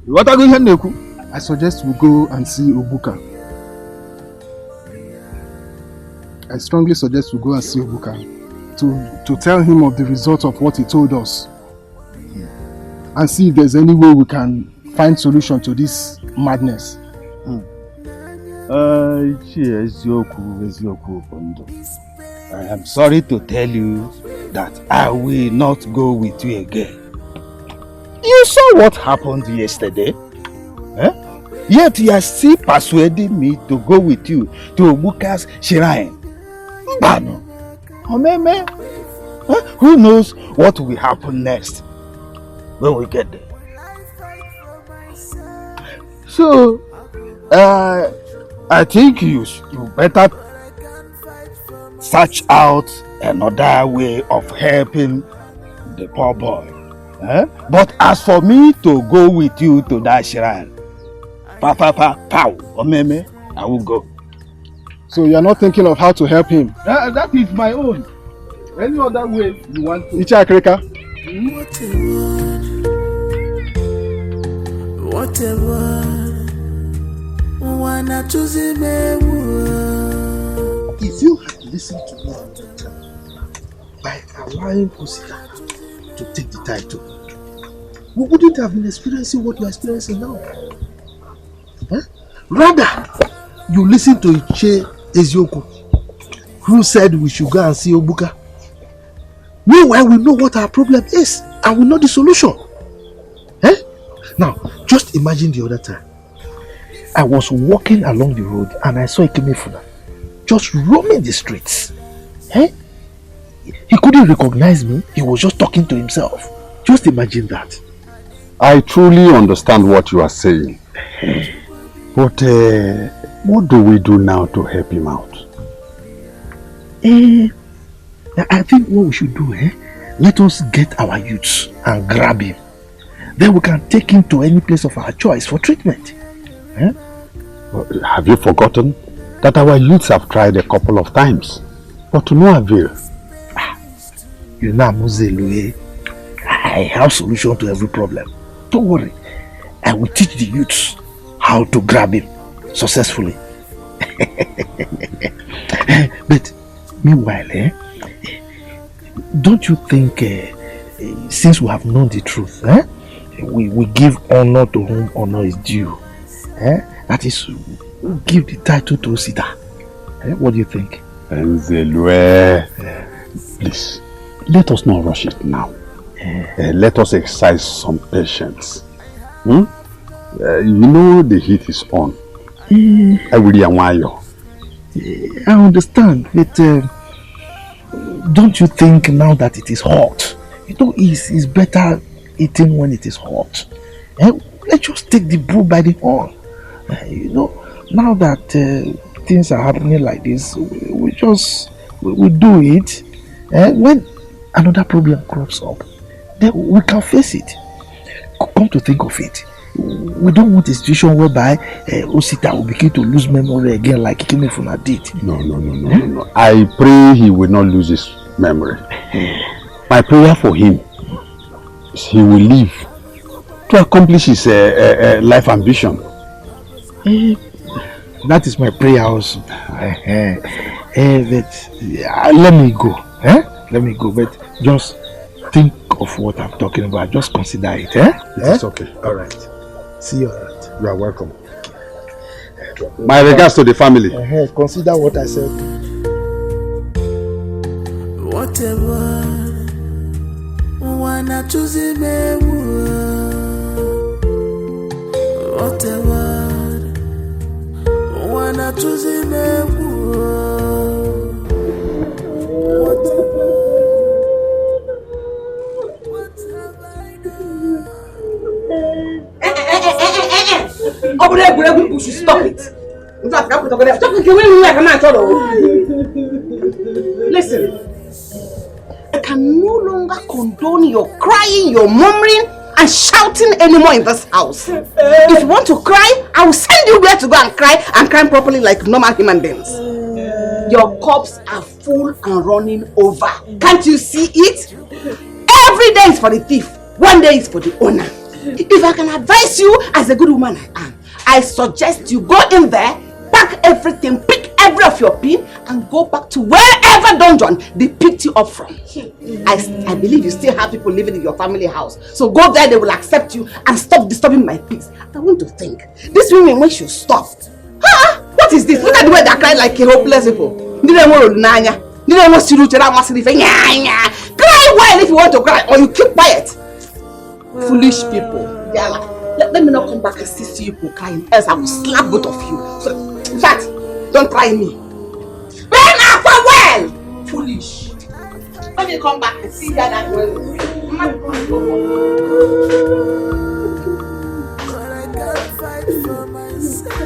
What are you doing? I suggest we go and see Obuka. I strongly suggest we go and see Obuka to tell him of the results of what he told us and see if there's any way we can find solution to this madness. I am sorry to tell you that I will not go with you again. You saw what happened yesterday? Eh? Yet you are still persuading me to go with you to Obuka's shrine. Mbano. Omeme. Who knows what will happen next when we get there? So, I think you better search out another way of helping the poor boy. But as for me to go with you to that shrine, Omeme, I will go. So you are not thinking of how to help him? That is my own. Any other way you want to? Ichiakreka. Whatever wanna choose If you had listened to me by allowing Osita to take the title, we wouldn't have been experiencing what we're experiencing now. Rather, you listen to Ezeonu, who said we should go and see Obuka. Meanwhile, we know what our problem is and we know the solution. Now, just imagine the other time. I was walking along the road and I saw Ikemefuna just roaming the streets. He couldn't recognize me. He was just talking to himself. Just imagine that. I truly understand what you are saying. But what do we do now to help him out? I think what we should do, let us get our youths and grab him. Then we can take him to any place of our choice for treatment. Have you forgotten that our youths have tried a couple of times, but to no avail? You know, Muzelu, I have solution to every problem. Don't worry. I will teach the youths how to grab him successfully. But meanwhile, don't you think, since we have known the truth, we give honor to whom honor is due? That is, we give the title to Osita. What do you think? Enzelwe, please, let us not rush it now. Let us exercise some patience. You know the heat is on. I understand, but don't you think now that it is hot? You know, it's better eating when it is hot. let's just take the bull by the horn. You know, now that things are happening like this, we do it. When another problem crops up, then we can face it. Come to think of it, we don't want a situation whereby Osita will begin to lose memory again like Ikemefuna did. No. I pray he will not lose his memory. My prayer for him is he will live to accomplish his life ambition. That is my prayer also. But let me go. Let me go. But just think of what I'm talking about. Just consider it. It's okay. All right. See you around. You are welcome. My regards to the family. Consider what I said. Whatever wanna choose me, whatever wanna choose me, You should stop it. In fact, listen, I can no longer condone your crying, your murmuring, and shouting anymore in this house. If you want to cry, I will send you where to go and cry properly like normal human beings. Your cups are full and running over. Can't you see it? Every day is for the thief, one day is for the owner. If I can advise you as a good woman I am, I suggest you go in there, pack everything, pick every of your pin, and go back to wherever dungeon they picked you up from. I believe you still have people living in your family house. So go there, they will accept you and stop disturbing my peace. I want to think, these women, we should stop. What is this? Look at the way they are crying like a hopeless people. Cry well if you want to cry, or you keep quiet. Foolish people. Let me not come back and see you people crying, else I will slap both of you. So, in fact, don't try me. Burn up well! Foolish. Let me come back and see that well. But I can't fight for myself.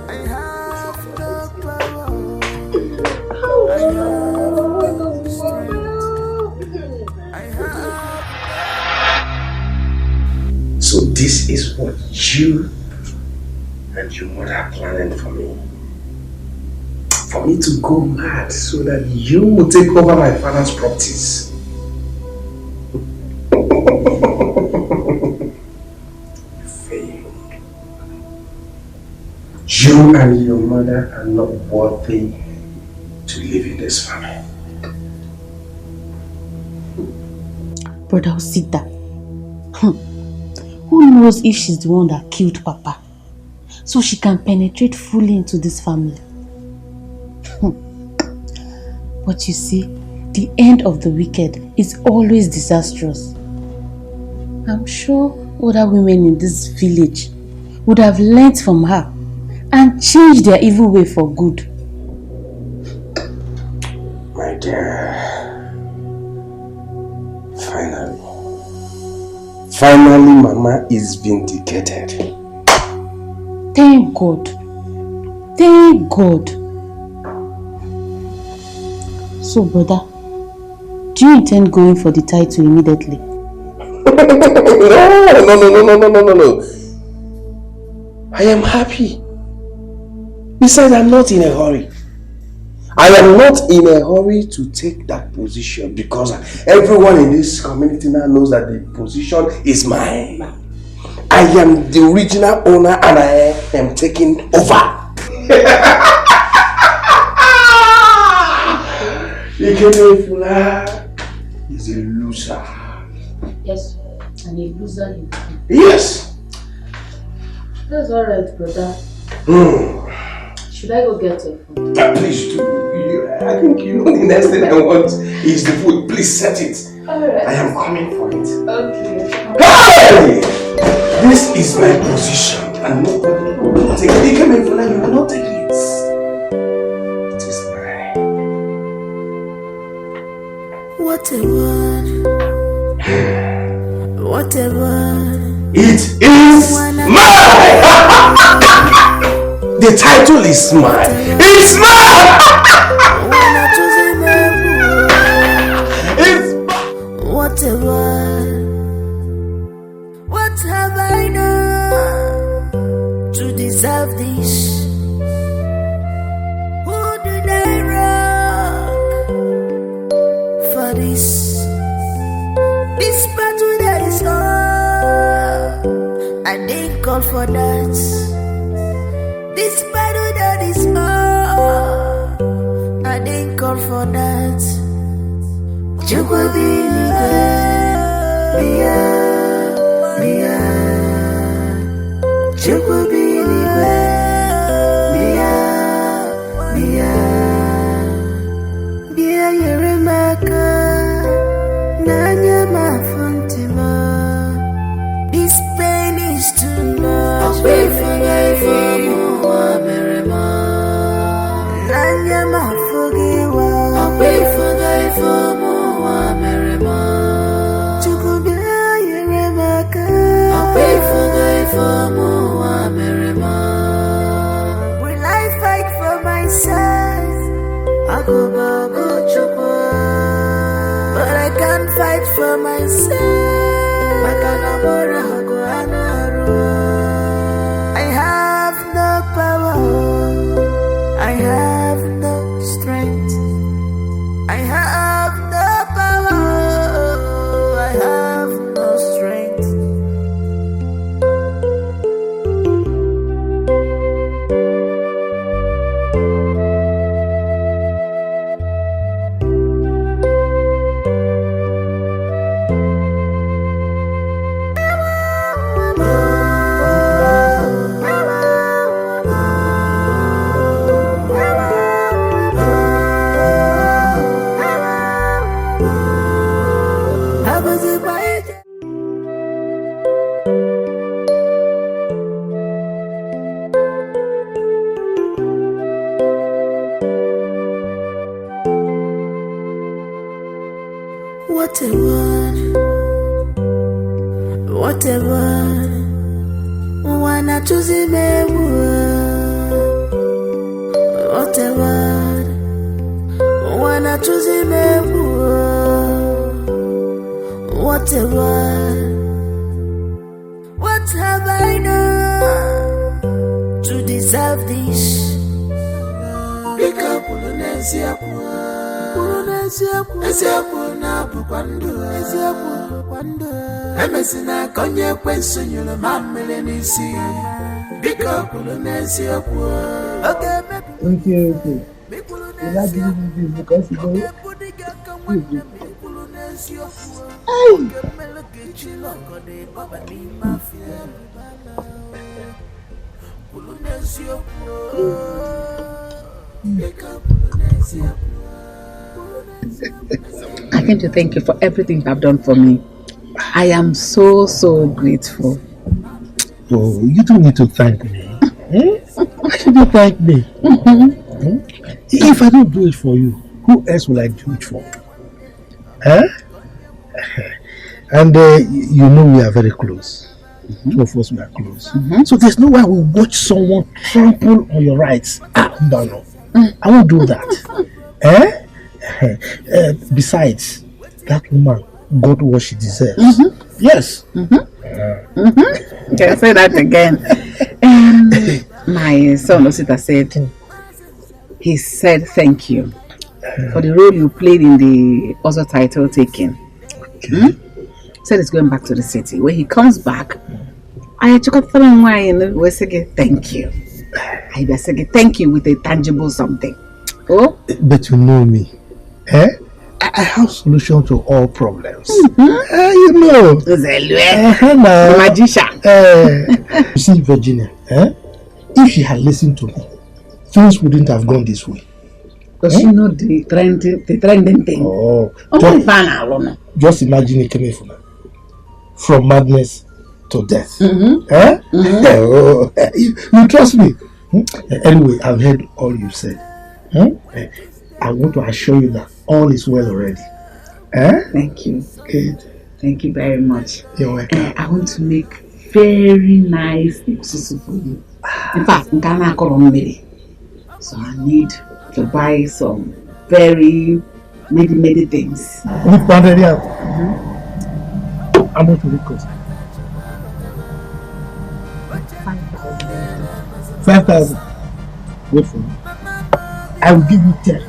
I have no power. I have no strength. So this is what you and your mother are planning for me. For me to go mad so that you will take over my father's properties. You failed. You and your mother are not worthy to live in this family. Brother Osita, who knows if she's the one that killed Papa, so she can penetrate fully into this family. But you see, the end of the wicked is always disastrous. I'm sure other women in this village would have learnt from her and changed their evil way for good. My dear, finally Mama is vindicated. Thank God. Thank God. So, brother, do you intend going for the title immediately? No. I am happy. Besides, I'm not in a hurry. I am not in a hurry to take that position because everyone in this community now knows that the position is mine. I am the original owner and I am taking over. Ikemefuna is a loser. Yes, and a loser you. Yes. That's alright, brother. Should I go get your food? Please do. I think you know the next thing I want is the food. Please set it. Alright. I am coming for it. Okay. Hey! This is my position and nobody will take it. Ikemefuna, you will not take it. It is mine. What a word. Whatever. It is mine! The title is mine. It's mine! It's whatever. What have I done to deserve this? Who did I wrong for this? This battle that is on, I didn't call for that. This battle that is on, I didn't call for that. This pain is too much. I'll pay for life for more, Merima. Nanya ma forgive. I'll pay for life for more, Merima. Chukubia Yeremaka. I'll pay for life for more, Merima. Will I fight for myself? I go chukwa. But I can't fight for myself. I have no power. I have no strength. I have no power. I have no strength. What a word, what a word. Wanna choose him a word. What a word. Wanna choose him a word. What a word. What have I done to deserve this? Pick up Ezeonu na bukwando Emesina konye kwenso nyolo mamele nisi Bika pulu Ezeonu. Okay. You like this because you know. I came to thank you for everything you have done for me. I am so grateful. Oh, you don't need to thank me. Why should you thank me? If I don't do it for you, who else will I do it for? And you know we are very close. Two of us, we are close. So there's no way we watch someone trample on your rights. No. I won't do that. Besides, that woman got what she deserves. Yes. Can I say that again? My son Osita said, he said thank you for the role you played in the other title taking. Said he's going back to the city. When he comes back, I took up some wine. We say thank you. I say thank you with a tangible something. Oh, but you know me. I have solution to all problems. You know. The magician. You see, Virginia, if she had listened to me, things wouldn't have gone this way. Because you know the trending thing. Oh, just imagine it coming from madness to death. Oh, you trust me. Anyway, I've heard all you said. I want to assure you that all is well already. Thank you. Good. Thank you very much. You're welcome. I want to make very nice susu for you. In fact, so I need to buy some very many things. With boundary out. I'm going to request 5,000. Wait for me. I will give you 10.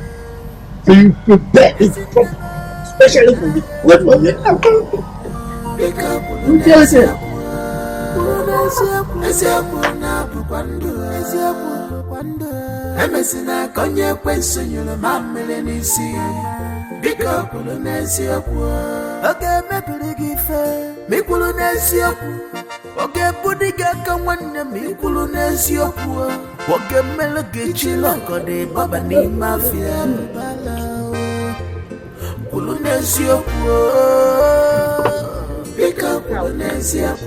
So you prepare it properly. Especially for me. Wait for me. I'm coming. You tell us it. Emesina konye kwensunyulu mamele nisi Bika kulu nesi oku Oge mepili gife Mikulu nesi oku Oge budiga kawane mikulu nesi oku Oge melege chiloko de baba ni mafia Kulu nesi oku Bika kulu nesi oku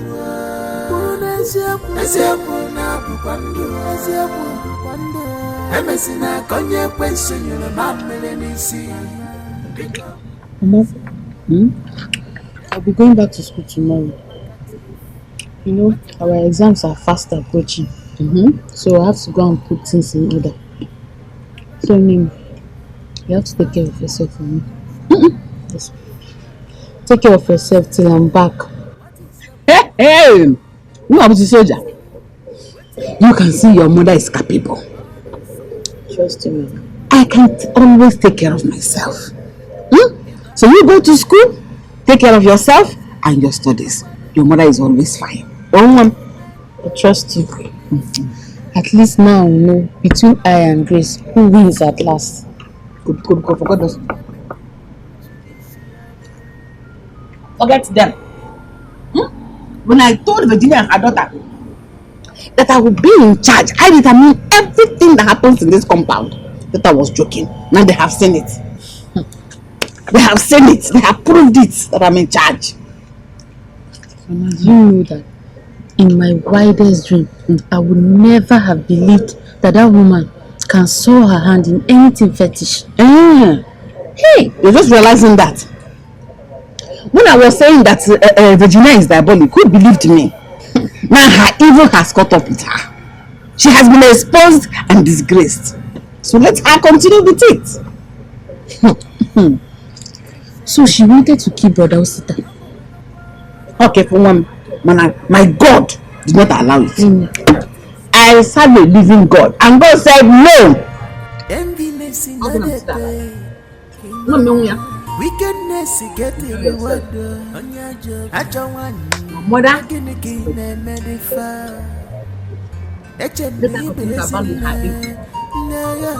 Kulu nesi oku Nesi oku na bukwandu Nesi oku bukwandu Emesina konye kwensunyulu mamele nisi Mama, I'll be going back to school tomorrow. You know, our exams are fast approaching. So I have to go and put things in order. So, Nim, you have to take care of yourself for me. Yes. Take care of yourself till I'm back. Hey! You are a soldier. You can see your mother is capable. Trust me. I can always take care of myself. So you go to school, take care of yourself and your studies. Your mother is always fine. I trust you. At least now we know between I and Grace who wins at last. Good, for goodness. Forget them. When I told Virginia and her daughter that I would be in charge, I determined everything that happens in this compound. That I was joking. Now they have seen it. They have seen it. They have proved it that I'm in charge. Mama, do you know that in my wildest dream, I would never have believed that that woman can soil her hand in anything fetish. Hey, you're just realizing that. When I was saying that Virginia is diabolic, who believed me? Now her evil has caught up with her. She has been exposed and disgraced. So let her continue with it. So she wanted to keep Brother Osita. Okay, for one, my God did not allow it. I serve a living God, and God said no. Wickedness get reward. Mother,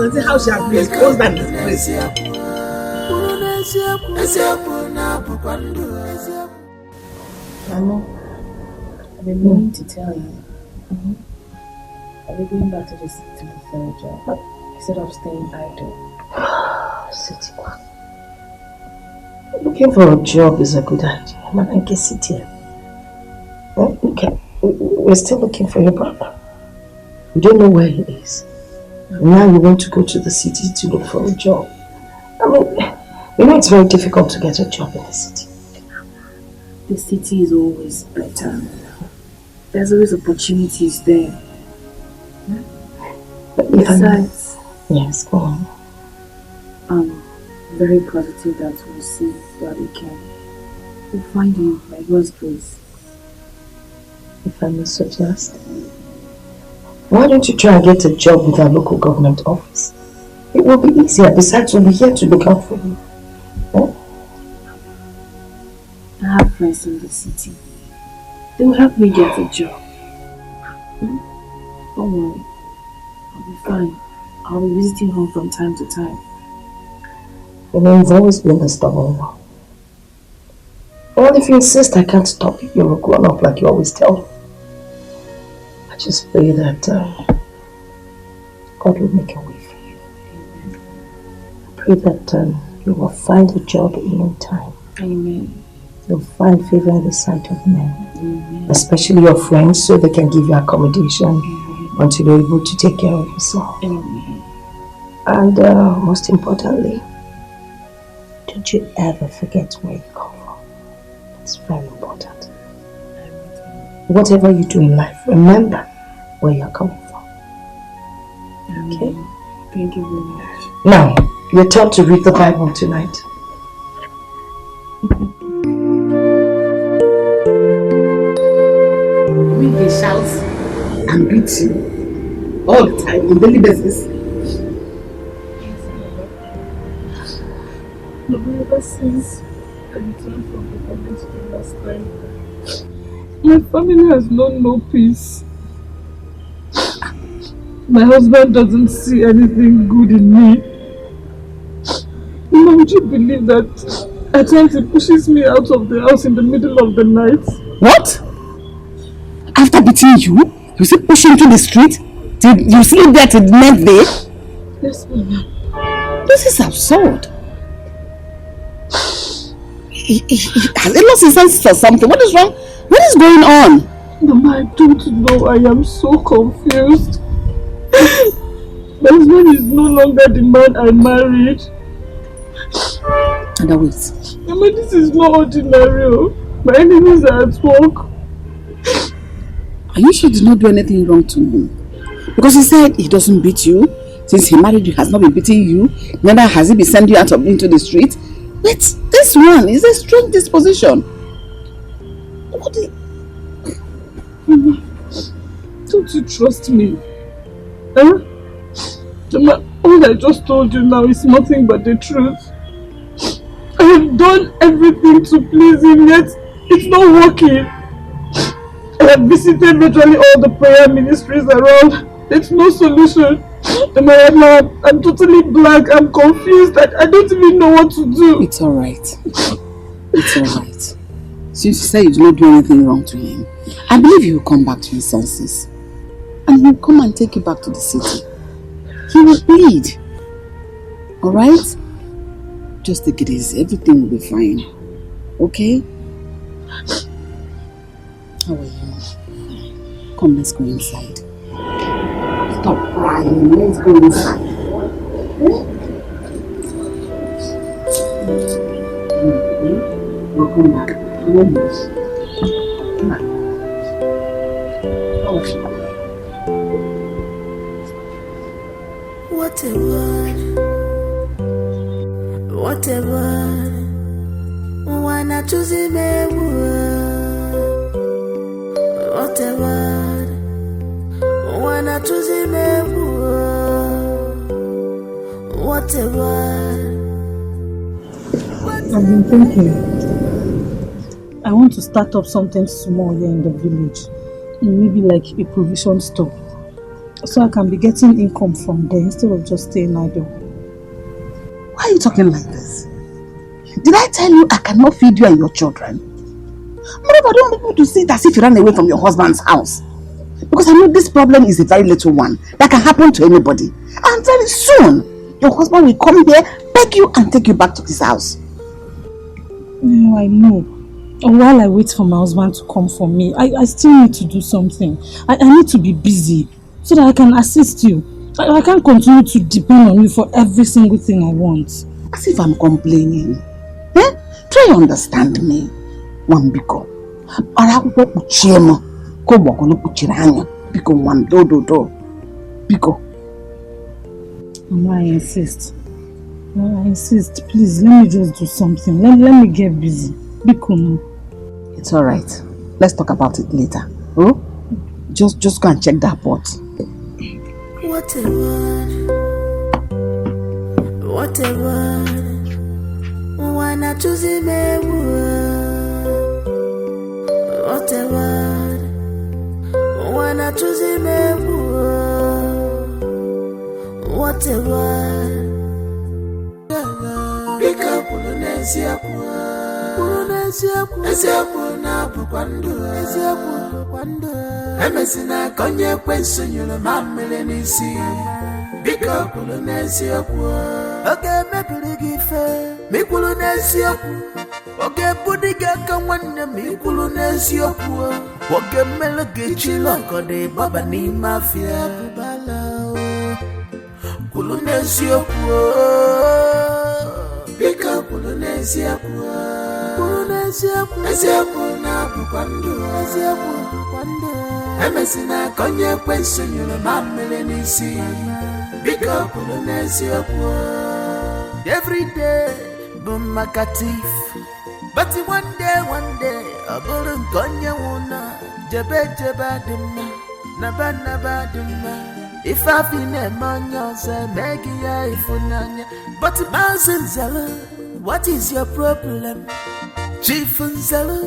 see how she has been exposed and disgraced. Mama, I've been meaning to tell you. I'll be going back to the city to look for a job instead of staying idle. City work. Looking for a job is a good idea. Man, I guess it here. Well, okay. We're still looking for your brother. We don't know where he is. Now you want to go to the city to look for a job. I mean, you know it's very difficult to get a job in the city. The city is always better. There's always opportunities there. But besides, yes, go on. I'm very positive that we'll see Daddy Ken. We'll find him by God's grace. If I may suggest, why don't you try and get a job with our local government office? It will be easier. Besides, we'll be here to look out for you. I have friends in the city. They will help me get a job. Don't worry. I'll be fine. I'll be visiting home from time to time. You know, you've always been a stubborn one. Well, if you insist, I can't stop you. You're a grown-up like you always tell me. I just pray that God will make a way for you. I pray that you will find a job in no time. Amen. You'll find favor in the sight of men. Amen. Especially your friends, so they can give you accommodation until you're able to take care of yourself. Amen. And most importantly, don't you ever forget where you come from. It's very important. Whatever you do in life, remember where you're coming from. Okay? Thank you very much. Now, you're taught to read the Bible tonight. We will shout and beat you all the time on daily basis. Ever since I returned from the province last time, my family has known no peace. My husband doesn't see anything good in me. Would you believe that at times he pushes me out of the house in the middle of the night? What? After beating you, you still push him to the street? Did you sleep there till the next day? Yes, ma'am. This is absurd. He has he lost his senses or something? What is wrong? What is going on? Mama, I don't know. I am so confused. My husband is no longer the man I married. And wait. Mama, this is not ordinary. My enemies are at work. Are you sure he did not do anything wrong to him? Because he said he doesn't beat you. Since he married you, he has not been beating you. Neither has he been sending you out into the street. But this one is a strange disposition. What do you... Mama, don't you trust me? Huh? Mama, all I just told you now is nothing but the truth. I have done everything to please him, yet it's not working. I have visited virtually all the prayer ministries around. There's no solution. I'm totally blank. I'm confused. I don't even know what to do. It's alright. It's alright. Since you say you did not do anything wrong to him, I believe he will come back to his senses. And he will come and take you back to the city. He will plead. Alright? Just take it easy. Everything will be fine. Okay? How are you? Come, let's go inside. Stop crying. Let's go inside. We'll come back. Come on. What a word. What a word. Wanna choose him a word. What a word. Wanna choose him a word. What a word. I've been thinking. I want to start up something small here in the village. Maybe like a provision store. So I can be getting income from there instead of just staying idle. Why are you talking like this? Did I tell you I cannot feed you and your children? Moreover, I don't want people to see it as if you ran away from your husband's house. Because I know this problem is a very little one that can happen to anybody. And very soon, your husband will come here, beg you and take you back to his house. No, I know. While I wait for my husband to come for me, I still need to do something. I need to be busy so that I can assist you. I can't continue to depend on you for every single thing I want. As if I'm complaining. Eh? Try to understand me. Wambiko. Biko one do. Biko. Mama, I insist. I insist. Please, let me just do something. Let me get busy. Biko. It's alright. Let's talk about it later. Oh? Just go and check that pot. What a word. What a word. Wanna choose him a word. What a word. Wanna choose him a word. What a word. Pick up Polonesia. Ezeonu na bukwando. Emesina konye kwensunyulo mamele nisi. Biko Polonesia kwa. Oge mekuri gife. Mikulunesia kwa. Oge budiga kamwane mikulunesia kwa. Oge melege chiloko de baba ni mafia kubala. Kulunesia kwa. Biko Polonesia kwa. eziokwu na bukwandu emesina konye kwensunyuru mamele nisi biko kulu n'eziokwu every day bumakatif but one day aburu konye wuna jebe dimma naba dimma if I feel a man say make ya ifunanya but Mazinzala, what is your problem? Chief Nzala,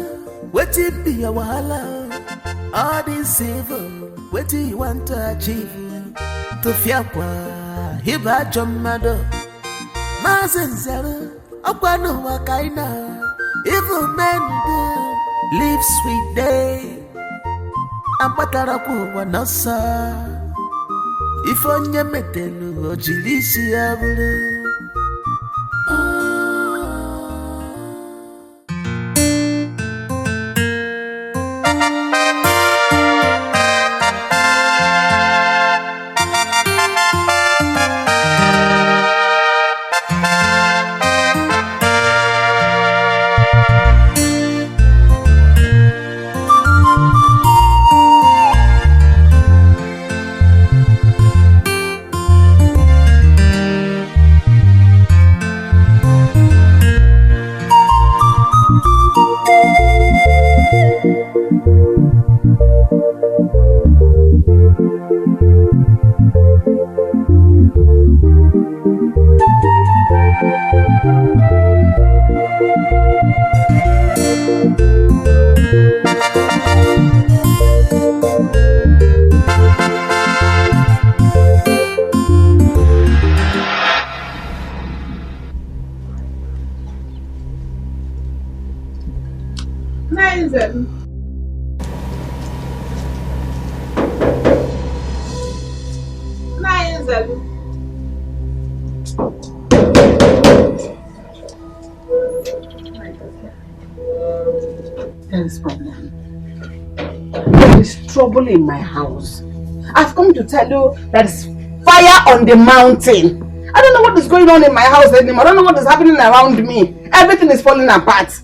what it be your wahala? All this evil, what do you want to achieve? To fiakwa, hiba jomado. Mazinzala, okwano wakaina. Evil men do live sweet day. Ampataraku wanasa. If onye metelu ojilisi aburu. Trouble in my house. I've come to tell you there's fire on the mountain. I don't know what is going on in my house anymore. I don't know what is happening around me. Everything is falling apart.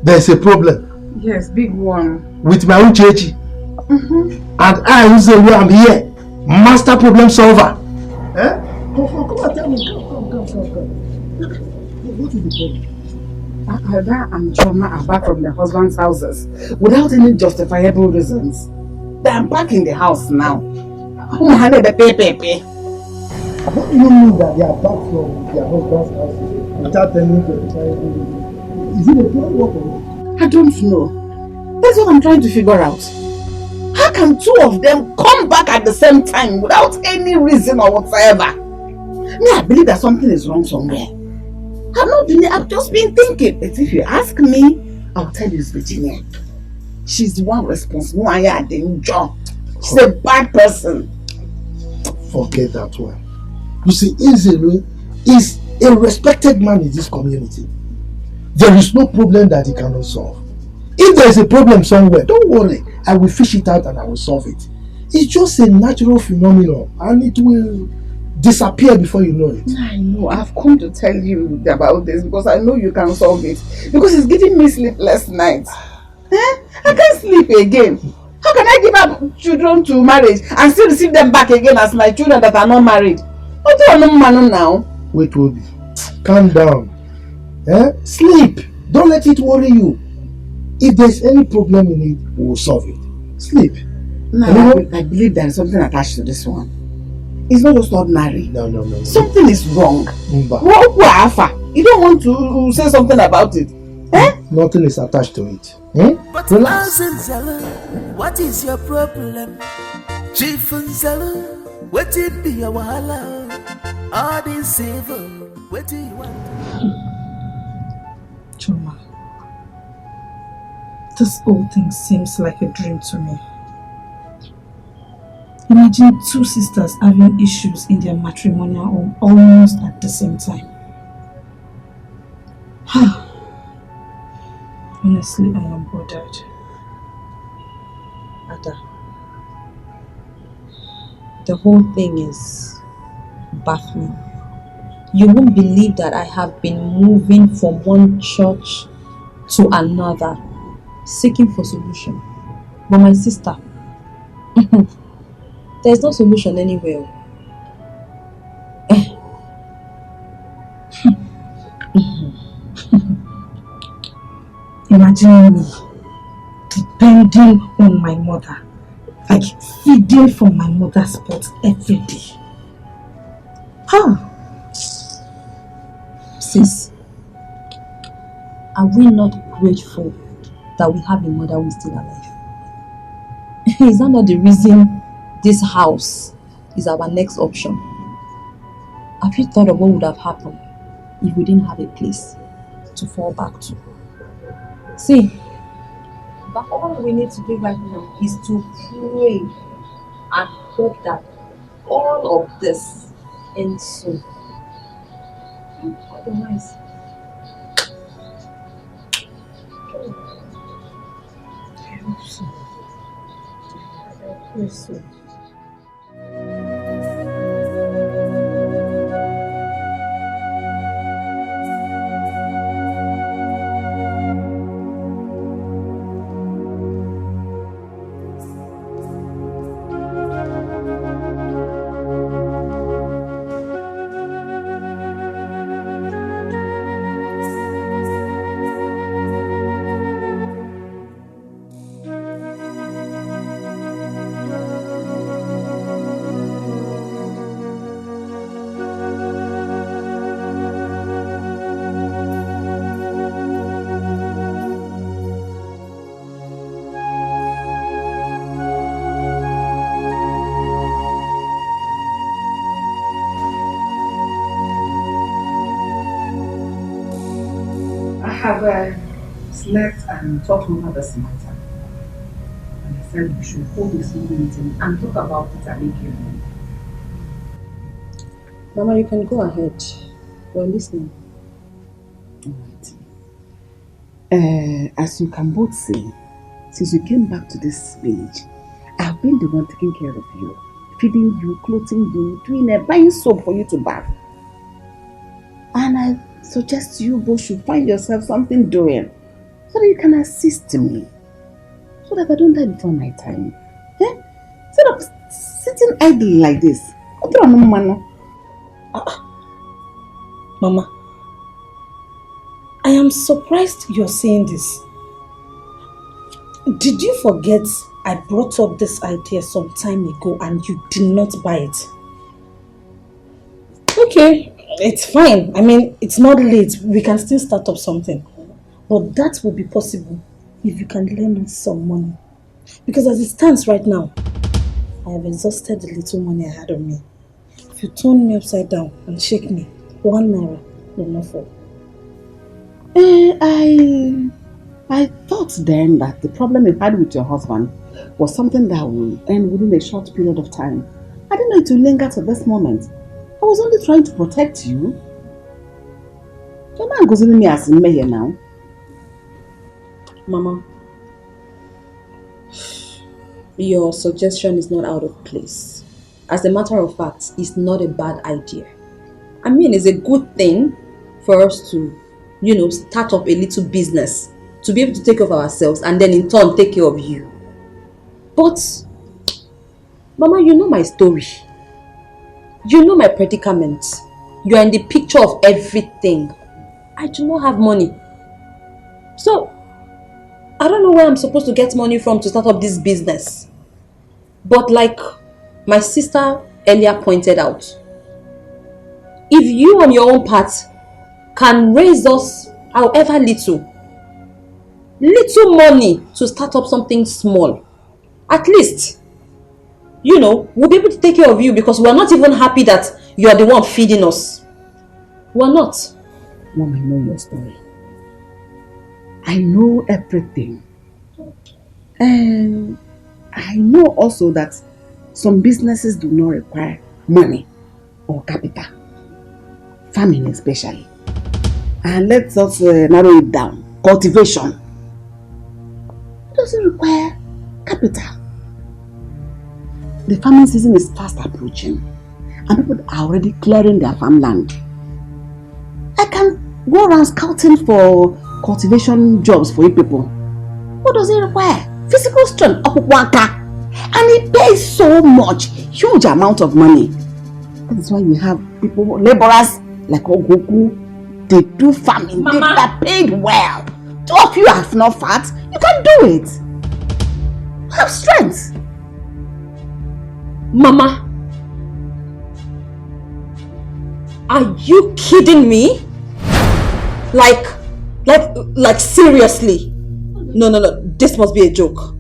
There's a problem. Yes, big one. With my own Uchechi. And I, Ezeonu, am here. Master problem solver. Eh? Come and tell me. Come. What is the problem? Ada and Choma are back from their husband's houses without any justifiable reasons. They are back in the house now. How do you mean that they are back from their husband's house without any justifiable reasons? Is it a plan work or? I don't know. That's what I'm trying to figure out. How can two of them come back at the same time without any reason or whatsoever? Me, I believe that something is wrong somewhere. I've just been thinking. But if you ask me, I'll tell you it's Virginia. She's the one responsible. She's a bad person. Forget that one. You see, Ezeonu is a respected man in this community. There is no problem that he cannot solve. If there is a problem somewhere, don't worry. I will fish it out and I will solve it. It's just a natural phenomenon and it will disappear before you know it. I know. I've come to tell you about this because I know you can solve it. Because it's giving me sleepless nights. I can't sleep again. How can I give up children to marriage and still receive them back again as my children that are not married? What do I know now? Wait, Obi. Calm down. Sleep. Don't let it worry you. If there's any problem in it, we will solve it. Sleep. No, I believe there is something attached to this one. It's not just ordinary. No. Something is wrong. You don't want to say something about it. Nothing is attached to it. But Mazinzala, what is your problem? Chief Nzala, what it be your wahala? All this evil, what do you want? Choma, this whole thing seems like a dream to me. Imagine two sisters having issues in their matrimonial home almost at the same time. Honestly, I am bothered. Ada, the whole thing is baffling. You won't believe that I have been moving from one church to another, seeking for solution. But my sister, there's no solution anywhere. Imagine me depending on my mother, like feeding from my mother's pot every day. Sis, are we not grateful that we have a mother who is still alive? Is that not the reason this house is our next option? Have you thought of what would have happened if we didn't have a place to fall back to? See, but all we need to do right now is to pray and hope that all of this ends soon. Otherwise, I hope so. I pray so. have slept and talked over this matter. And I said we should hold a small meeting and talk about it and make it. Mama, you can go ahead. We're listening. Alright. As you can both see, since you came back to this village, I've been the one taking care of you, feeding you, clothing you, buying soap for you to bath. And I suggest you both should find yourself something doing so that you can assist me, so that I don't die before my time. Instead of sitting idle like this. Mama, I am surprised you're saying this. Did you forget I brought up this idea some time ago and you did not buy it? Okay, it's fine. I mean, it's not late. We can still start up something. But that will be possible if you can lend us some money. Because as it stands right now, I have exhausted the little money I had on me. If you turn me upside down and shake me, 1 naira will not fall. I thought then that the problem you had with your husband was something that will end within a short period of time. I didn't know it would linger to this moment. I was only trying to protect you. You're not considering me as a mayor now. Mama, your suggestion is not out of place. As a matter of fact, it's not a bad idea. I mean, it's a good thing for us to, start up a little business to be able to take care of ourselves and then in turn take care of you. But, Mama, you know my story. You know my predicament. You are in the picture of everything. I do not have money. So, I don't know where I'm supposed to get money from to start up this business. But like my sister earlier pointed out, if you on your own part can raise us however little money to start up something small, at least, we'll be able to take care of you because we're not even happy that you're the one feeding us. We're not. Mom, I know your story. I know everything. And I know also that some businesses do not require money or capital. Farming especially. And let's also narrow it down. Cultivation. It doesn't require capital. The farming season is fast approaching and people are already clearing their farmland. I can go around scouting for cultivation jobs for you people. What does it require? Physical strength, and it pays so much, huge amount of money. That is why we have people, laborers like Ogoku. They do farming, they are paid well. Two of you have no fat, you can do it. Have strength. Mama, are you kidding me? Like seriously? No, this must be a joke.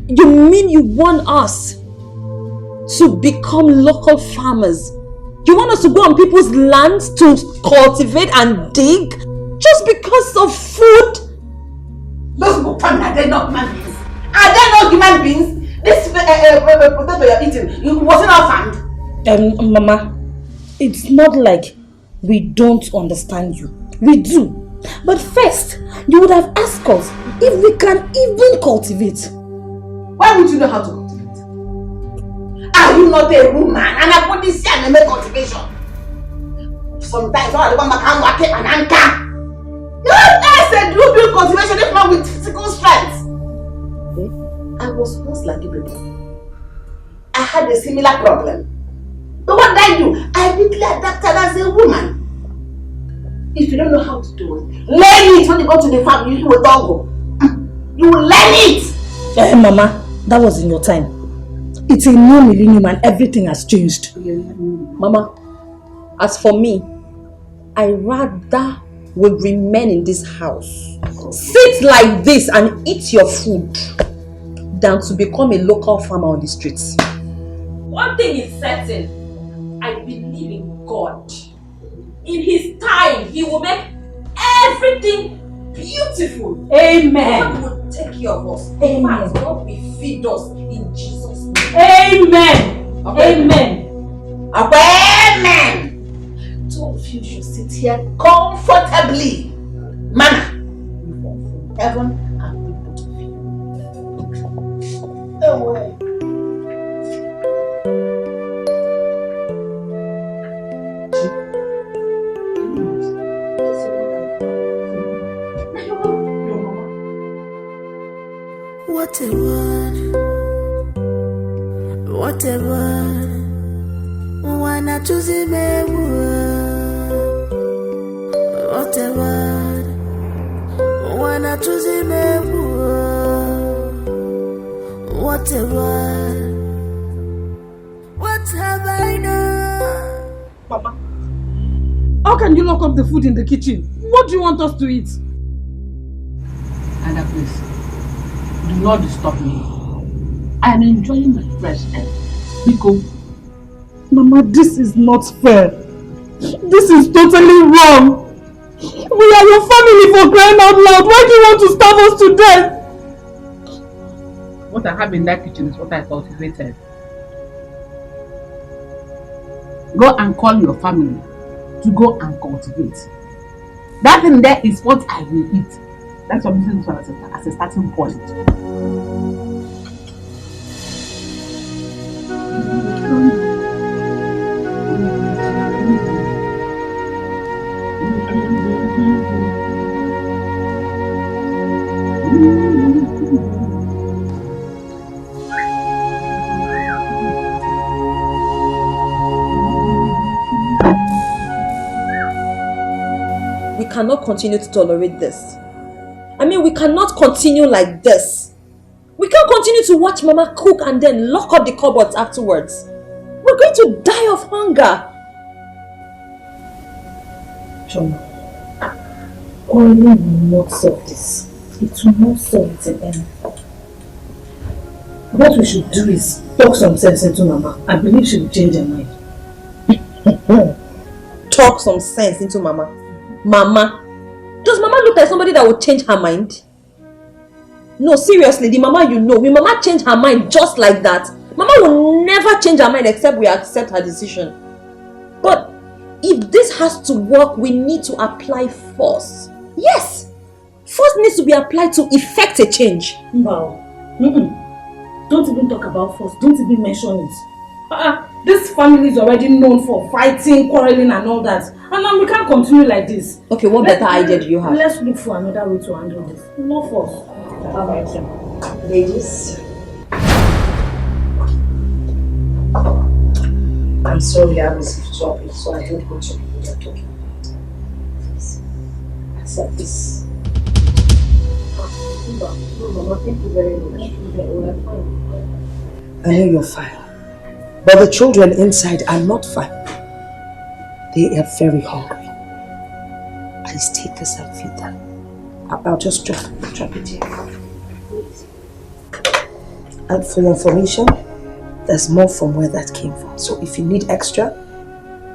You mean you want us to become local farmers? You want us to go on people's lands to cultivate and dig just because of food? Those Bukan, are they not human beings? Are they not human beings? This potato you're eating, it wasn't our farmed. Mama, it's not like we don't understand you. We do. But first, you would have asked us if we can even cultivate. Why would you know how to cultivate? Are you not a woman and a politician and make cultivation? Sometimes all the woman can work an anchor. No, I said you do cultivation if not with physical strength. I was once like you people. I had a similar problem. But what did I do? I quickly adapted as a woman. If you don't know how to do it, learn it when you go to the farm. You will go. You will learn it. Mama, that was in your time. It's a new millennium and everything has changed. Mama, as for me, I rather will remain in this house, sit like this and eat your food, than to become a local farmer on the streets. One thing is certain, I believe in God. In His time, He will make everything beautiful. Amen. God will take care of us. Amen. God will feed us in Jesus' name. Amen. Okay. Amen. Amen. Two of you should sit here comfortably. Manna. Heaven and both of you. Away. What a word, what a word. Wanna choose him a word. What a word, wanna choose him a word. What a word, what have I done? Papa, how can you lock up the food in the kitchen? What do you want us to eat? Anna, please. Do not disturb me. I am enjoying my fresh air. Because Mama, this is not fair. This is totally wrong. We are your family, for crying out loud. Why do you want to starve us to death? what I have in that kitchen is what I cultivated. Go and call your family to go and cultivate. That thing there is what I will eat. That's what I'm using this one as a starting point. We cannot continue to tolerate this. I mean, we cannot continue like this. We can't continue to watch Mama cook and then lock up the cupboards afterwards. We're going to die of hunger. Choma, quarreling will not solve this. It will not solve it in any. What we should do is talk some sense into Mama. I believe she will change her mind. Talk some sense into Mama. Mama? Does Mama look like somebody that would change her mind? No, seriously, the Mama you know, will Mama change her mind just like that? Mama will never change her mind except we accept her decision. But if this has to work, we need to apply force. Yes! Force needs to be applied to effect a change. Wow. Don't even talk about force. Don't even mention it. This family is already known for fighting, quarreling and all that. And And now we can't continue like this. Okay, what better idea do you have? Let's look for another way to handle this. No force. Ladies, I'm sorry I was talking, so I don't go to what you're talking about. Please, accept this. Mama, thank you very much. I know you're fine, but the children inside are not fine. They are very hungry. Please take this and feed them. I'll just drop it here. And for your information, there's more from where that came from. So if you need extra,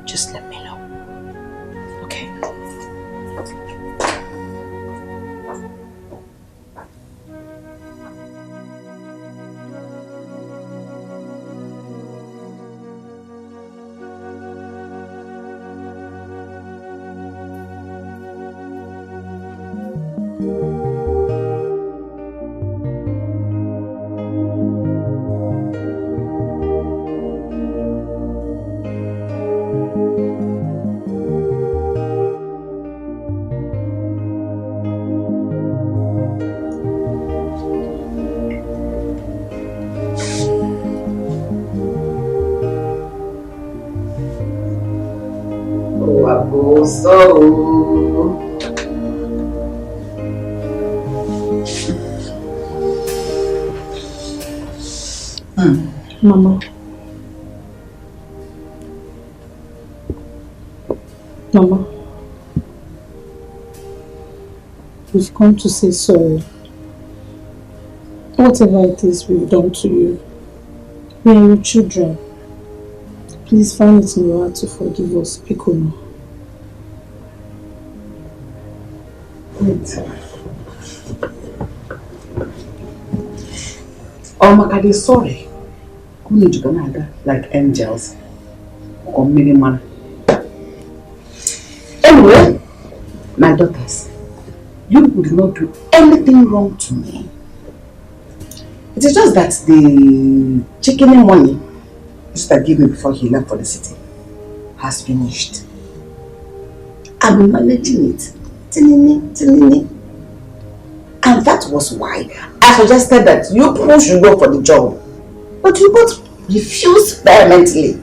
just let me know. Okay? Mama. Mama. We've come to say sorry. Whatever it is we've done to you, we are your children. Please find it in your heart to forgive us, Pikono. Oh, Makade, sorry. Who need to go like angels or minimal? Anyway, my daughters, you would not do anything wrong to me. It is just that the chicken money Mr. gave me before he left for the city has finished. I've been managing it. Tinini. And that was why I suggested that you people should go for the job. But you both refused vehemently.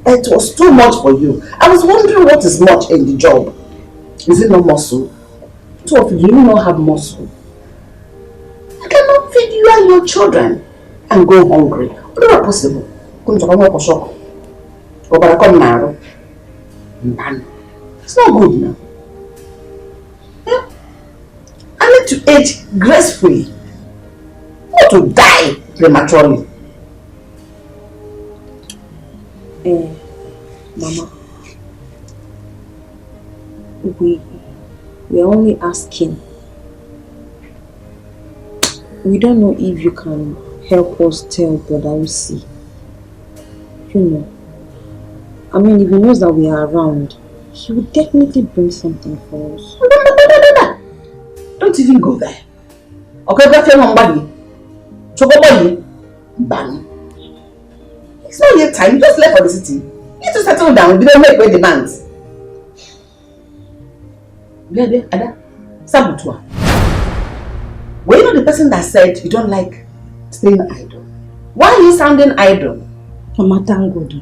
It was too much for you. I was wondering what is much in the job. Is it no muscle? Two of you, do you not have muscle? I cannot feed you and your children and go hungry. Not possible. It's not good now. I need to age gracefully, not to die prematurely. Mama, we're only asking. We don't know if you can help us tell Brother Usi. You know, I mean, if he knows that we are around, he would definitely bring something for us. Don't even go there. Okay, that's your somebody. Chokobody, bang. It's not yet time. You just left for the city. You need to settle down. You don't make great demands. Ada, Sabutua. Were you not the person that said you don't like staying idle? Why are you sounding idle? Mama, thank God.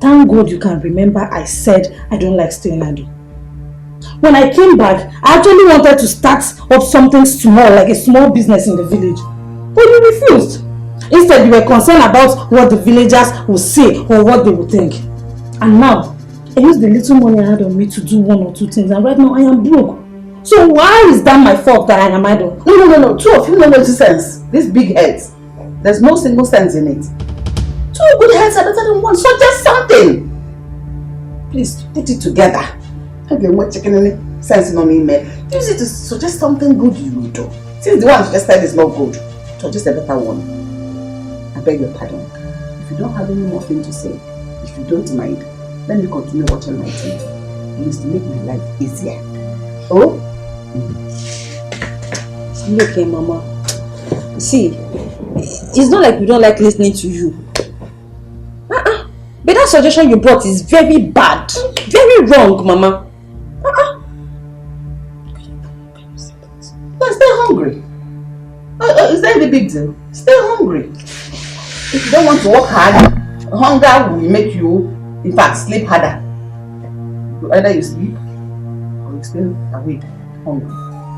Thank God you can remember I said I don't like staying idle. When I came back, I actually wanted to start up something small, like a small business in the village. But you refused. Instead, you were concerned about what the villagers would say or what they would think. And now, I used the little money I had on me to do one or two things, and right now I am broke. So why is that my fault that I am idle? No. Two of you know no sense. These big heads. There's no single sense in it. Two good heads are better than one. Suggest something. Please put it together. Okay, what chicken sense on email. Use it to suggest something good you will do. Since the one suggested is not good, suggest a better one. I beg your pardon. If you don't have any more thing to say, if you don't mind, let me continue watching my TV. It used to make my life easier. Oh? Okay, Mama. See, it's not like we don't like listening to you. But that suggestion you brought is very bad. Very wrong, Mama. But stay hungry. Is that the big deal? Stay hungry. If you don't want to work hard, hunger will make you, in fact, sleep harder. Either you sleep or you stay awake hungry.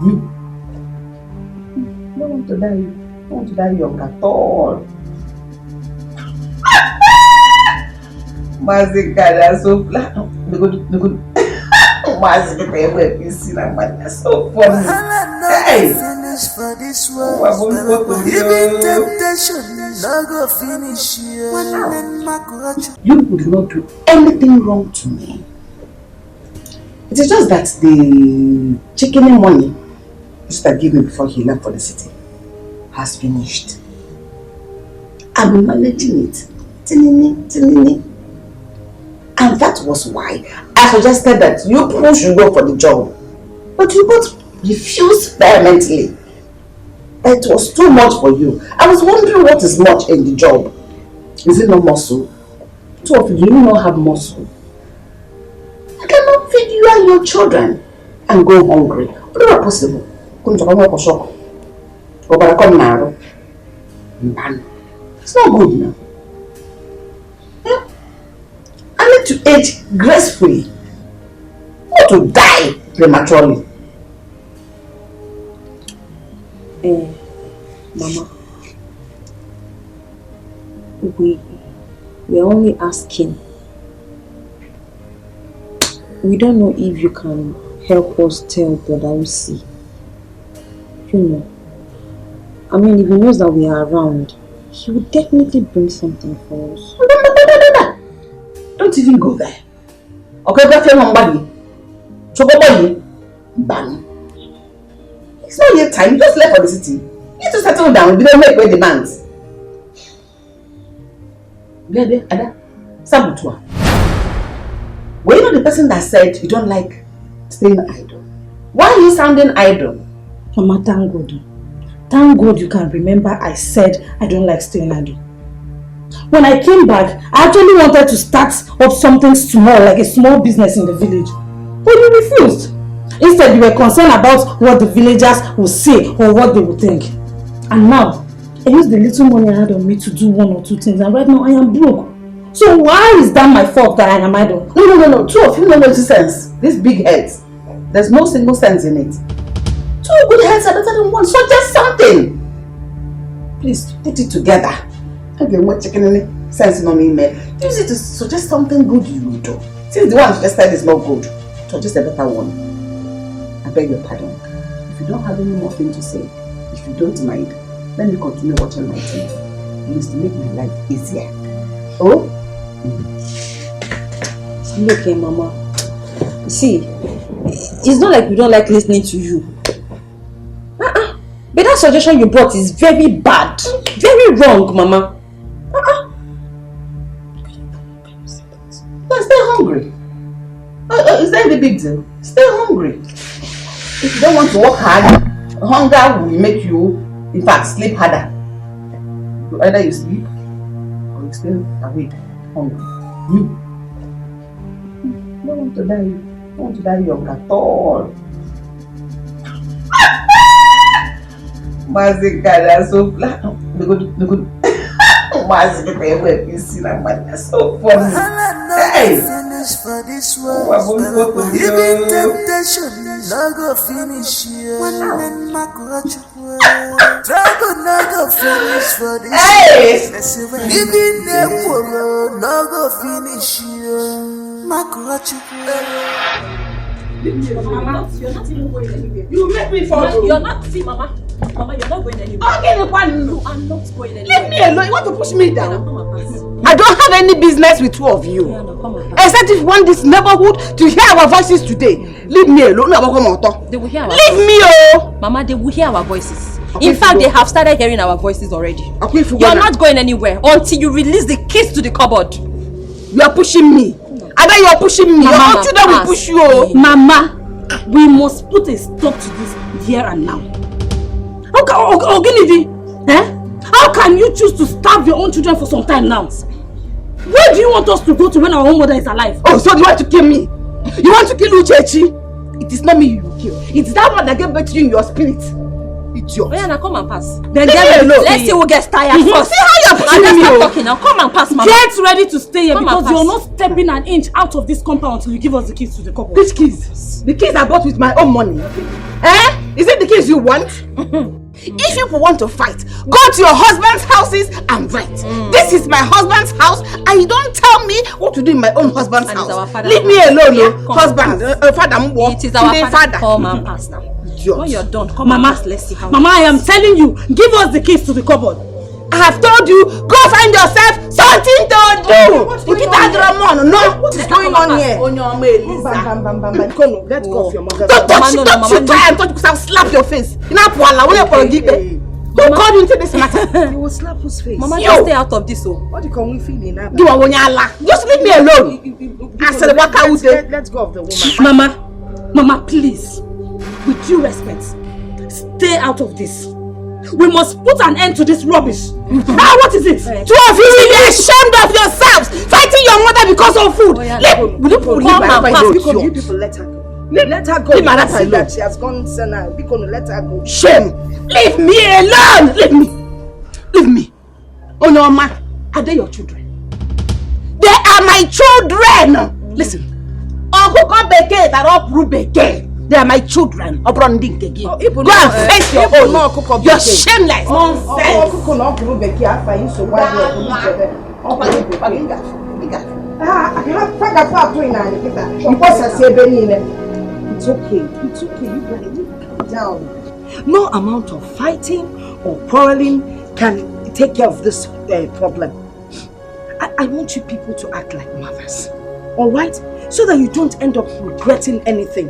You don't want to die. You don't want to die young at all. Mazika, so flat. The good. Mazika, you see that man, that's so funny. Hey! Even temptation, no go finish you. You would not do anything wrong to me. It is just that the chicken money Mr. gave me before he left for the city has finished. I'm managing it. Tinini. And that was why I suggested that you people should go for the job. But you both refused vehemently. It was too much for you. I was wondering what is much in the job. Is it no muscle? Two of you do not have muscle. I cannot feed you and your children and go hungry. Whatever possible. It's not good now. I need to age gracefully, not to die prematurely. Mama, we're only asking. We don't know if you can help us tell Brother Lucy. You know, I mean, if he knows that we are around, he will definitely bring something for us. Don't even go there. Okay, go tell somebody. It's not yet time. You just left for the city. You need to settle down. We don't make great demands. Ada, Sabutua. Were you not the person that said you don't like staying idle? Why are you sounding idle? Mama, thank God. Thank God you can remember I said I don't like staying idle. When I came back, I actually wanted to start up something small, like a small business in the village. But you refused. Instead, you were concerned about what the villagers would say or what they would think. And now, I used the little money I had on me to do one or two things, and right now I am broke. So why is that my fault that I am idle? No. Two of you know no sense. These big heads. There's no single sense in it. Two good heads are better than one. So just something. Please put it together. Okay, what chicken any sense on email. Use it to suggest something good you will do. Since the one suggested is not good, suggest a better one. I beg your pardon. If you don't have any more thing to say, if you don't mind, let me continue watching my TV. It used to make my life easier. Oh? Look here, Mama. See, it's not like we don't like listening to you. But that suggestion you brought is very bad. Very wrong, Mama. But stay hungry. Is that the big deal? Stay hungry. If you don't want to work hard, hunger will make you, in fact, sleep harder. Either you sleep or you stay awake hungry. You don't want to die. You don't want to die young at all. Mazika, that's so flat. The good. Mazika, you see that man, that's so funny. Hey! Even temptation, no go finish you. Trouble no go finish for this. Hey! Even the poor no go finish you. Mama, you're not even going anywhere. You make me fall. You're not, see, Mama. Mama, you're not going anywhere. Okay, no, I'm not going anywhere. leave me alone. You want to push me down? I don't have any business with two of you. Except if you want this neighborhood to hear our voices today. Leave me alone. They will hear our Leave voices. me, oh! Mama, they will hear our voices. Okay, in fact, go. they have started hearing our voices already. Okay, you're not going anywhere until you release the keys to the cupboard. You are pushing me. Ada, you are pushing me. Your own children will push you. Oh. Mama, we must put a stop to this here and now. How can you choose to starve your own children for some time now? Where do you want us to go to when our own mother is alive? Oh, so you want to kill me? You want to kill Uchechi? It is not me you will kill. It's that one that gave birth to you in your spirit. Idiot. Oh yeah, now come and pass. Then let's see who gets tired first. See how you're pushing me. Stop talking now. Come and pass, mama. Get ready to stay here, Come because you're not stepping an inch out of this compound until you give us the keys to the cupboard. Which keys? The keys I bought with my own money. Eh? Is it the keys you want? If you want to fight, go to your husband's houses and fight. This is my husband's house, and you don't tell me what to do in my own husband's house. Leave me alone, husband. Father, it is our father. Come and pass now. When you're done, come Mama, and pass. Let's see how. Mama, I am telling you, give us the keys to the cupboard. I have told you, go find yourself something to do. What is going on here? Let's go off your mother. Don't try and touch because I'll slap your face. Who called you into this matter? You will slap whose face? Mama, Yo. just stay out of this. What do you call me feeling now? Just leave me alone. I said, let's go off the woman. Mama, please, with due respect, stay out of this. We must put an end to this rubbish. What is it? Two of you will be ashamed of yourselves, fighting your mother because of food. You people let her go. Let her go. See that she has gone now. Let her go. Shame. Leave me alone. Leave me. Oh no, ma. Are they your children? They are my children. Listen. They are my children. Go and face your own. You're shameless. It's okay. It's okay. You better calm down. No amount of fighting or quarreling can take care of this problem. I want you people to act like mothers. Alright? So that you don't end up regretting anything.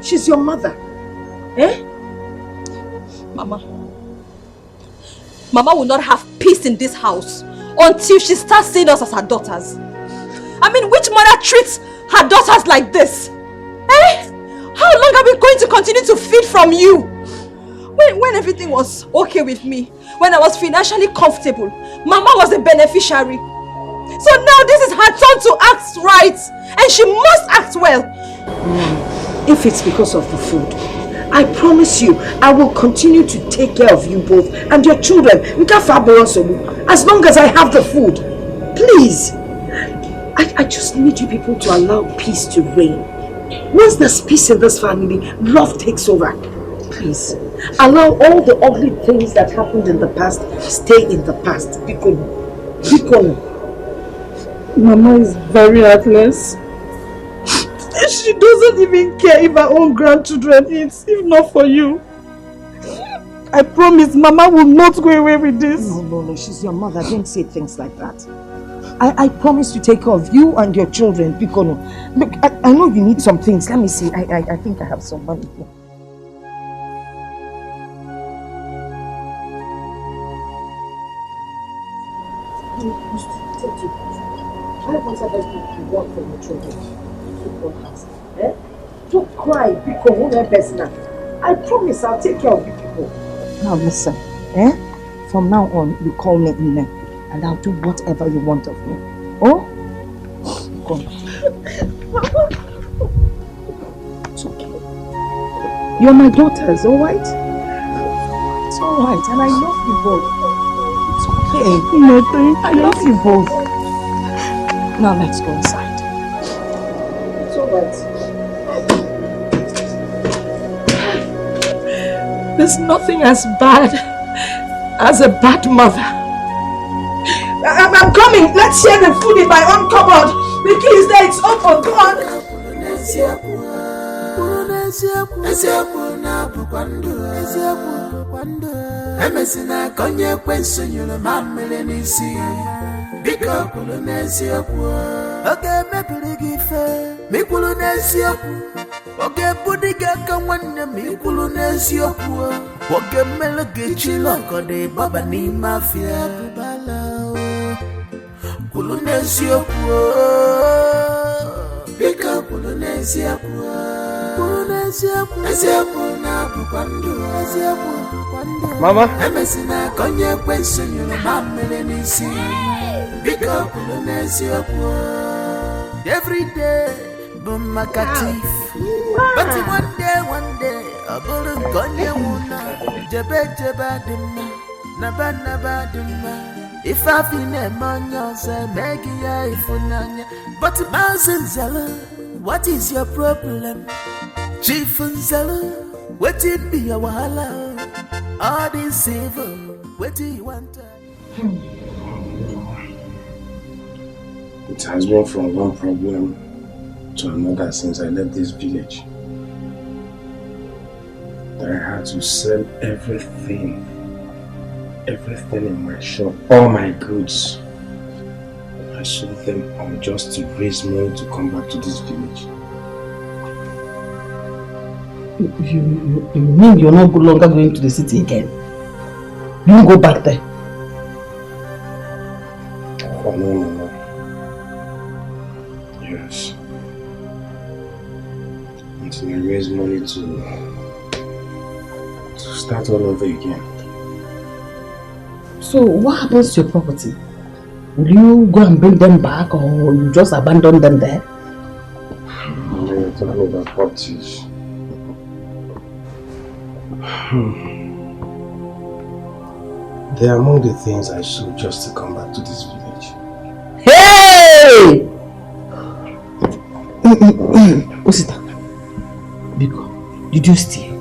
She's your mother. Eh? Mama will not have peace in this house until she starts seeing us as her daughters. I mean, which mother treats her daughters like this? Eh? How long are we going to continue to feed from you? When everything was okay with me, when I was financially comfortable, Mama was the beneficiary. So now this is her turn to act right, and she must act well. If it's because of the food, I promise you, I will continue to take care of you both and your children. As long as I have the food. Please. I just need you people to allow peace to reign. Once there's peace in this family, love takes over. Please. Allow all the ugly things that happened in the past stay in the past. Bikono. Mama is very heartless. She doesn't even care if her own grandchildren eat, if not for you. I promise Mama will not go away with this. No, she's your mother. Don't say things like that. I promise to take care of you and your children, Bikono. Look, I know you need some things. Let me see. I think I have some money here. Whatever you want for your children. Don't cry, because I promise I'll take care of you people. Now listen, from now on you call me Ine, and I'll do whatever you want of me. Oh? Come. It's okay. You're my daughters, alright? It's alright, and I love you both. It's okay. I love you both. Now let's go inside. It's alright. There's nothing as bad as a bad mother. I'm coming. Let's share the food in my own cupboard. The key is there. It's open. Come on. Oge budiga ka nwanne m ikwulu n'eziokwu oge melege chiloko de baba ni mafia bala kwulu n'eziokwu bika kwulu n'eziokwu Mama. Every day, Bumakatif. But one day, a bullet gonye wuna. Jeba dimma, naba dimma. If I feel a man, you'll say, Maggie, ifunanya. But Mazenzella, what is your problem? Chief Zella, what it be a wahala? All this evil, what do you want? It has been from one problem to another since I left this village. That I had to sell everything in my shop, all my goods. I sold them all just to raise money to come back to this village. You mean you're not no longer going to the city again? You won't go back there? Oh, no. Yes. Until I raise money to start all over again. So what happens to your property? Will you go and bring them back or you just abandon them there? You're talking about properties. They are among the things I sold just to come back to this village. Hey! Osita, Biko, did you steal?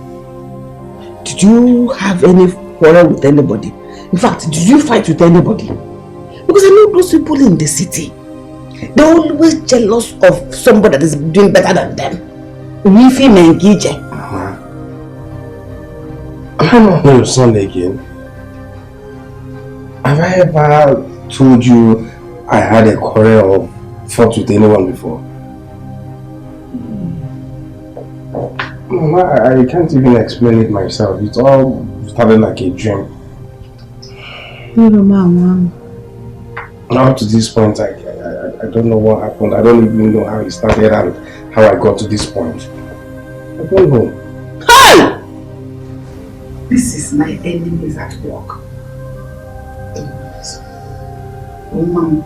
Did you have any quarrel with anybody? In fact, did you fight with anybody? Because I know those people in the city. They're always jealous of somebody that is doing better than them. We feel engaged. Am I not your son again? Have I ever told you I had a quarrel or fought with anyone before? Mama, I can't even explain it myself. It all started like a dream. Mama. Now to this point, I don't know what happened. I don't even know how it started and how I got to this point. I don't know. Hey! This is my enemies at work. Oh, Mom,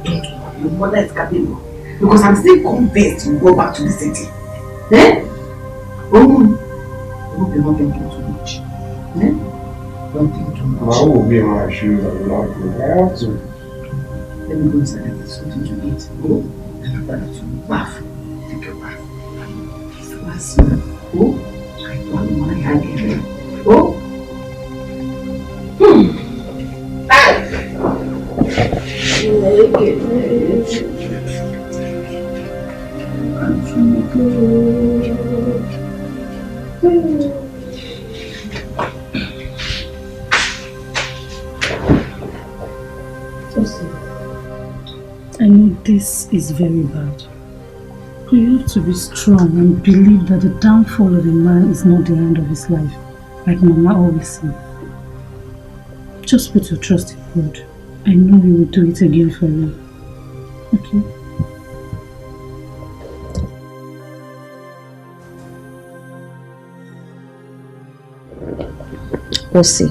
don't worry. Your mother is capable. Because I'm still convinced you go back to the city. Eh? Oh, Mom. Hope you're not thinking too much. Eh? Don't think too much. Mom will be in my shoes and not me. I have to. Let me go inside and get something to eat. Go. And after that, you bath. Take your bath. Last one. Go. I don't want to hang in there. Go. I know this is very bad. But you have to be strong and believe that the downfall of a man is not the end of his life, like Mama always said. Just put your trust in God. I know He will do it again for you. Okay? Osi,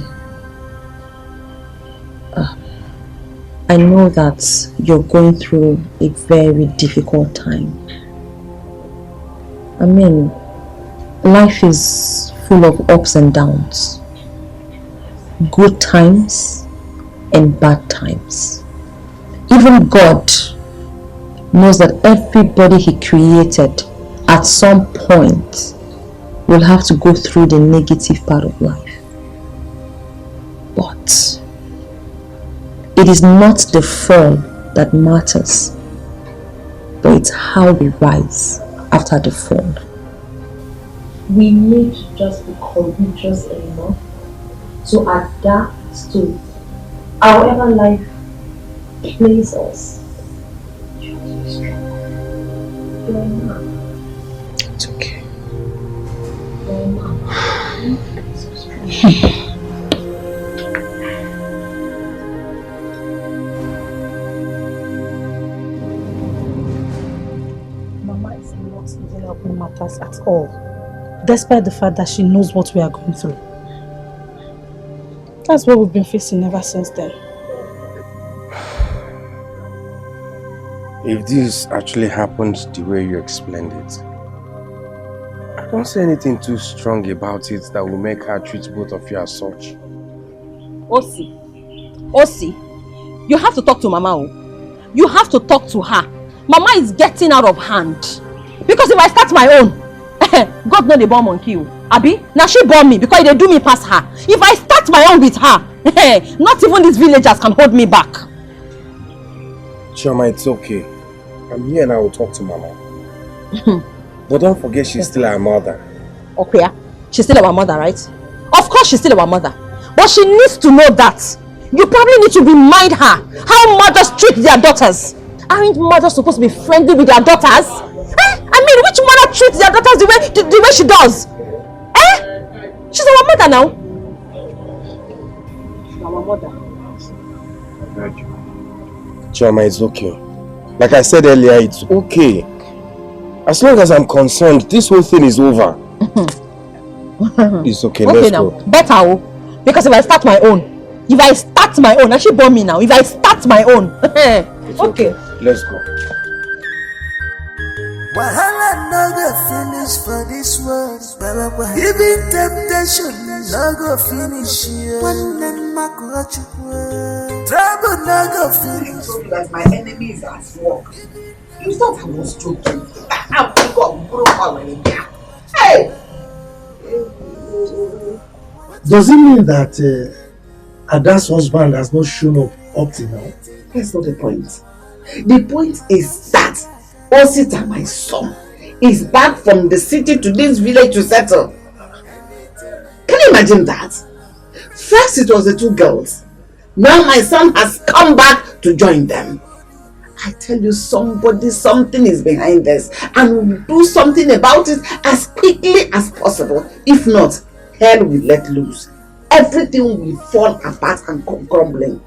I know that you're going through a very difficult time. I mean, life is full of ups and downs, good times and bad times. Even God knows that everybody He created at some point will have to go through the negative part of life. But it is not the fall that matters, but it's how we rise after the fall. We need to just be courageous enough to adapt to however life plays us. It's okay. Mama is not even helping matters at all. despite the fact that she knows what we are going through. That's what we've been facing ever since then. If this actually happened the way you explained it, I don't see anything too strong about it that will make her treat both of you as such. Osi, you have to talk to Mama. You have to talk to her. Mama is getting out of hand. Because if I start my own, God know the born monkey. Abi, now she born me because they do me past her. If I start my own with her, not even these villagers can hold me back. Chioma, it's okay. I'm here and I will talk to Mama. But don't forget she's still our mother. Okay, she's still our mother, right? Of course she's still our mother. But she needs to know that. You probably need to remind her how mothers treat their daughters. Aren't mothers supposed to be friendly with their daughters? I mean, which mother treats their daughters the way she does? She's our mother now. She's our mother. Chioma, it's okay. Like I said earlier, it's okay. As long as I'm concerned, this whole thing is over. It's okay, let's now. go. Better, because if I start my own, and she born me now, if I start my own, okay. Let's go. Wahala no go finish for this world. Even temptation no go finish you. Trouble no go finish. That my enemy is at work. You thought I was joking. I've got broke Hey! Does it mean that Ada's husband has not shown up till now? That's not the point. The point is that Osita, my son, is back from the city to this village to settle. Can you imagine that? First it was the two girls. Now my son has come back to join them. I tell you, something is behind this, and we'll do something about it as quickly as possible. If not, hell will let loose. Everything will fall apart and come crumbling.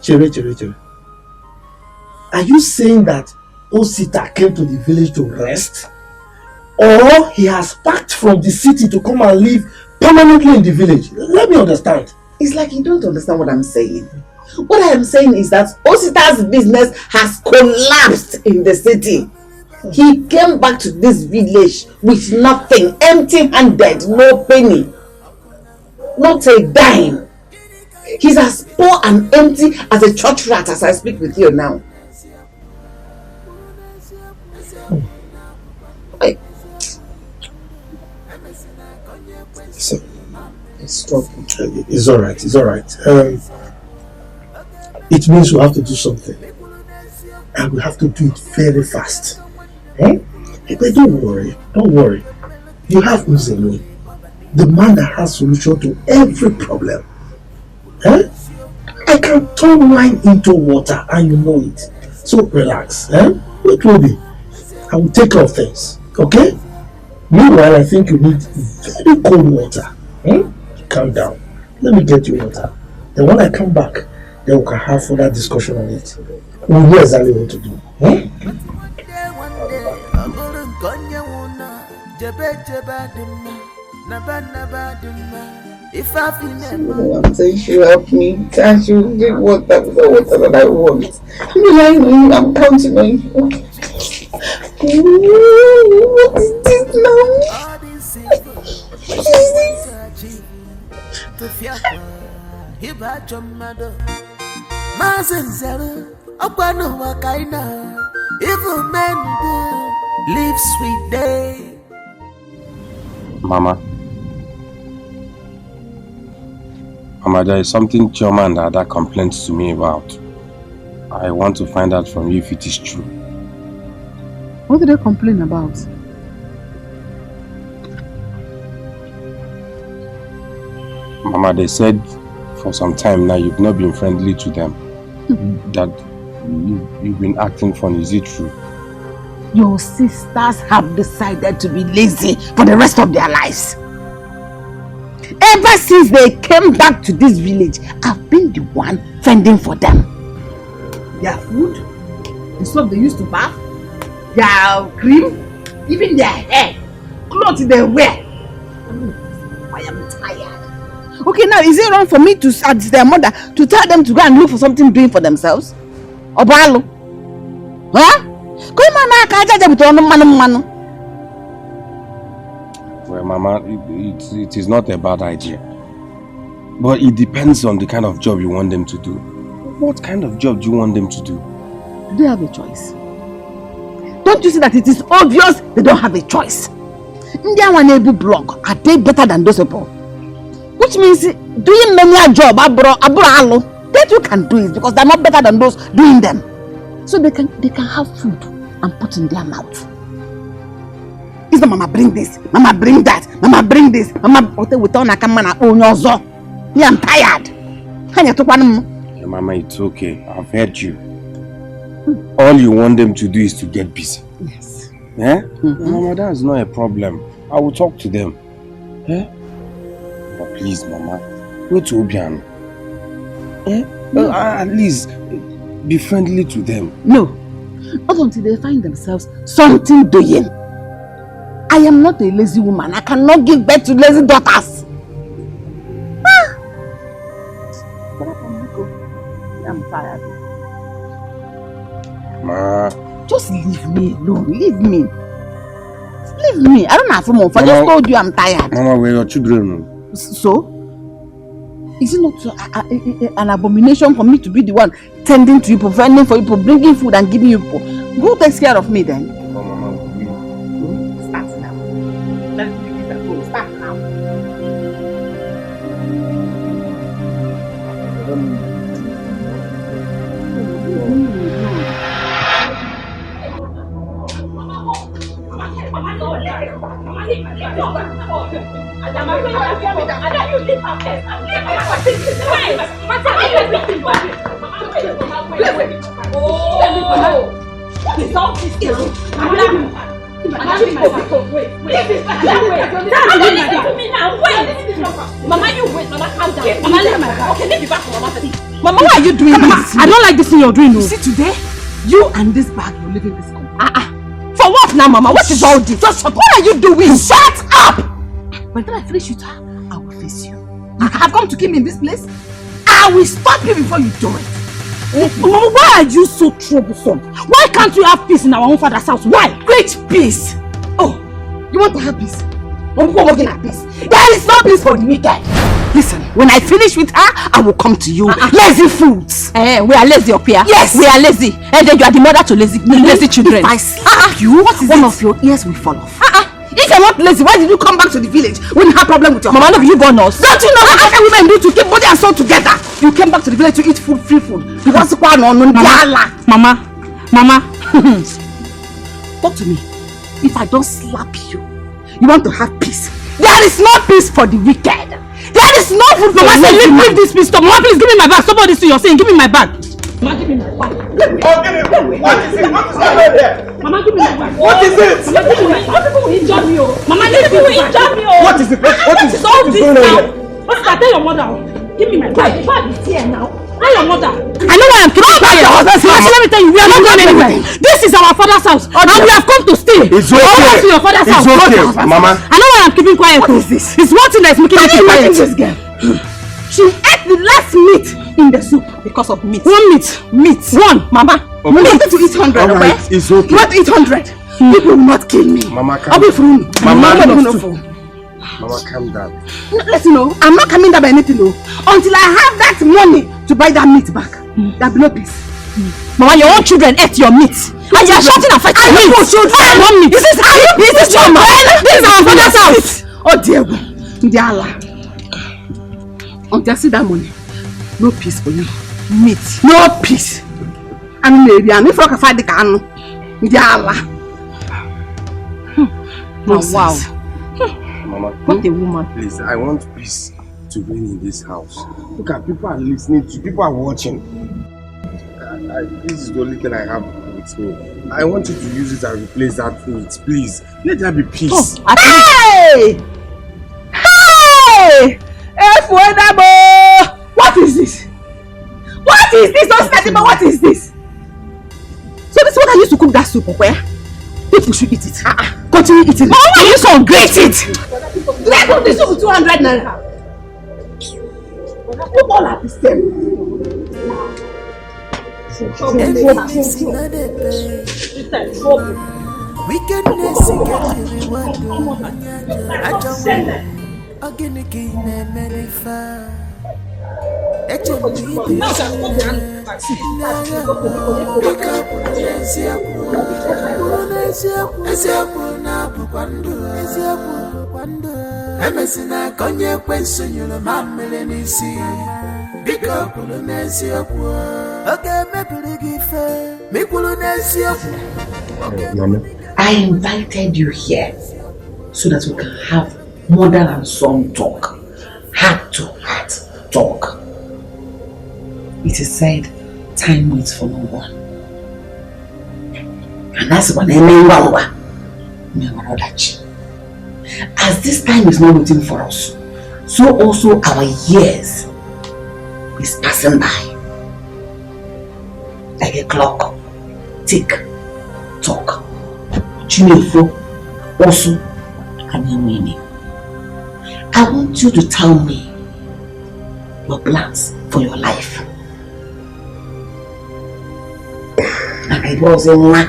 Chere. Are you saying that Osita came to the village to rest? Or he has packed from the city to come and live permanently in the village? Let me understand. It's like you don't understand what I'm saying. What I am saying is that Osita's business has collapsed in the city. He came back to this village with nothing, empty-handed, no penny, not a dime. He's as poor and empty as a church rat as I speak with you now. It's alright. It means we have to do something, and we have to do it very fast. But don't worry. You have Ezeonu, the man that has solution to every problem. I can turn wine into water, and you know it. So relax. Wait, Ruby. I will take care of things. Okay? Meanwhile, I think you need very cold water. Calm down. Let me get you water. Then when I come back, then we can have further discussion on it. We'll know exactly what to do. I'm saying she help me. Can't you get water that I want? I'm counting on you. What is this now? What is this? Live sweet day. Mama, there is something Chioma and Ada complained to me about. I want to find out from you if it is true. What did they complain about? Mama, they said for some time now you've not been friendly to them. That you've been acting funny. Is it true? Your sisters have decided to be lazy for the rest of their lives. Ever since they came back to this village, I've been the one fending for them. Their food, the soap they used to bath, their cream, even their hair, clothes they wear. I am tired. Okay, now is it wrong for me to, as their mother, to tell them to go and look for something doing for themselves? Obalo? Huh? Well, Mama, it is not a bad idea. But it depends on the kind of job you want them to do. What kind of job do you want them to do? Do they have a choice? Don't you see that it is obvious they don't have a choice? India one able blog, are they better than those people? Which means doing many job that you can do it because they're not better than those doing them. So they can have food and put in their mouth. Is the mama bring this, mama bring that, mama bring this, mama without a camera on your zo. I'm tired. Yeah, Mama, it's okay. I've heard you. All you want them to do is to get busy. Yes. Yeah? Mama, that's not a problem. I will talk to them. Yeah? But please, Mama, go to Obiano. At least be friendly to them. No. Not until they find themselves something doing. I am not a lazy woman. I cannot give birth to lazy daughters. I'm tired. Ma. Just leave me alone. Leave me. Leave me. I don't have more. I just told you I'm tired. Mama, we're your children. So? Is it not an abomination for me to be the one tending to you, providing for you, bringing food and giving you people? Who takes care of me then? Mama, start now. Let's begin at home. Start now. What is all this? Mama, you wait. Mama, calm down. Mama, let my back. Okay, let me back for Mama. Mama, why are you doing this? I don't like this thing you're doing. You see today, you and this bag, you're leaving this company. For what now, Mama? What is all this? Just shut up. What are you doing? Shut up! By the time I finish with her, I will face you. You have come to kill me in this place? I will stop you before you do it. Mama, why are you so troublesome? Why can't we have peace in our own father's house? Why? Great peace! Oh, you want to have peace? I'm working at peace. There is no peace for the wicked. Listen, when I finish with her, I will come to you. Lazy fools. We are lazy up here. Yes. We are lazy. And then you are the mother to lazy children. If I slap you, one of your ears will fall off. If you're not lazy, why did you come back to the village when you have problem with your Mama, no, you born us. Don't you know what other women do to keep body and soul together? You came back to the village to eat food, free food. You want to Mama. Talk to me. If I don't slap you, you want to have peace. There is no peace for the wicked. There is no food for Mama, say leave this peace. Stop. Mama, please give me my bag. Stop all this thing you're saying. Give me my bag. Mama, give me my bag. What is it? What is going there? Mama, give me my bag. What is it? Mama, give me my bag. People will injure me. Mama, people will injure me. What is it? What is all this going on now? here? What's that? Tell your mother. Give me my bag. My bag is here now. Tell your mother. I know why I'm keeping quiet. Let me tell you, we are not going anywhere. This is our father's house, and we have come to stay. It's okay. Almost to your father's house. It's okay, Mama. I know why I'm keeping quiet. What is this? It's one thing that's making me keep quiet. This girl. She ate the last meat in the soup because of meat. One meat. One, Mama. Okay. You wanted to eat 100, All right, okay? it's okay. You want to eat 100? People will not kill me. Mama, I'll be through. Mama, Mama, calm down. Listen, no, I'm not coming down by anything, no. Until I have that money to buy that meat back. There'll be no peace. Mama, your own children ate your meat. And you are shouting and fighting meat. One meat. This is how you This is your mother. This is our father's house. Oh dear God. Ndiala. Until I see that money, no peace for you. Meat. No peace. I'm maybe I'm if I can find the can. Ndiala. Wow. Mama, what a woman. Please, I want peace to reign in this house. Look at people are listening to, people are watching. This is the only thing I have with me. I want you to use it and replace that meat, please. Let there be peace. Hey! Hey! What is this? What is this? Don't start about what is this? So this is what I used to cook that soup, where? People should eat it. Continue eating it. Mama, why are you so great it? Did I do this with 200 naira? Put all at the same. Wickedness get reward. Organic Emesina konye kwensunyulo mamele nisi Biko kulu nesi okwo Oge mepili gife Mikulu nesi okwo Mama, I invited you here so that we can have mother and son talk, heart to heart talk. It is said, time waits for no one. And that's what I mean. As this time is not waiting for us, so also our years is passing by. Like a clock. Tick, tock. Chinefo, also, Kanyamini. I want you to tell me your plans for your life. And I was in one.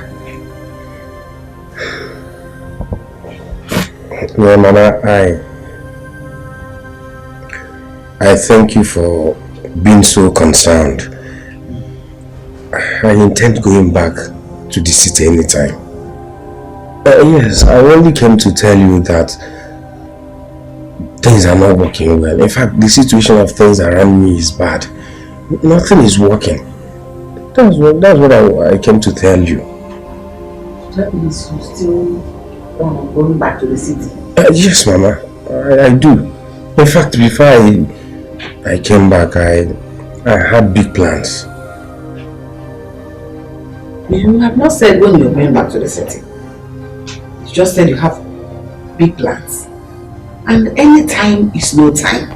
Well, Mama, I thank you for being so concerned. I intend going back to the city anytime. Yes, I only came to tell you that things are not working well. In fact, the situation of things around me is bad. Nothing is working. That's what I came to tell you. That means you still want to go back to the city? Yes, Mama. I do. In fact, before I came back, I had big plans. You have not said when you're going back to the city. You just said you have big plans. And any time is no time.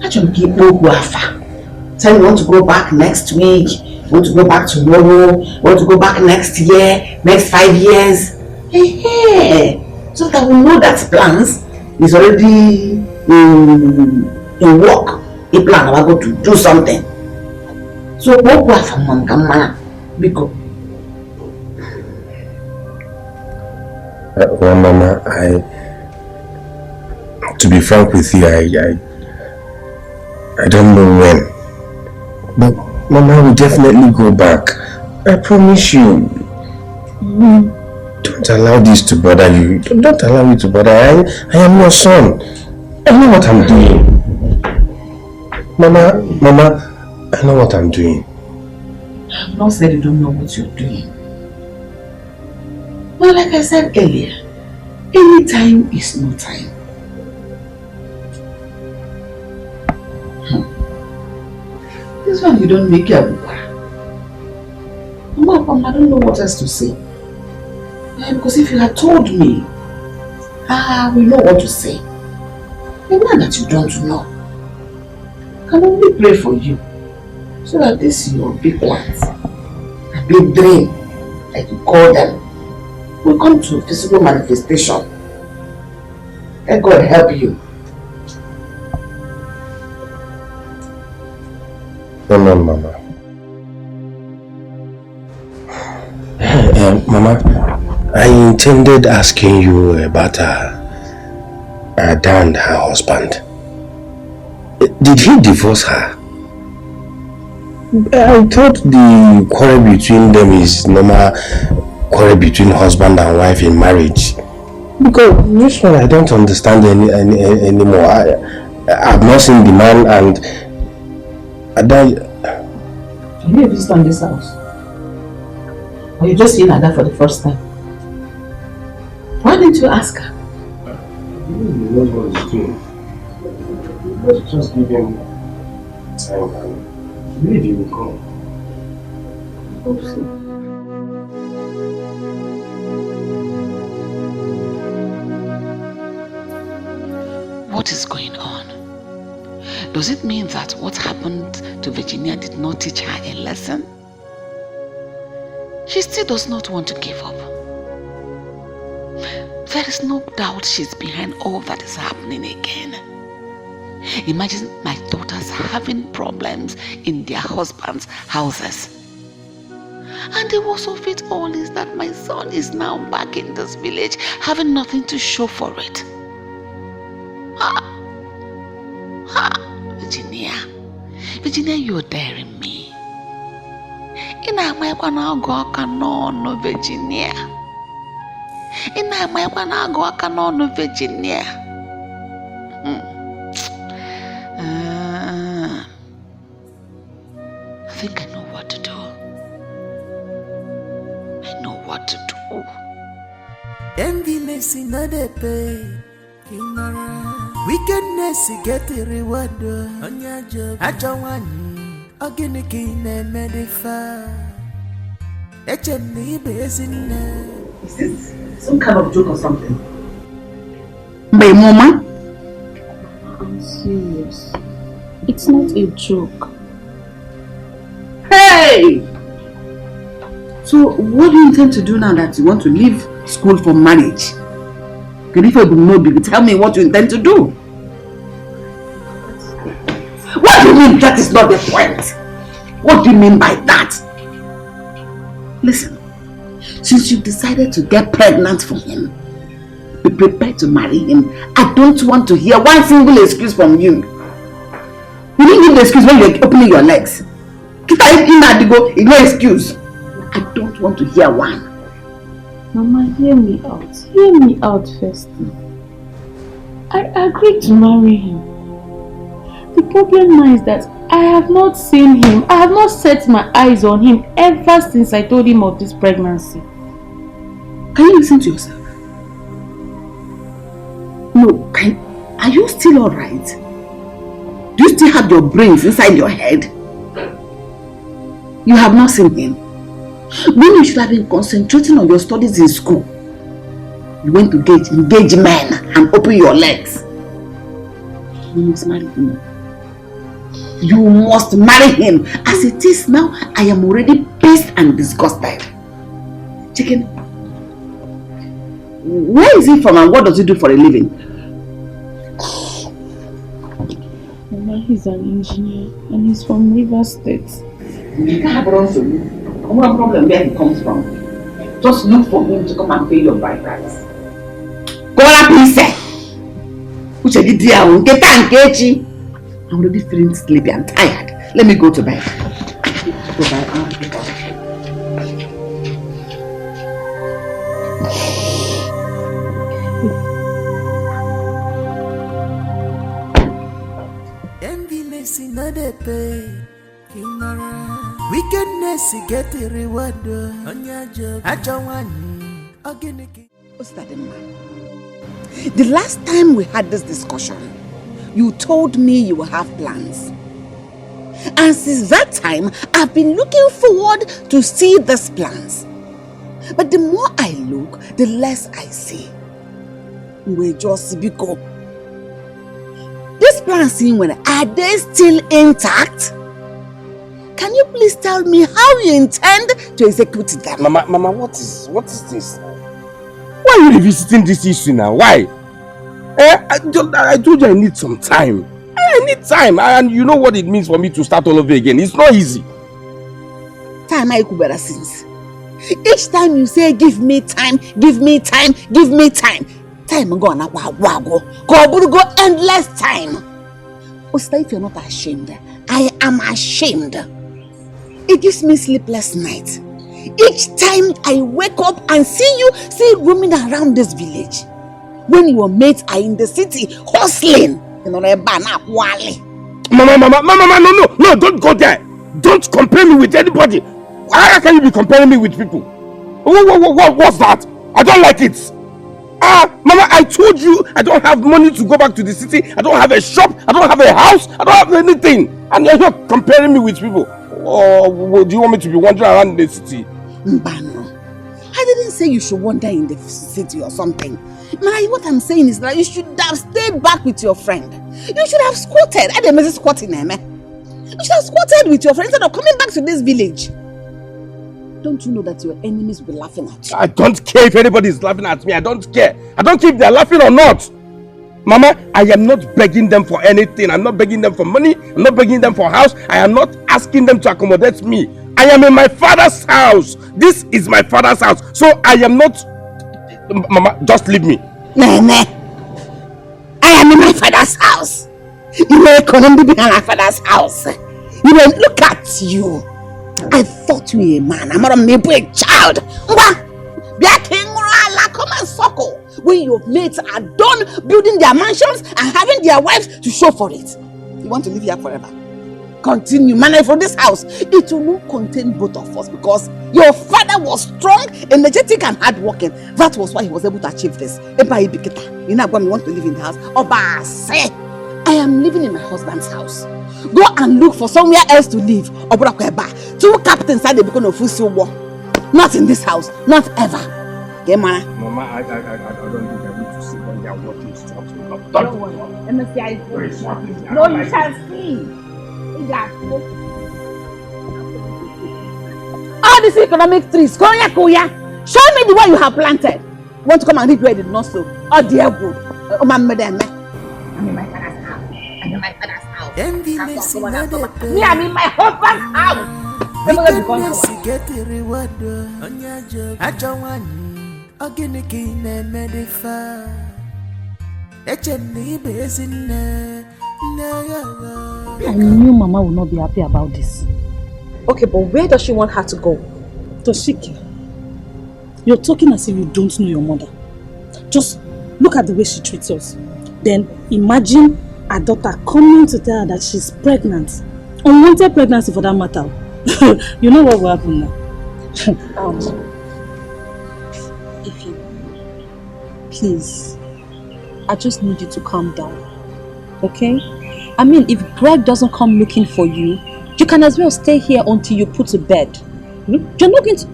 I don't keep no guafa. Tell you want to go back next week, want to go back tomorrow, want to go back next year, next 5 years. Hey. So that we know that plans is already in work. A plan we're going to do something. So go guafa mom come because well, Mama, to be frank with you, I don't know when. But Mama will definitely go back. I promise you. Don't allow this to bother you. Don't allow me to bother. I am your son. I know what I'm doing. Mama, I know what I'm doing. I have not said you don't know what you're doing. But like I said earlier, any time is no time. This one you don't make a Mama, I don't know what else to say. Because if you had told me, I will know what to say. And now that you don't know, I can only pray for you. So that this your big plans, a big dream, like you call them, will come to physical manifestation. Let God help you. Amen, Mama. Mama, I intended asking you about Ada and her husband. Did he divorce her? I thought the quarrel between them is normal quarrel between husband and wife in marriage. Because this one I don't understand anymore. I've not seen the man and Have you visited on this house? Or you just seen Ada for the first time? Why didn't you ask her? He knows what he's doing. Let's just give him time and maybe he will come. Hope so. What is going on? Does it mean that what happened to Virginia did not teach her a lesson? She still does not want to give up. There is no doubt she's behind all that is happening again. Imagine my daughters having problems in their husbands' houses. And the worst of it all is that my son is now back in this village having nothing to show for it. Virginia, you're daring me. Ina amaikwa na agụ aka n'ọnụ Virginia. Ina amaikwa na agụ aka n'ọnụ Virginia. I think I know what to do. I know what to do. Enviness in other pay. Wickedness get a reward on your job. I don't want again and medify. Is this some kind of joke or something? My mama? I'm serious. It's not a joke. Hey! So what do you intend to do now that you want to leave school for marriage? Can if I do know, baby, tell me what you intend to do. What do you mean that is not the point? What do you mean by that? Listen, since you've decided to get pregnant for him, be prepared to marry him. I don't want to hear one single excuse from you. You didn't give the excuse when you're opening your legs. No excuse. I don't want to hear one. Mama, hear me out. Hear me out first. I agreed to marry him. The problem now is that I have not seen him. I have not set my eyes on him ever since I told him of this pregnancy. Can you listen to yourself? No, are you still alright? Do you still have your brains inside your head? You have not seen him. When you should have been concentrating on your studies in school, you went to engage men and open your legs. You must marry him. You must marry him. As it is now, I am already pissed and disgusted. Chicken, where is he from and what does he do for a living? Mama, he's an engineer and he's from River State. You can't have also no problem where he comes from. Just look for him to come and pay your bride price. Go on, please, sir. I'm already feeling sleepy. I'm tired. Let me go to bed. Go bye. Enviness in other pay. Wickedness get a reward on your job. I don't want What's that, man? The last time we had this discussion, you told me you will have plans. And since that time, I've been looking forward to see these plans. But the more I look, the less I see. We just because. These plans, are they still intact? Can you please tell me how you intend to execute them? Mama, what is this? Why are you revisiting this issue now? Why? I told you I need some time. I need time, and you know what it means for me to start all over again. It's not easy. Time I could since. Each time you say, give me time. Time go na go endless time. Osta, if you're not ashamed, I am ashamed. It gives me sleepless nights. Each time I wake up and see you roaming around this village. When your mates are in the city hustling. Mama, no, don't go there. Don't compare me with anybody. How can you be comparing me with people? What's that? I don't like it. Mama, I told you I don't have money to go back to the city. I don't have a shop. I don't have a house. I don't have anything. And you're not comparing me with people. Or do you want me to be wandering around the city? Mbano, I didn't say you should wander in the city or something. What I'm saying is that you should have stayed back with your friend. You should have squatted. I didn't squatting, You should have squatted with your friend instead of coming back to this village. Don't you know that your enemies will be laughing at you? I don't care if anybody is laughing at me. I don't care. I don't care if they're laughing or not. Mama, I am not begging them for anything. I'm not begging them for money. I'm not begging them for house. I am not asking them to accommodate me. I am in my father's house. This is my father's house. So I am not... Mama, just leave me. Nene, I am in my father's house. You may come be in my father's house. You may look at you. I thought you were a man. I'm not a child. Come and suckle. When your mates are done building their mansions and having their wives to show for it. You want to live here forever? Continue, man. For this house, it will not contain both of us because your father was strong, energetic, and hardworking. That was why he was able to achieve this. You know what you want to live in the house? Oba say, I am living in my husband's house. Go and look for somewhere else to live. Two captains said they become a full war. Not in this house, not ever. Okay, man. Mama, I don't think I need to sit when they are watching stuff. Don't worry. No, you shall see. All these economic trees, show me the one you have planted. You want to come and read where it did not sow? Oh dear good. I'm in my father's house. I'm in my father's house. Me, I'm in my husband's house. I knew Mama would not be happy about this. Okay, but where does she want her to go? Toshiki, you're talking as if you don't know your mother. Just look at the way she treats us. Then imagine her daughter coming to tell her that she's pregnant. Unwanted pregnancy for that matter. You know what will happen now? Ify, please, I just need you to calm down. Okay? I mean, if Greg doesn't come looking for you, you can as well stay here until you put to bed. You're not going to...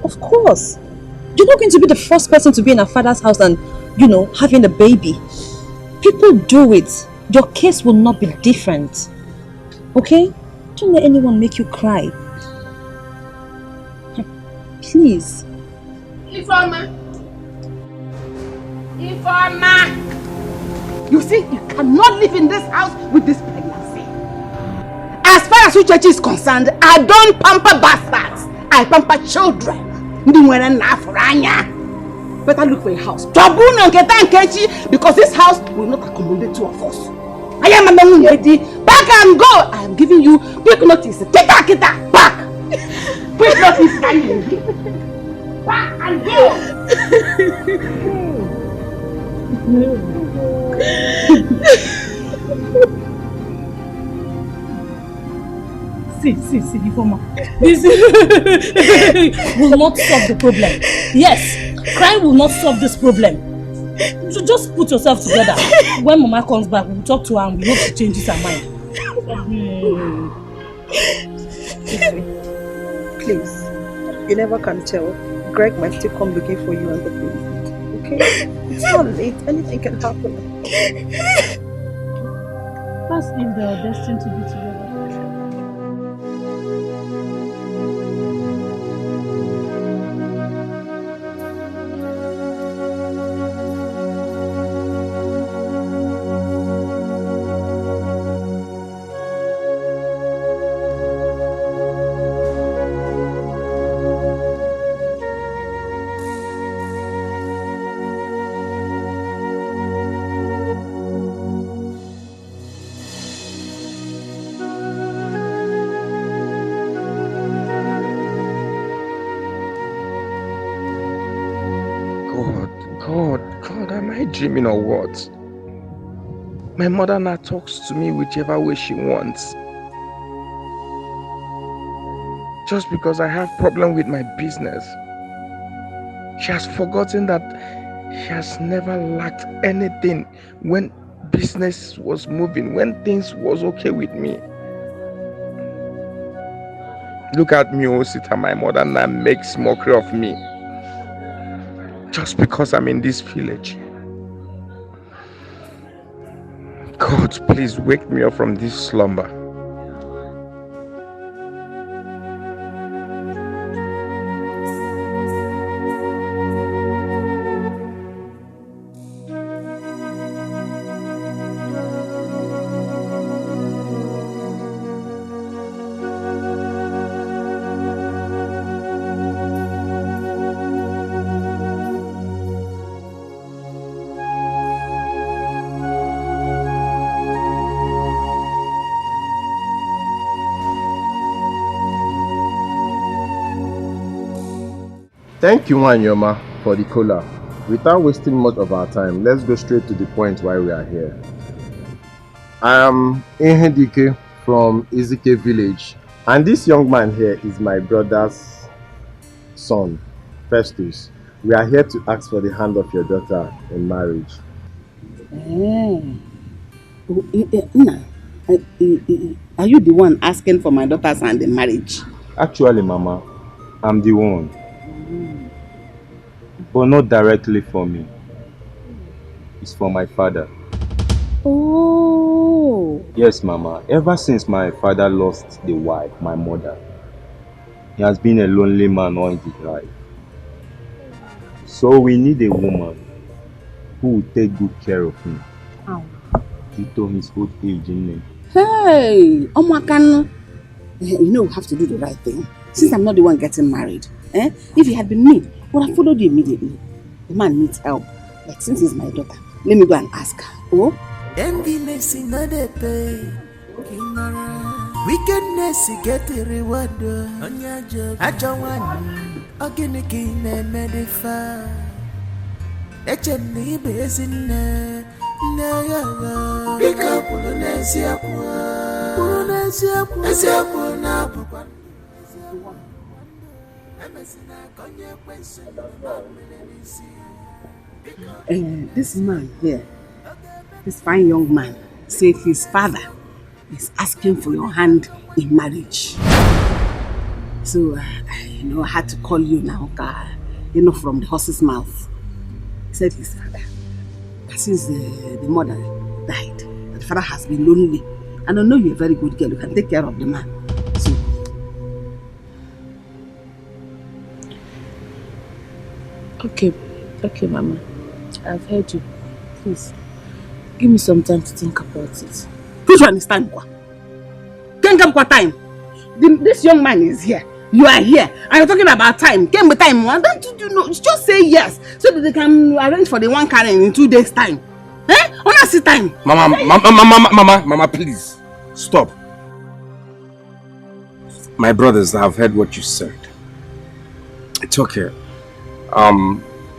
Of course. You're not going to be the first person to be in a father's house and, you know, having a baby. People do it. Your case will not be different. Okay? Don't let anyone make you cry. Please. Ifeoma. You see, you cannot live in this house with this pregnancy. As far as Uchechi is concerned, I don't pamper bastards. I pamper children. Better look for a house. Because this house will not accommodate two of us. I am a man ready. Back and go. I am giving you quick notice. Back. Quick notice. Back and go. See, Ifeoma. This will not solve the problem. Yes, crying will not solve this problem. So just put yourself together. When Mama comes back, we'll talk to her and we hope she changes her mind. Please, you never can tell. Greg might still come looking for you and the baby. Okay? It's not late. Anything can happen. That's if they are destined to be together. God, am I dreaming or what? My mother now talks to me whichever way she wants. Just because I have problem with my business. She has forgotten that she has never lacked anything when business was moving, when things was okay with me. Look at me, Osita, my mother now makes mockery of me. Just because I'm in this village. God, please wake me up from this slumber. Thank you, Wanyoma, for the cola. Without wasting much of our time, let's go straight to the point why we are here. I am Ini Dikeh from Ezike village, and this young man here is my brother's son, Festus. We are here to ask for the hand of your daughter in marriage. Are you the one asking for my daughter's hand in marriage? Actually, Mama, I'm the one. But not directly for me. It's for my father. Oh. Yes, Mama. Ever since my father lost the wife, my mother, he has been a lonely man all his life. So we need a woman who will take good care of him. Due to his old age, innit? Hey, Omakano. You know we have to do the right thing. Since I'm not the one getting married. If it had been me, I would have followed you immediately. The man needs help. But since he's my daughter, let me go and ask her. Oh? Enviness in the pay. Wickedness get a reward on your job. I don't want again again and medify. Let your neighbors in there. Pick up Polonesia. This man here, this fine young man, said his father is asking for your hand in marriage. So, I had to call you now, from the horse's mouth. He said his father, since the mother died, the father has been lonely. And I know you're a very good girl, you can take care of the man. So, Okay, Mama. I've heard you. Please, give me some time to think about it. Please understand, Kwa. Can't come kwa time. This young man is here. You are here. And you're talking about time. Came with time. Why don't you know? Just say yes. So that they can arrange for the one carrying in 2 days' time. Honestly time. Mama, please. Stop. My brothers, I've heard what you said. It's okay.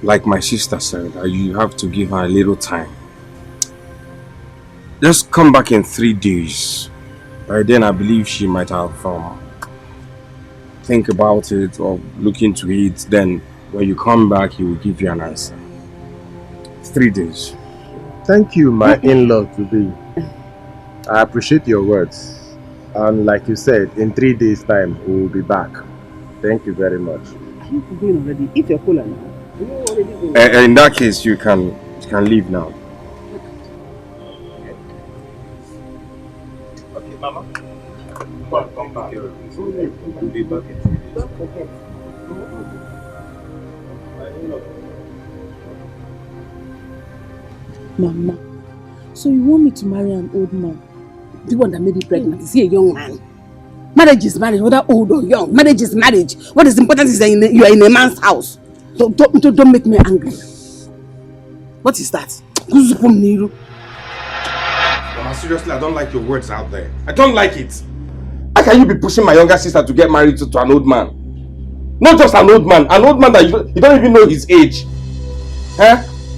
Like my sister said, you have to give her a little time. Just come back in 3 days. By then, I believe she might have think about it or look into it. Then, when you come back, he will give you an answer. 3 days. Thank you, my in-law to be. I appreciate your words. And like you said, in 3 days' time, we will be back. Thank you very much. Are you going already? Eat your cola now. In that case, you can leave now. Okay, Mama. Come back. We'll be back in 3 days. Okay. Mama, so you want me to marry an old man? The one that made you pregnant? Is he a young man? Marriage is marriage, whether old or young. Marriage is marriage. What is important is that you are in a man's house. Don't make me angry. What is that? Mama, seriously, I don't like your words out there. I don't like it. How can you be pushing my younger sister to get married to an old man? Not just an old man that you don't even know his age.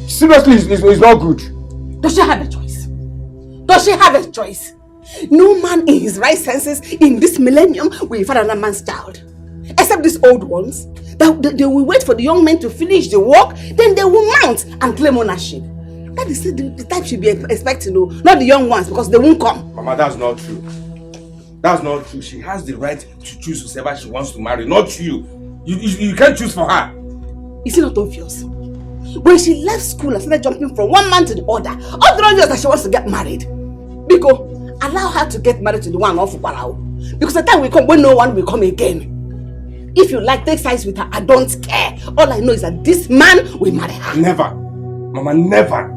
Seriously, it's not good. Does she have a choice? Does she have a choice? No man in his right senses in this millennium will father another man's child. Except these old ones. They will wait for the young men to finish the work, then they will mount and claim ownership. That is the type should be expecting, not the young ones, because they won't come. Mama, that's not true. That's not true. She has the right to choose whoever she wants to marry, not you. You can't choose for her. Is it not obvious? When she left school and started jumping from one man to the other, all the obvious that she wants to get married. Biko, allow her to get married to the one off Uparao. Because the time will come when no one will come again. If you like, take sides with her. I don't care. All I know is that this man will marry her. Never. Mama, never.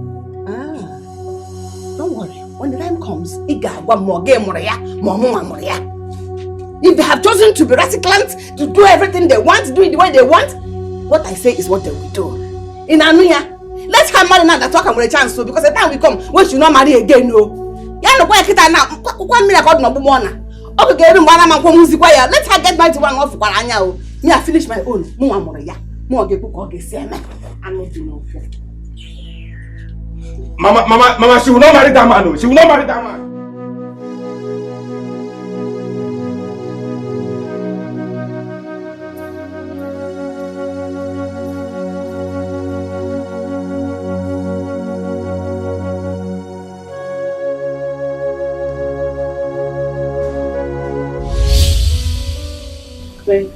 Don't worry. When the time comes, if they have chosen to be radicals, to do everything they want, to do it the way they want, what I say is what they will do. In Anuya, let her marry now that talk with a chance to, because the time will come when she will not marry again. No. Let her get married to one off. Me, I finish my own. Mama, she will not marry that man. She will not marry that man. Greg,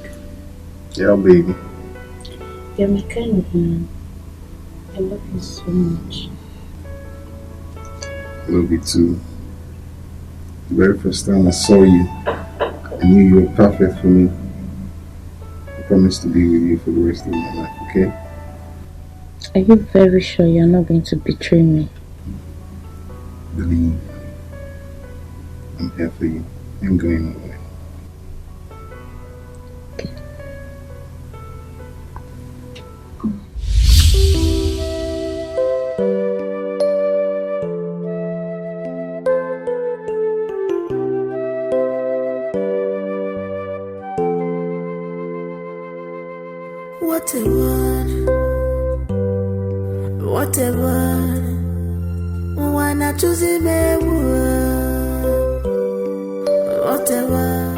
Yeah, baby. you're my kind of man. I love you so much. I love you too. The very first time I saw you, I knew you were perfect for me. I promise to be with you for the rest of my life, okay? Are you very sure you're not going to betray me? Believe. I'm here for you. I'm going away. What a word, what a word. Wanna choose him a word, what a word.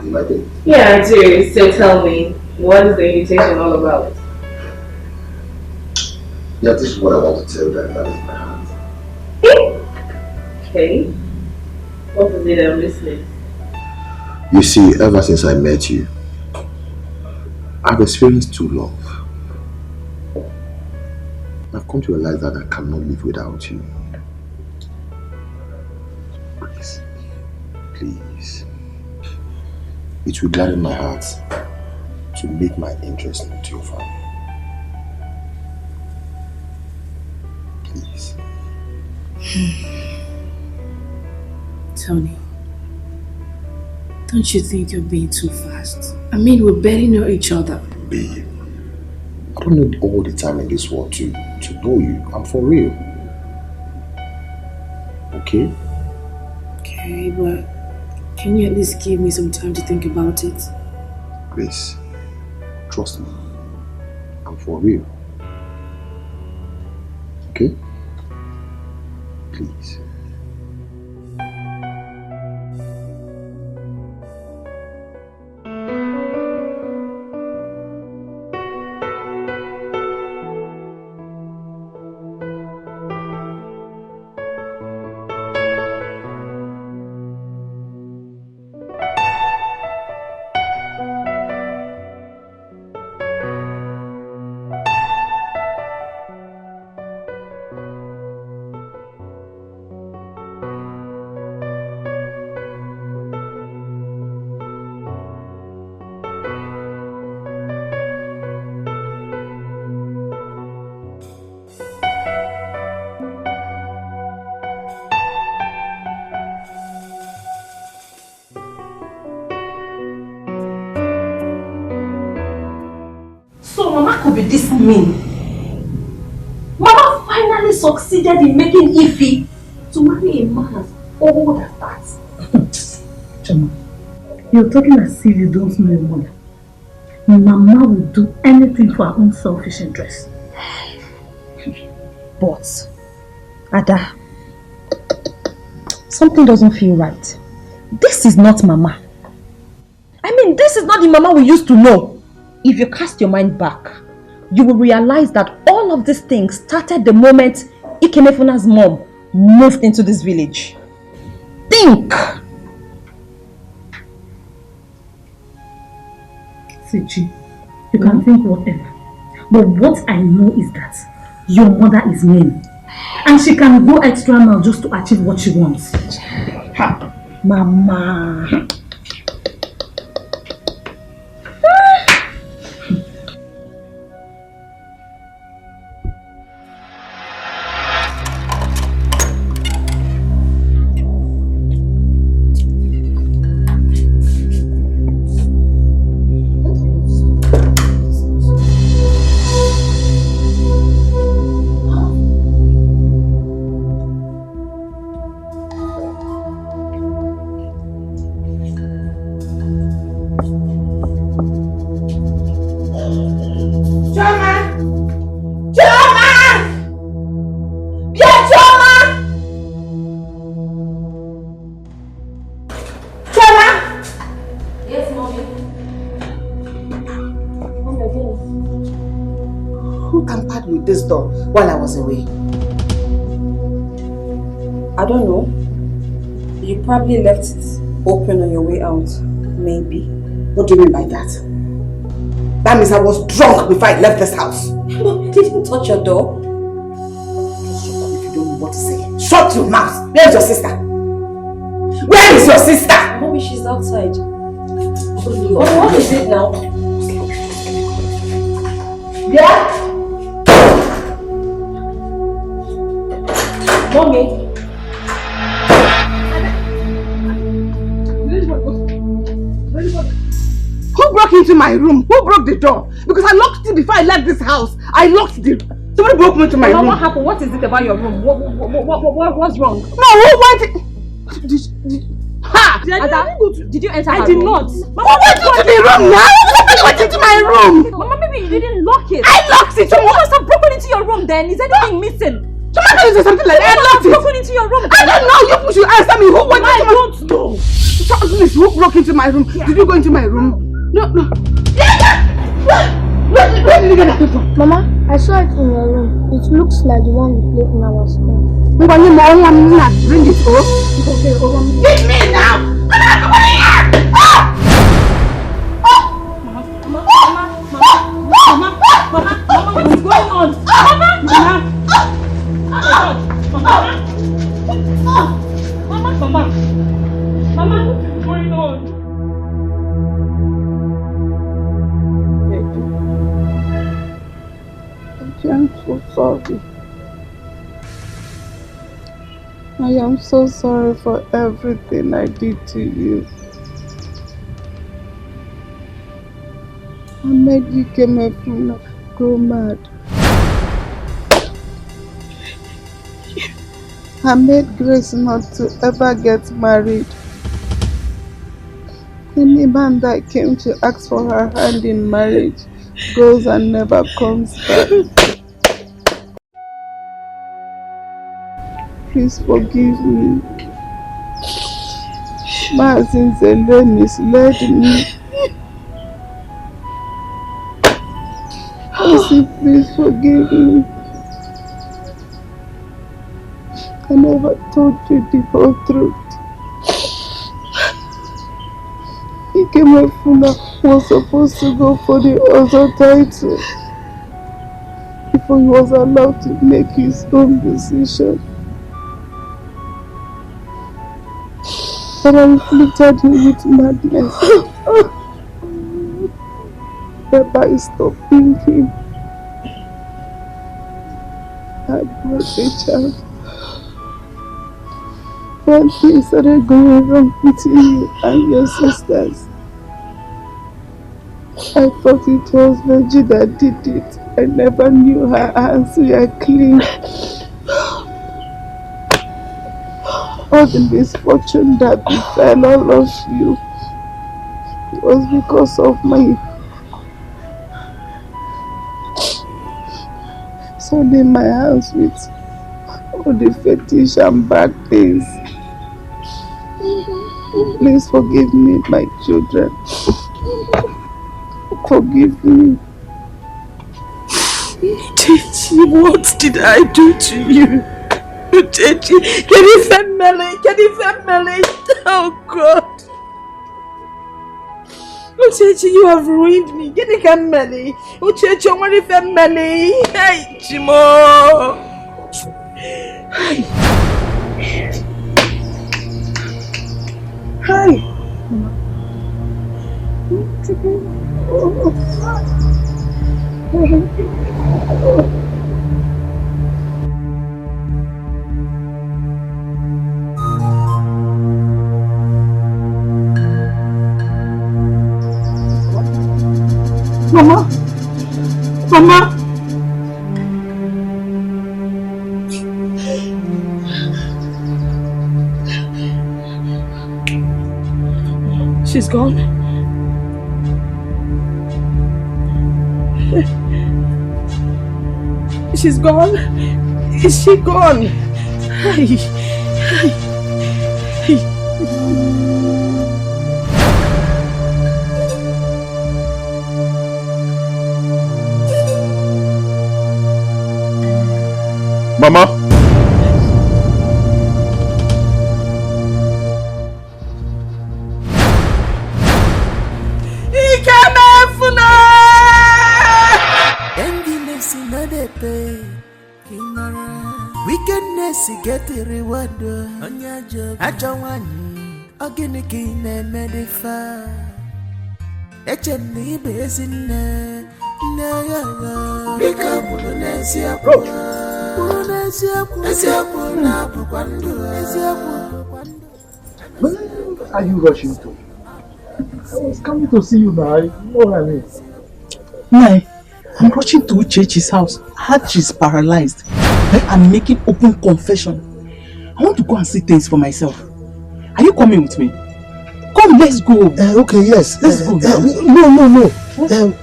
You like it? Yeah, I do. So tell me, what is the invitation all about? Yeah, this is what I want to tell them. That is my heart. Okay. What is it I'm listening? You see, ever since I met you, I've experienced true love. I've come to realize that I cannot live without you. Please, please. It will gladden my heart to make my interest into your family. Please. Tony, don't you think you're being too fast? I mean, we barely know each other. Babe, I don't need all the time in this world to know you. I'm for real. Okay? Okay, but can you at least give me some time to think about it? Grace, trust me. I'm for real. Okay? Please. Be this mean. Mama finally succeeded in making Ify to marry a man as old as that. Chama, you're talking as if you don't know your mother. Mama will do anything for her own selfish interest. But, Ada, something doesn't feel right. This is not Mama. I mean, this is not the Mama we used to know. If you cast your mind back, you will realize that all of these things started the moment Ikemefuna's mom moved into this village. Think! Sichi, you can think whatever. But what I know is that your mother is mean. And she can go extra mile just to achieve what she wants. Ha! Mama! this door while I was away? I don't know. You probably left it open on your way out. Maybe. What do you mean by that? That means I was drunk before I left this house. You didn't touch your door. Just shut up if you don't know what to say. Shut your mouth! Where is your sister? Where is your sister? Maybe she's outside. What is it now? Yeah? Mommy. Who broke into my room? Who broke the door? Because I locked it before I left this house. I locked it. Somebody broke into my room. What happened? What is it about your room? What's wrong? No, who went in? Did you enter her room? I did not. Mama, went into the room now? Somebody went into my room. Mama, maybe you didn't lock it. I locked it. So you must have broken into your room then. Is anything missing? Somebody is something like that. I locked it. Broken into your room. I don't know. You should answer me. Who went into my room? I don't know. Please, who broke into my room? Yeah. Did you go into my room? No. Where did you get that from? Mama, I saw it in your room. It looks like the one we played when I was small. Bring it up. Okay, give me now! Come here! Mama, what is going on? Mama, what is going on? I'm so sorry. I am so sorry for everything I did to you. I made you go mad. I made Grace not to ever get married. Any man that came to ask for her hand in marriage goes and never comes back. Please forgive me. Mazinzele misled me. Please forgive me. I never told you the whole truth. Ikemefuna was supposed to go for the other title before he was allowed to make his own decision. But I inflicted him with madness. Thereby stopping him. I brought a child. When things started going wrong between you and your sisters, I thought it was Virgie that did it. I never knew her hands were clean. All the misfortune that befell all of you was because of me. Soiling my hands with all the fetish and bad things. Please forgive me, my children. Forgive me. Chichi, what did I do to you? Chichi, can you family? Oh God. Oh Chichi, you have ruined me. Get the family. Oh Chichi, I want the family. Hey, Chimo. Hi. Mama. She's gone. She's gone. Is she gone? Hey. Mama. Enviness in the pay. Wickedness get a reward on your job. I don't want again again and medify. HMD basin. Pick up Unesia. Where are you rushing to? I was coming to see you now. You know what I mean? Nai, I'm rushing to Uchechi's house. Heart is paralyzed. I'm making open confession. I want to go and see things for myself. Are you coming with me? Come, let's go. Okay, yes. Let's go now. No.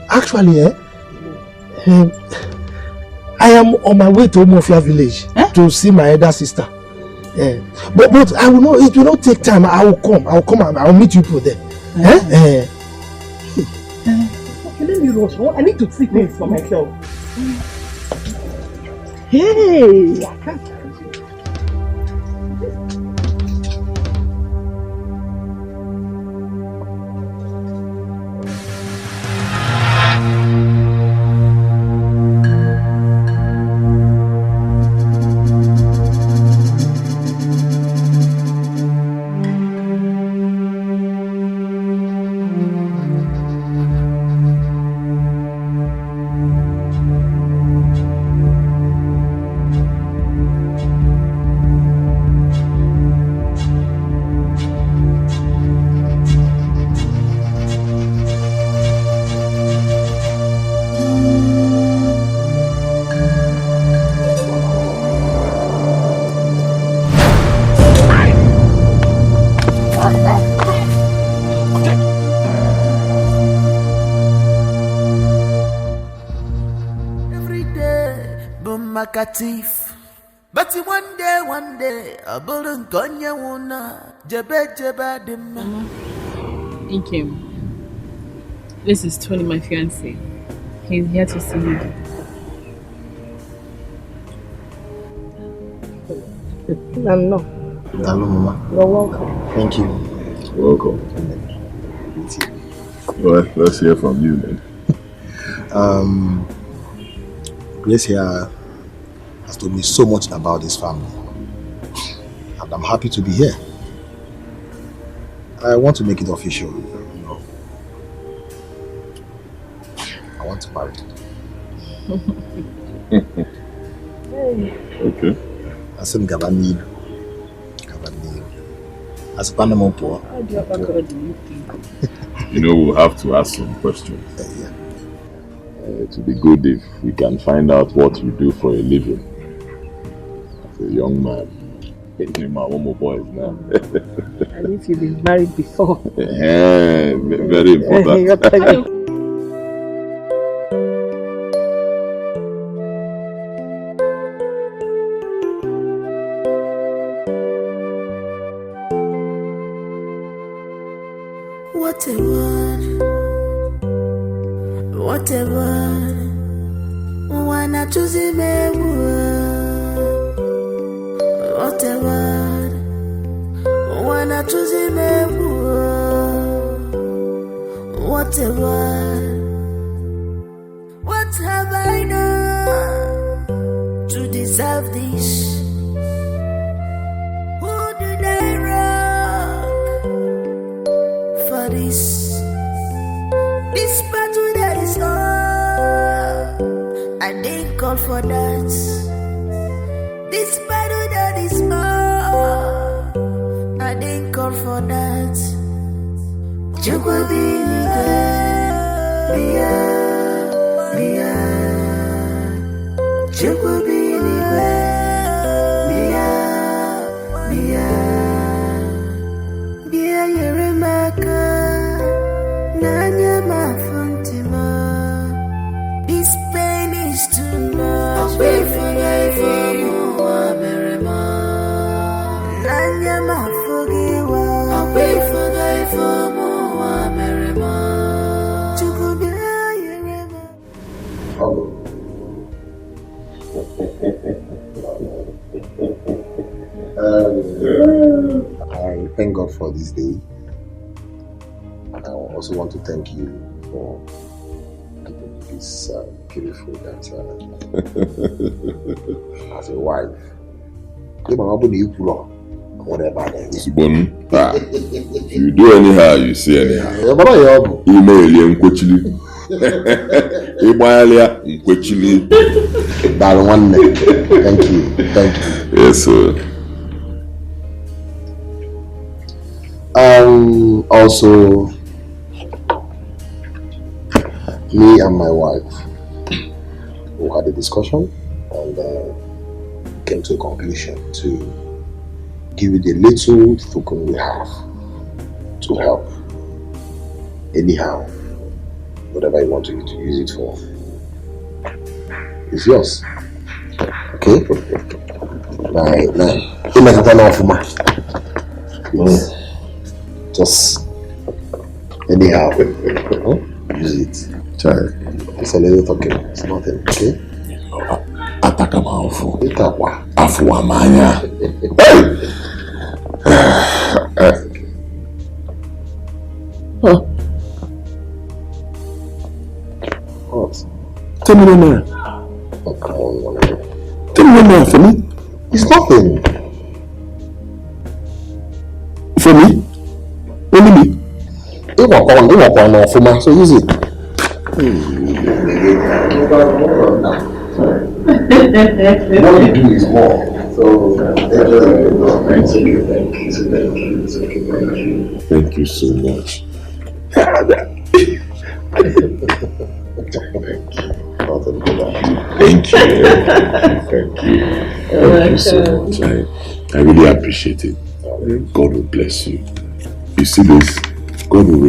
Actually, I am on my way to Mafia village to see my elder sister. But I will not. It will not take time. I will come and I will meet you people there. Okay, let me rush. I need to see things for myself. Hey, I can't. Thief. But one day, a bullet gun ya wuna, jeba dim. Thank you. This is Tony, my fiancé. He's here to see you. No. Hello, Mama. You're welcome. Thank you. Welcome. Well, let's hear from you then. Grace here has told me so much about this family, and I'm happy to be here. I want to make it official. I want to marry. Okay. I said Gabanil. As a Panama poor. You know, we'll have to ask some questions. To be good if we can find out what you do for a living. As a young man. One more boys now. And if you've been married before. Yeah, very important. What a word. Wanna choose him a word. What a word. Wanna choose him a word. What a word. What have I done to deserve this? Who did I wrong for this? This battle that is on, I didn't call for that. This battle that is on, I didn't call for that. This pain is too much. I thank God for this day. And I also want to thank you for giving me this beautiful dancer as a wife. If you do anyhow, you say anyhow. Email you quickly. Quickly. Thank you. Yes, sir. Also, me and my wife, we had a discussion and came to a conclusion to give you the little token we have to help. Anyhow, whatever you want to use it for, it's yours. Okay? Just anyhow, use it. Child. It's a little token. It's nothing. Okay? Atakamafu. Itakwa. Afuamanya. What? 10 million naira. Oh, come on. 10 million naira for me? It's nothing. For me? Only me? You walk on, so use it. What you do is more. So, thank you so much. Thank you so much. I really appreciate it. God will bless you. You see this? God will